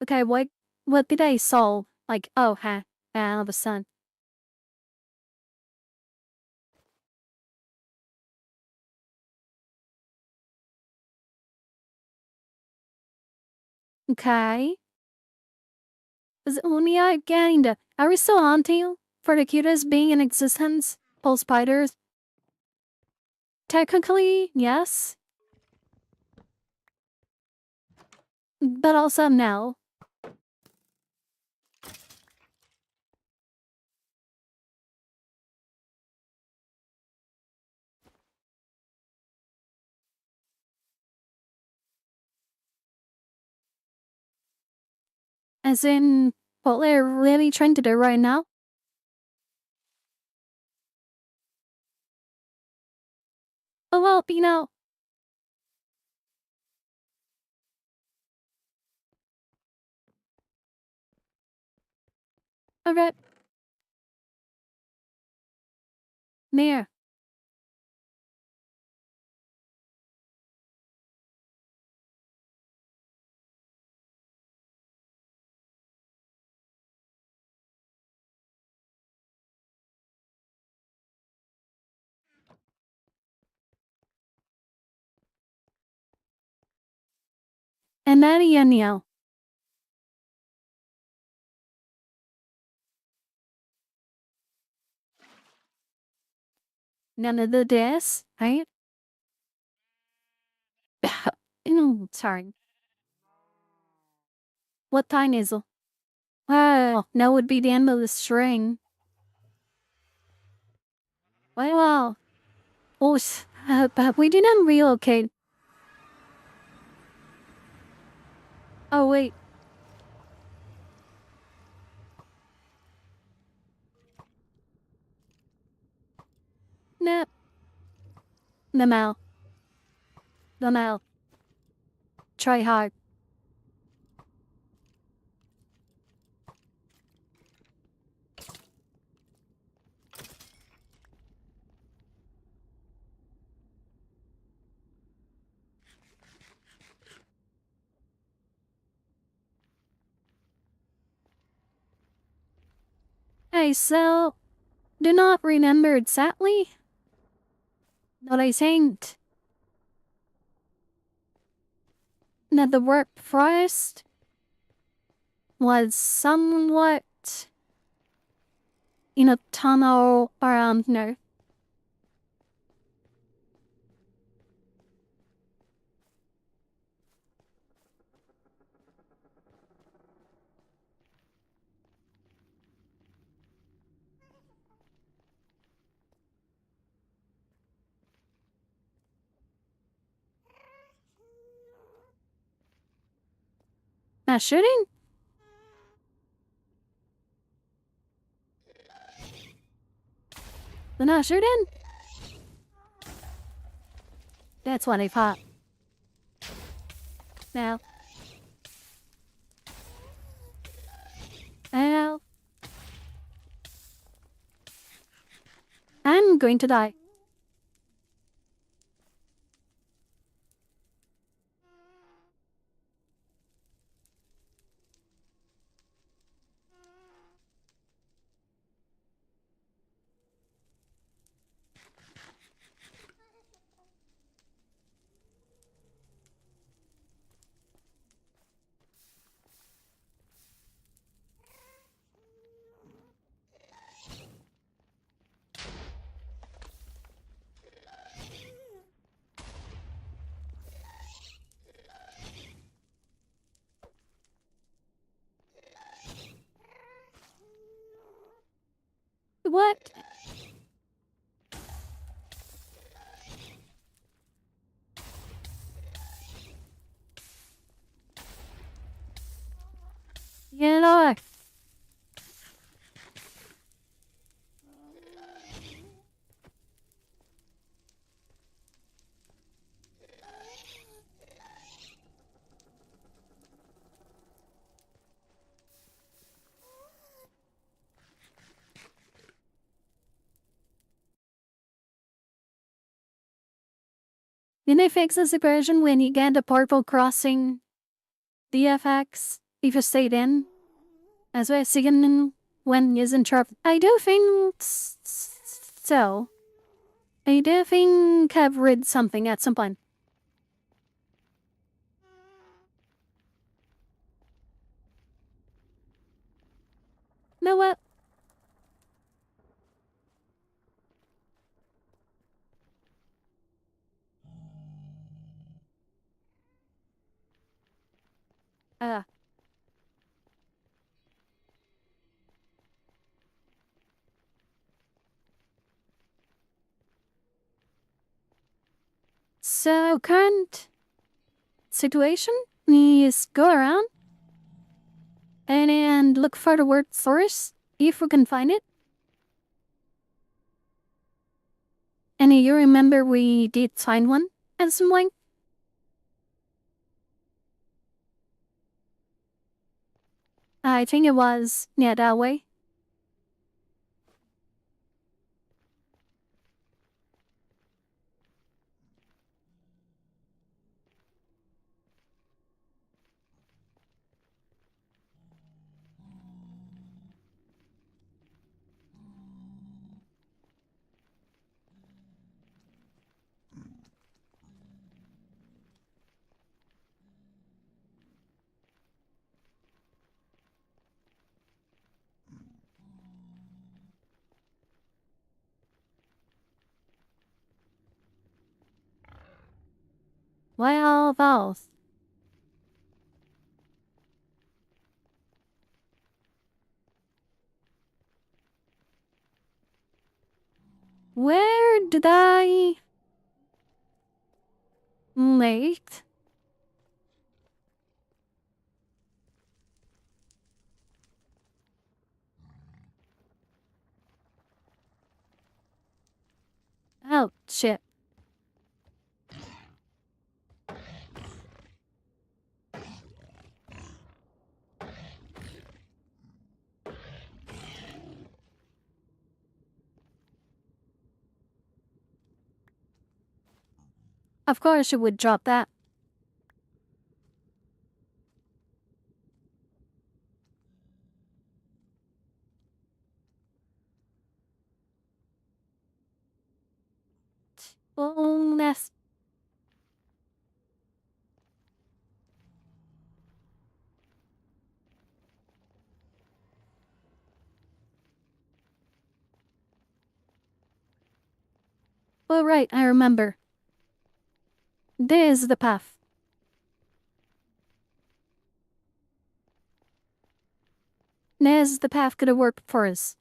Okay, what did I solve? Like, oh, ha. All of a sudden. Okay. Is only I getting the are we still on to you? For the cutest being in existence? Pole spiders? Technically, yes. But also no. As in, what we're really trying to do right now? Oh, well, Okay. Near. And then yell. None of the this, right? Sorry. What time is it? Well, that would be the end of the string. Well, but we didn't relocate. Oh, wait. Nah. lmao. lmao. Try hard. Hey, so, do not remember exactly what I think. That the work first was somewhat in a tunnel around there. Not shooting? They're not shooting? That's what I thought. Now. Now. I'm going to die. What? You know, then I fix this version when you get the purple crossing DFX if you stayed in. As well as again when using sharp. I do think so. I do think I've read something at some point. Know what? Uh, so current situation is go around and look for the word source if we can find it. And you remember we did find one at some point? I think it was, yeah, that way. Well, both. Where did I... Late? Oh, shit. Of course you would drop that. Well, that's... Well, right, I remember. This is the path. This is the path could have worked for us.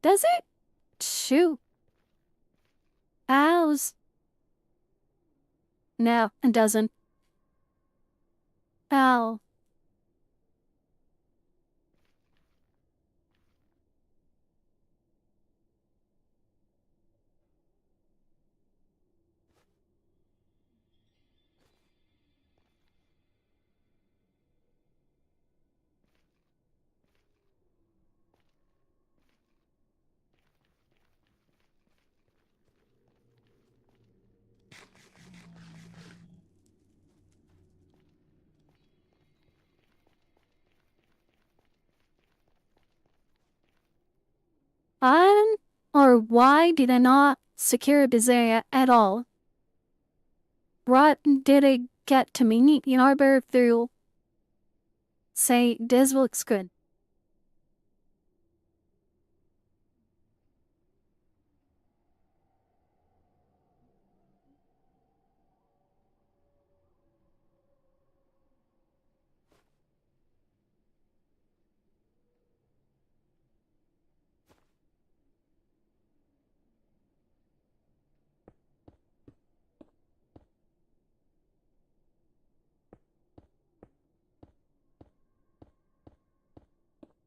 Does it? Shoot. Ows. No, it doesn't. Ow. Or why did I not secure this area at all? What did it get to me in Arbor through? Say, this looks good.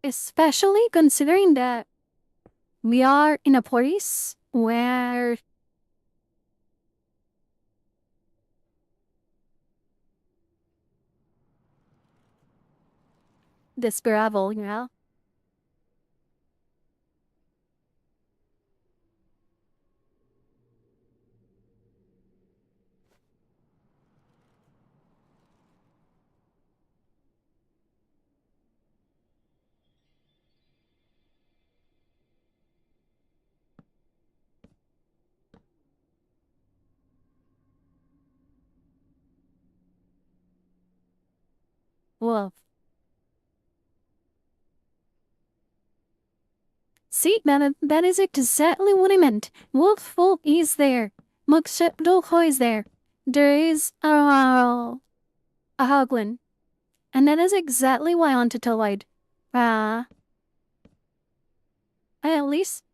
Especially considering that we are in a place where this gravel, you know? Wolf. See, that is exactly what I meant. Wolf Folk is there. Mugship Dolho is there. There is a Hoglin. And that is exactly why I wanted to light. At least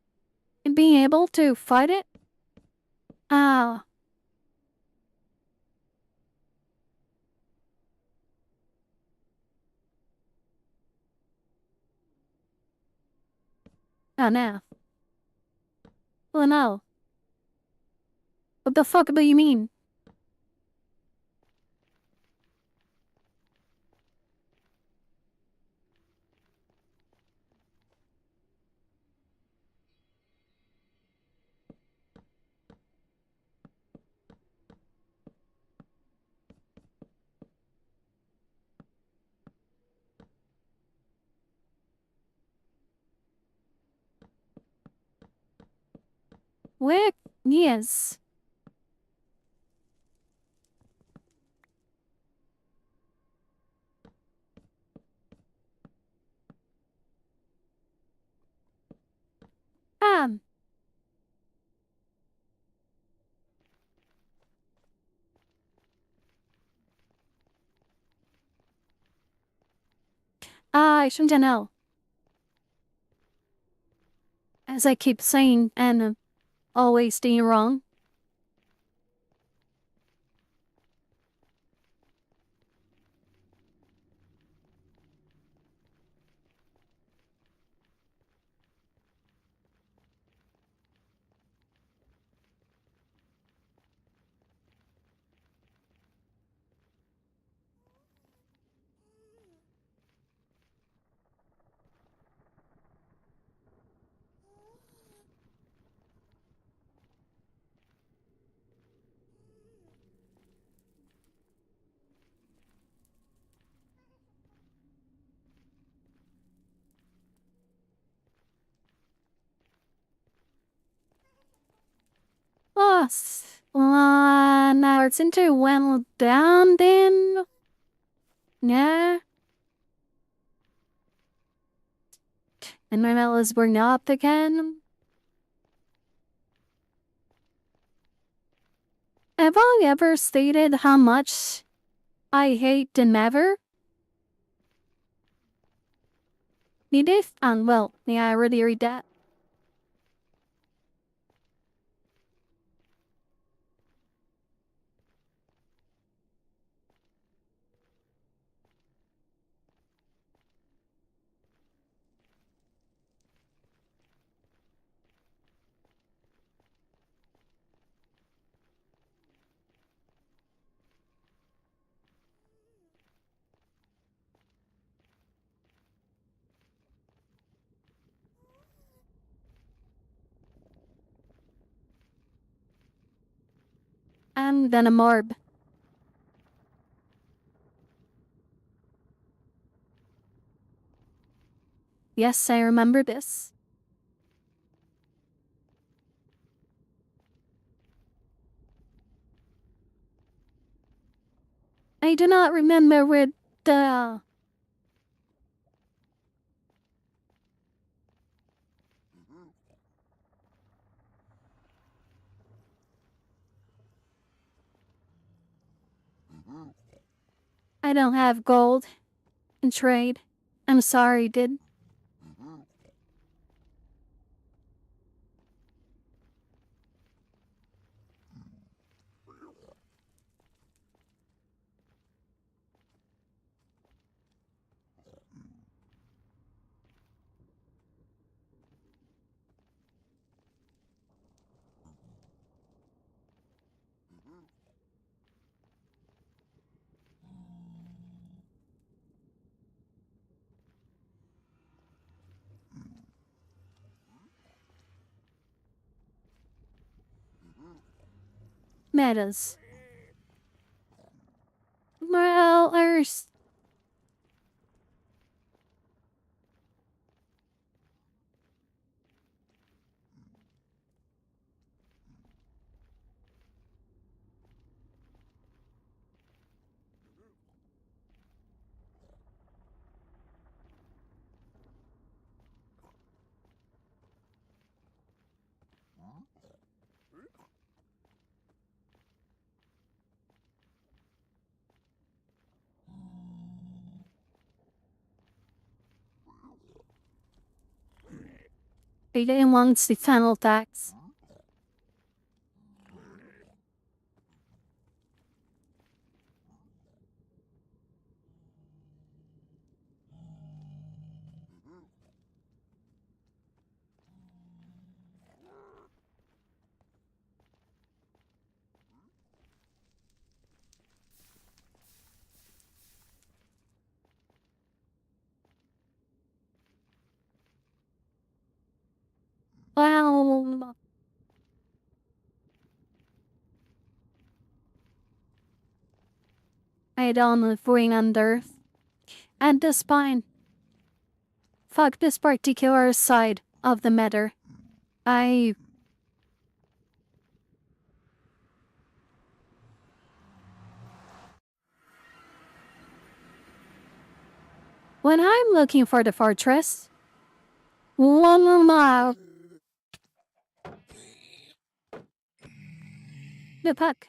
being able to fight it. Ah, oh no. Well, no. What the fuck do you mean? Where? Yes. shouldn't know. As I keep saying and always being wrong. Oh, now it's into went down then. Yeah. And my melons burned up again. Have I ever stated how much I hate the never? Need it? Well, yeah, I already read that. And then a morb. Yes, I remember this. I do not remember with the... I don't have gold in trade. I'm sorry, did. Metas. Well, they didn't want the final tax. Well, I don't bring under. At this point, fuck this particular side of the matter. When I'm looking for the fortress, lmao. The puck.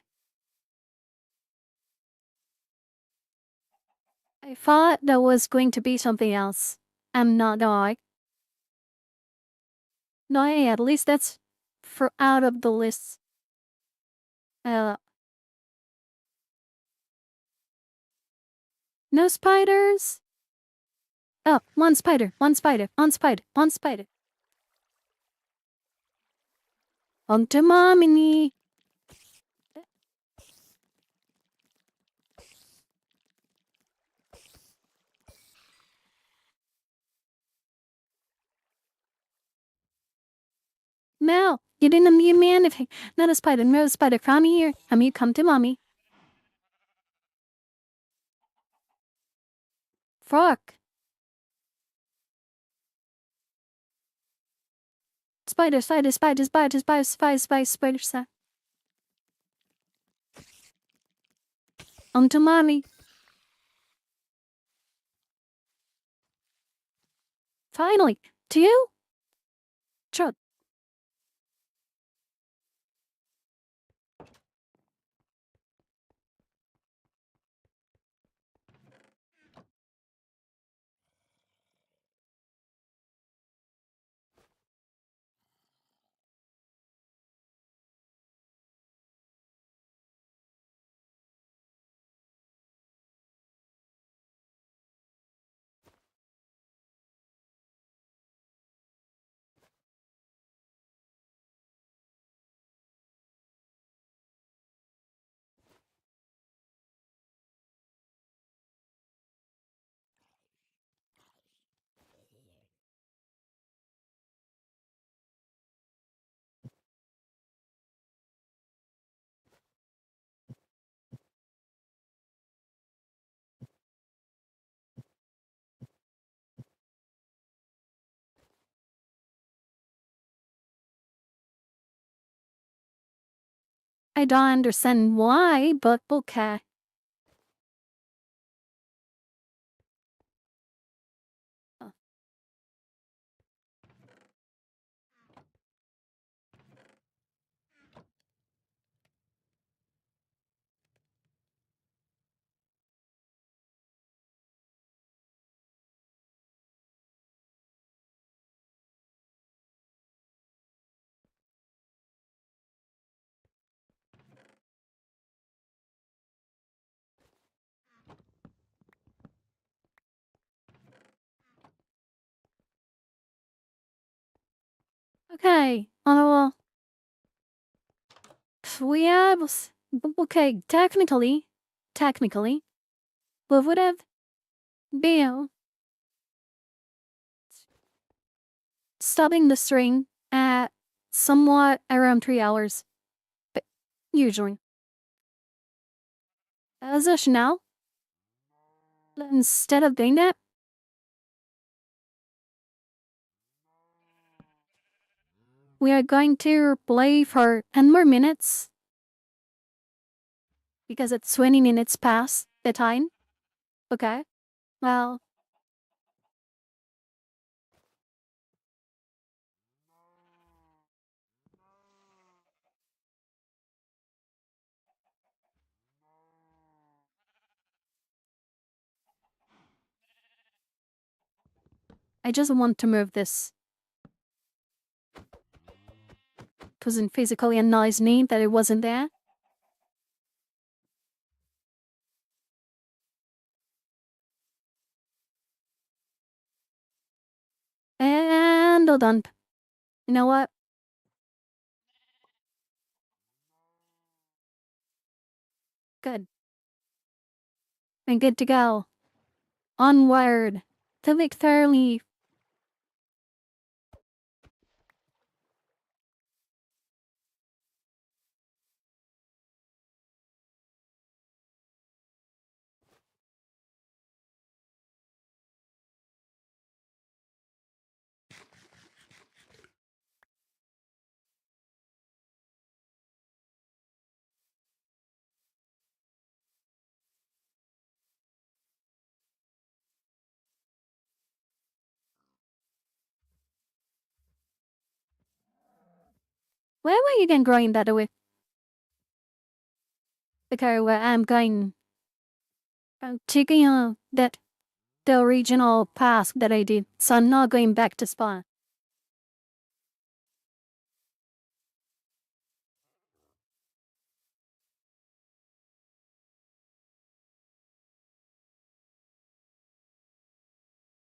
I thought that was going to be something else. I'm not like. No, hey, at least that's for out of the list. Uh, no spiders? Oh, one spider, one spider, one spider, one spider. On to mommy. Mel, you didn't need me anything. Not a spider, no spider. Come here. Come to mommy. Frog. Spider, spider, spider, spider, spider, spider, spider, spider, spider. On to mommy. Finally, to you? Truck. I don't understand why, but okay. Okay. We have. Okay, technically, we would have been stopping the string at somewhat around 3 hours. But usually. As of now, instead of doing that, we are going to play for 10 more minutes because it's 20 minutes past the time. Okay. Well, I just want to move this. It wasn't physically annoys me that it wasn't there. And all done. You know what? Good. I'm good to go. Onward to victory. Where were you going growing that way? Because where I'm going I'm taking that the original path that I did, so I'm not going back to spawn.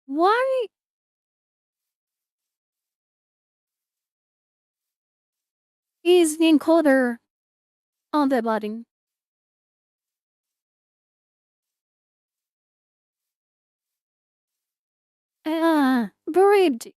Why is the encoder on the button? Buried.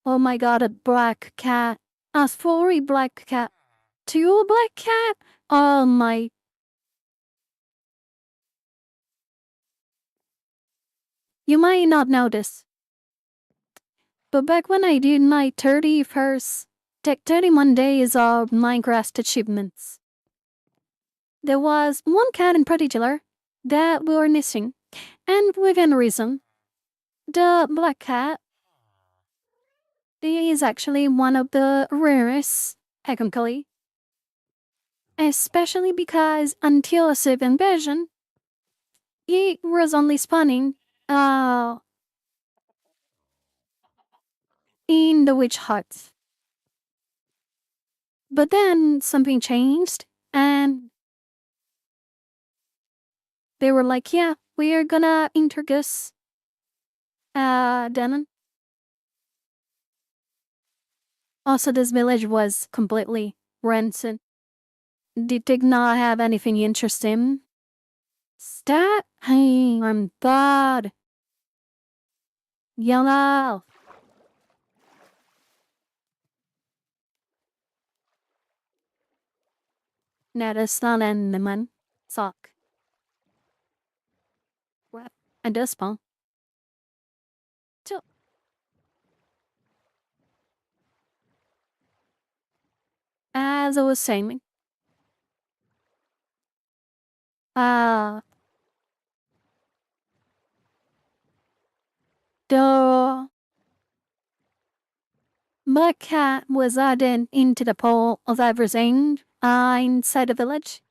Oh my god, a black cat. A furry black cat. Two black cat? Oh my. You might not know this, but back when I did my 31st, tech 31 days of Minecraft achievements, there was one cat in particular that we were missing, and within reason, the black cat is actually one of the rarest, technically, especially because until a certain version, it was only spawning uh, in the witch huts. But then something changed, and they were like, yeah, we're gonna introduce Denon. Also, this village was completely rancid. They did not have anything interesting. Stat? Hey, I'm bad. Yellow. Nästan en man. Sak. What? And this spawn. As I was saying, uh, the my cat was added into the pool of everything inside the village.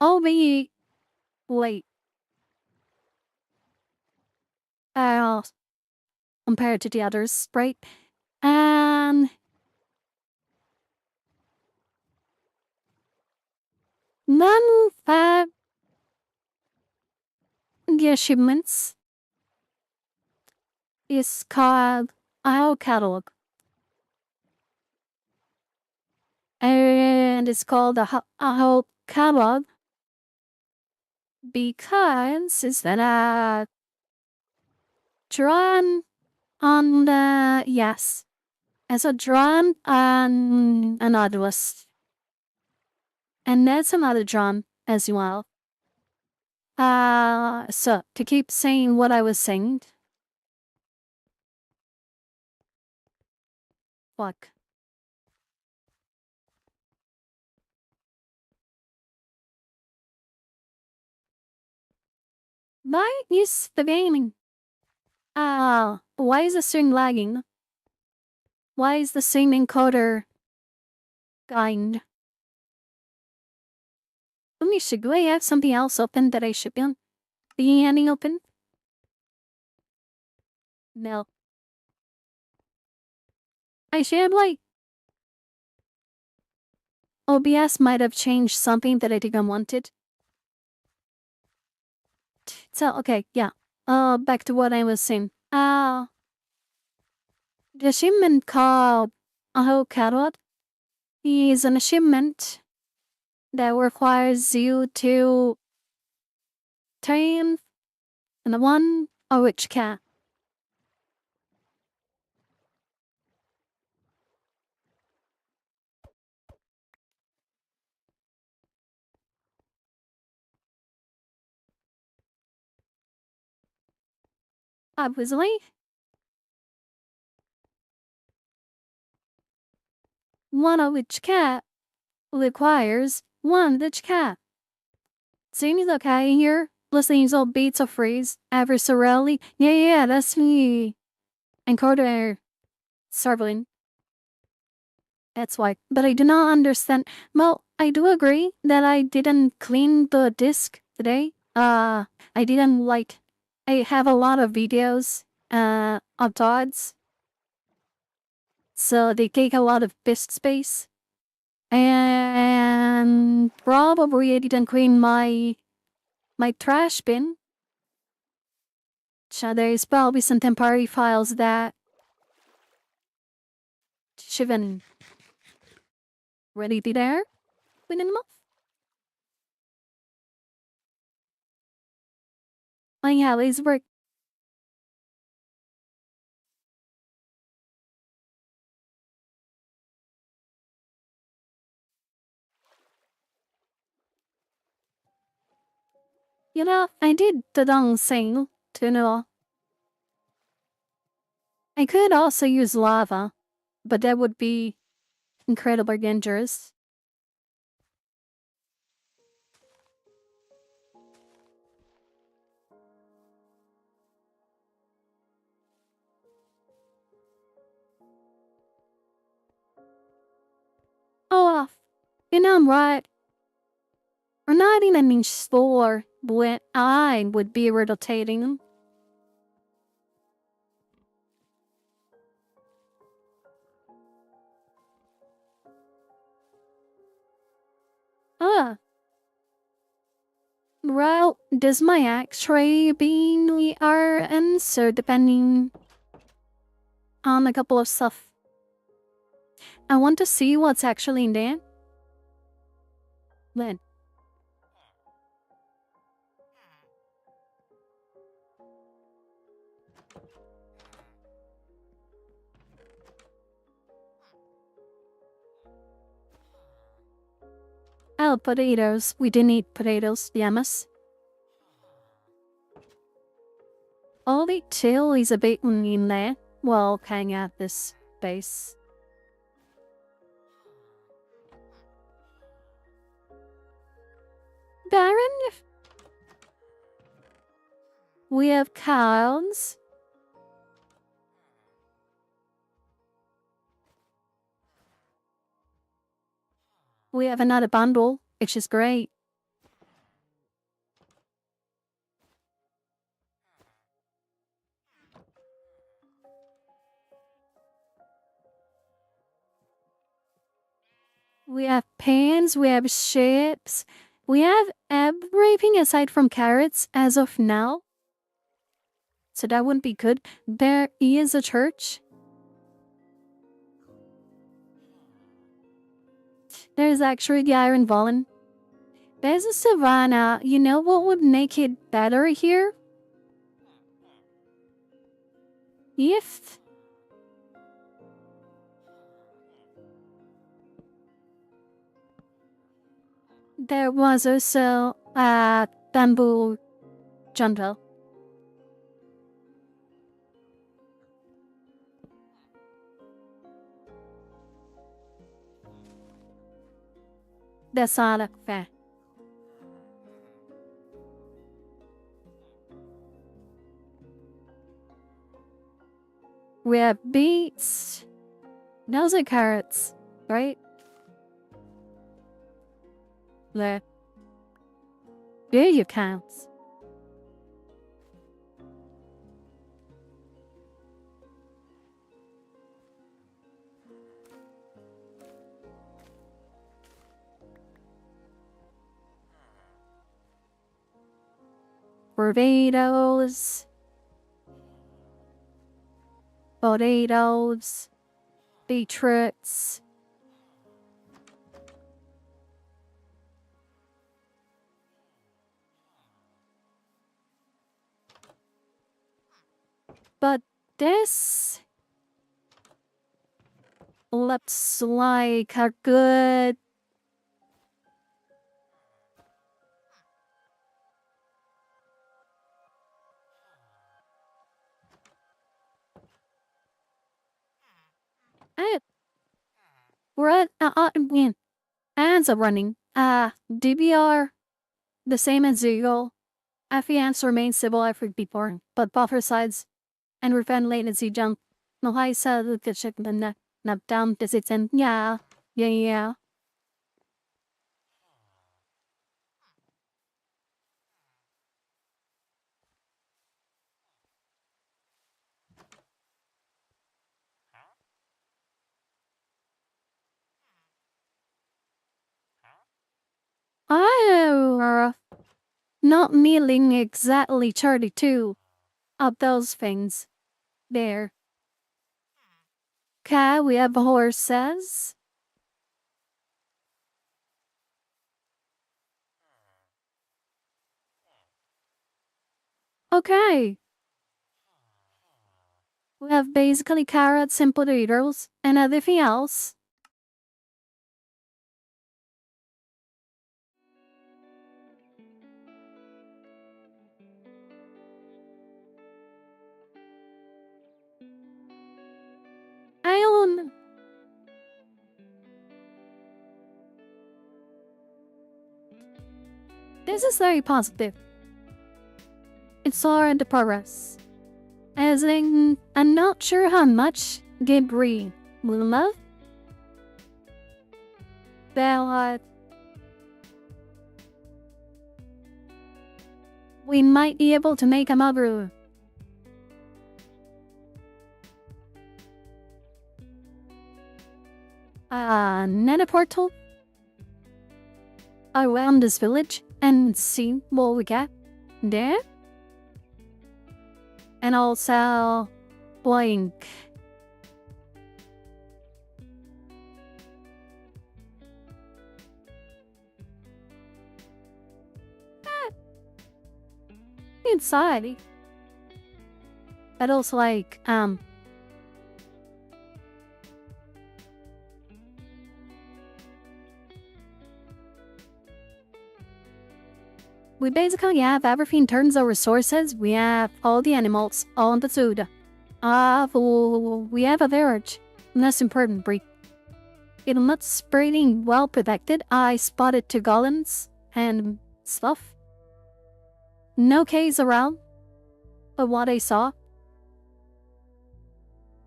Albeit late, uh, compared to the others, right? And none of the achievements is called our catalog. And it's called a whole catalog because it's that drawn on the yes. As a drawn on another list. And that's another drum as well. So to keep saying what I was saying. Fuck. Why is the gaming? Why is the string lagging? Why is the same encoder kind? Let me should I have something else open that I should be handing open? No. I should like OBS might have changed something that I didn't wanted. So okay, yeah. Back to what I was saying. The achievement called a whole carrot is an achievement that requires you to train in one orange cat. Obviously, one orange cat requires one rich cat. Seeing the cat here, listening to beats of freeze, adversarially. Yeah, that's me. And Carter Sarvelin. That's why. But I do not understand. Well, I do agree that I didn't clean the disk today. I didn't like. I have a lot of videos of dogs, so they take a lot of disk space. And probably I didn't clean my trash bin. So there's probably some temporary files that should have been ready to there within a month. I have his work. You know, I did the dong thing to know. I could also use lava, but that would be incredibly dangerous. Oh, you know I'm right. We're not in any store when I would be rotating. Ah, well, does my X-ray being we are answer depending on a couple of stuff. I want to see what's actually in there. Then oh, potatoes. We didn't eat potatoes, yamas. Only two is a bit in there. Well, hang out this base. Baron, we have cows. We have another bundle, which is great. We have pans, we have ships, we have everything aside from carrots as of now. So that wouldn't be good. There is a church. There's actually the Iron Vollen. There's a savannah. You know what would make it better here? If there was also a bamboo jungle. That's not fair. We have beets. Those are carrots, right? There. There you count. Barbados. potatoes, beetroots. But this looks like a good. Eh, we're at hands are running. DBR the same as usual. FENs remain civil effort before, but buffer sides and prevent latency jump. No high sa the check the nap down visits and yeah. I not kneeling exactly 32 of those things. There. Okay, we have horses. Okay. We have basically carrots and potatoes and everything else. I own. This is very positive. It's all in the progress. As in, I'm not sure how much Gabriel will love. But we might be able to make another. Nanoportal around this village and see what we get there. And also, blink. Inside. But also like, we basically have everything in terms of resources. We have all the animals, all the food. We have a village. Less important breed. It looks pretty well protected. I spotted 2 golems and stuff. No case around, but what I saw.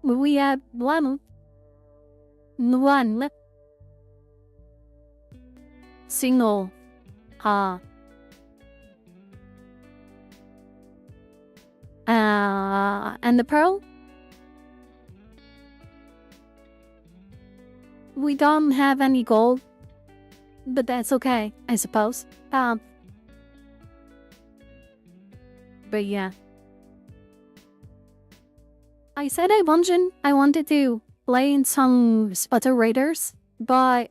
We have one single and the pearl. We don't have any gold, but that's okay, I suppose. But yeah. I said I wanted to play in some Sputter Raiders, but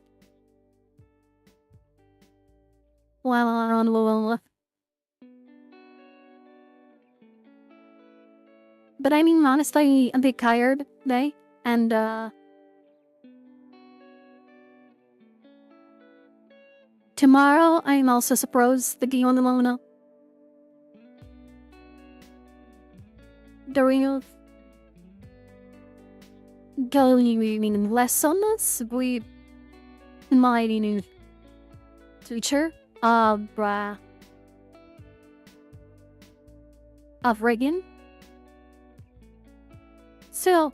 but I mean honestly a bit tired today and tomorrow I'm also supposed to be on the Luna. The real going lessons with my new teacher of Reagan. So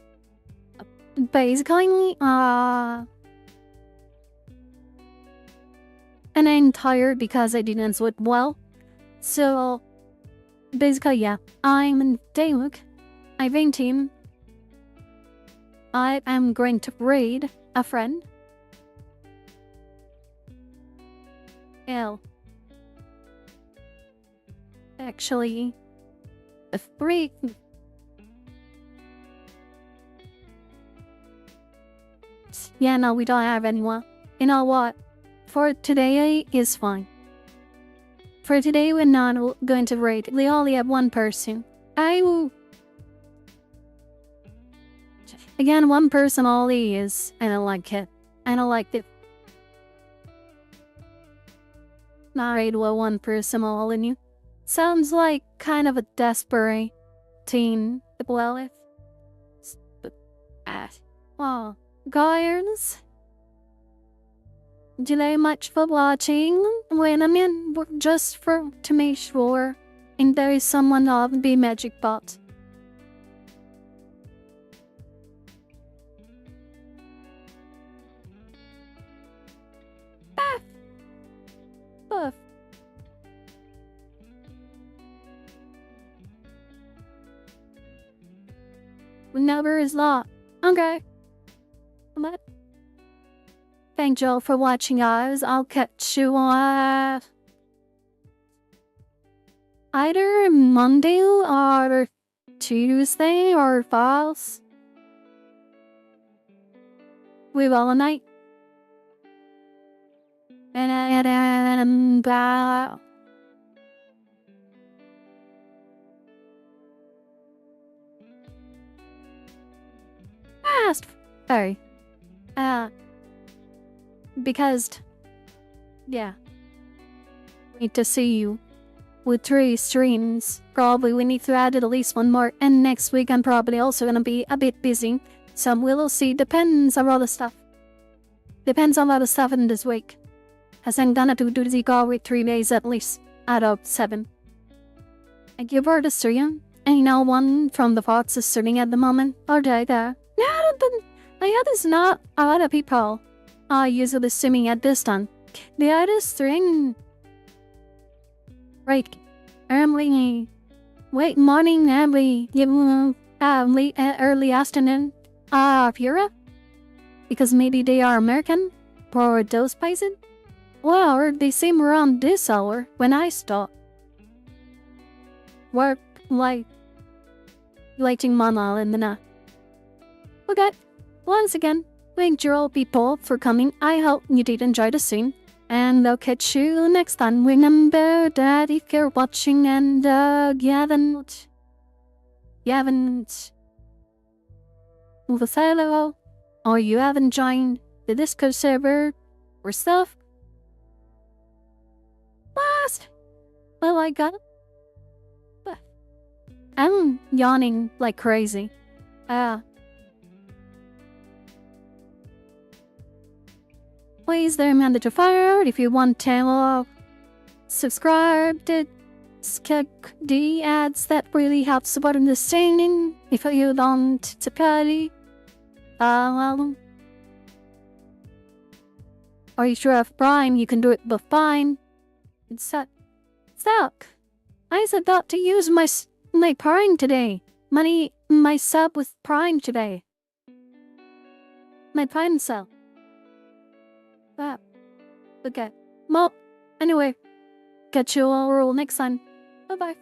basically and I'm tired because I didn't sleep well. So basically yeah, I'm in Daewuk. I'm 18. I am going to raid a friend. L. Actually, a free. Yeah, no, we don't have anyone. You know what? For today is fine. For today, we're not going to rate. We only have one person. I will. Again, one person only is. I don't like it. I don't like it. Not rate with one person all in you. Sounds like kind of a desperate teen. Well, if. Oh, guys. Delay much for watching. When I'm in, just for to make sure, and there is someone of the magic bot. Buff. Buff. Number is locked. Okay. But thank you all for watching, guys. I'll catch you on either Monday or Tuesday or false. We will night. And fast. Sorry. Because yeah, need to see you with 3 streams. Probably we need to add at least one more, and next week I'm probably also gonna be a bit busy, so we'll see. Depends on all the stuff. Depends on all the stuff in this week, as I'm gonna do the goal with 3 days at least out of 7. I give her the stream, and no one from the bots is streaming at the moment. Or did I? No, there's not a lot of people are usually streaming at this time. The other string. Right. Early. Wait, morning, early. Early afternoon. Europe? Because maybe they are American? For those places? Well, they seem around this hour when I stop. Work, lighting mana in the night. Okay. Once again, thank you all people for coming. I hope you did enjoy the scene. And I'll catch you next time. Remember that if you're watching and you haven't moved a silo, or you haven't joined the Discord server or stuff, last. Well, I got it. But I'm yawning like crazy. Please don't remember to fire if you want to subscribe to skip the ads. That really helps support understanding. If you don't subscribe, or if you have Prime, you can do it with fine. It's stuck. I said that to use my Prime today. My sub with Prime today. My Prime sub. That. Okay. Well, anyway, catch you all next time. Bye-bye.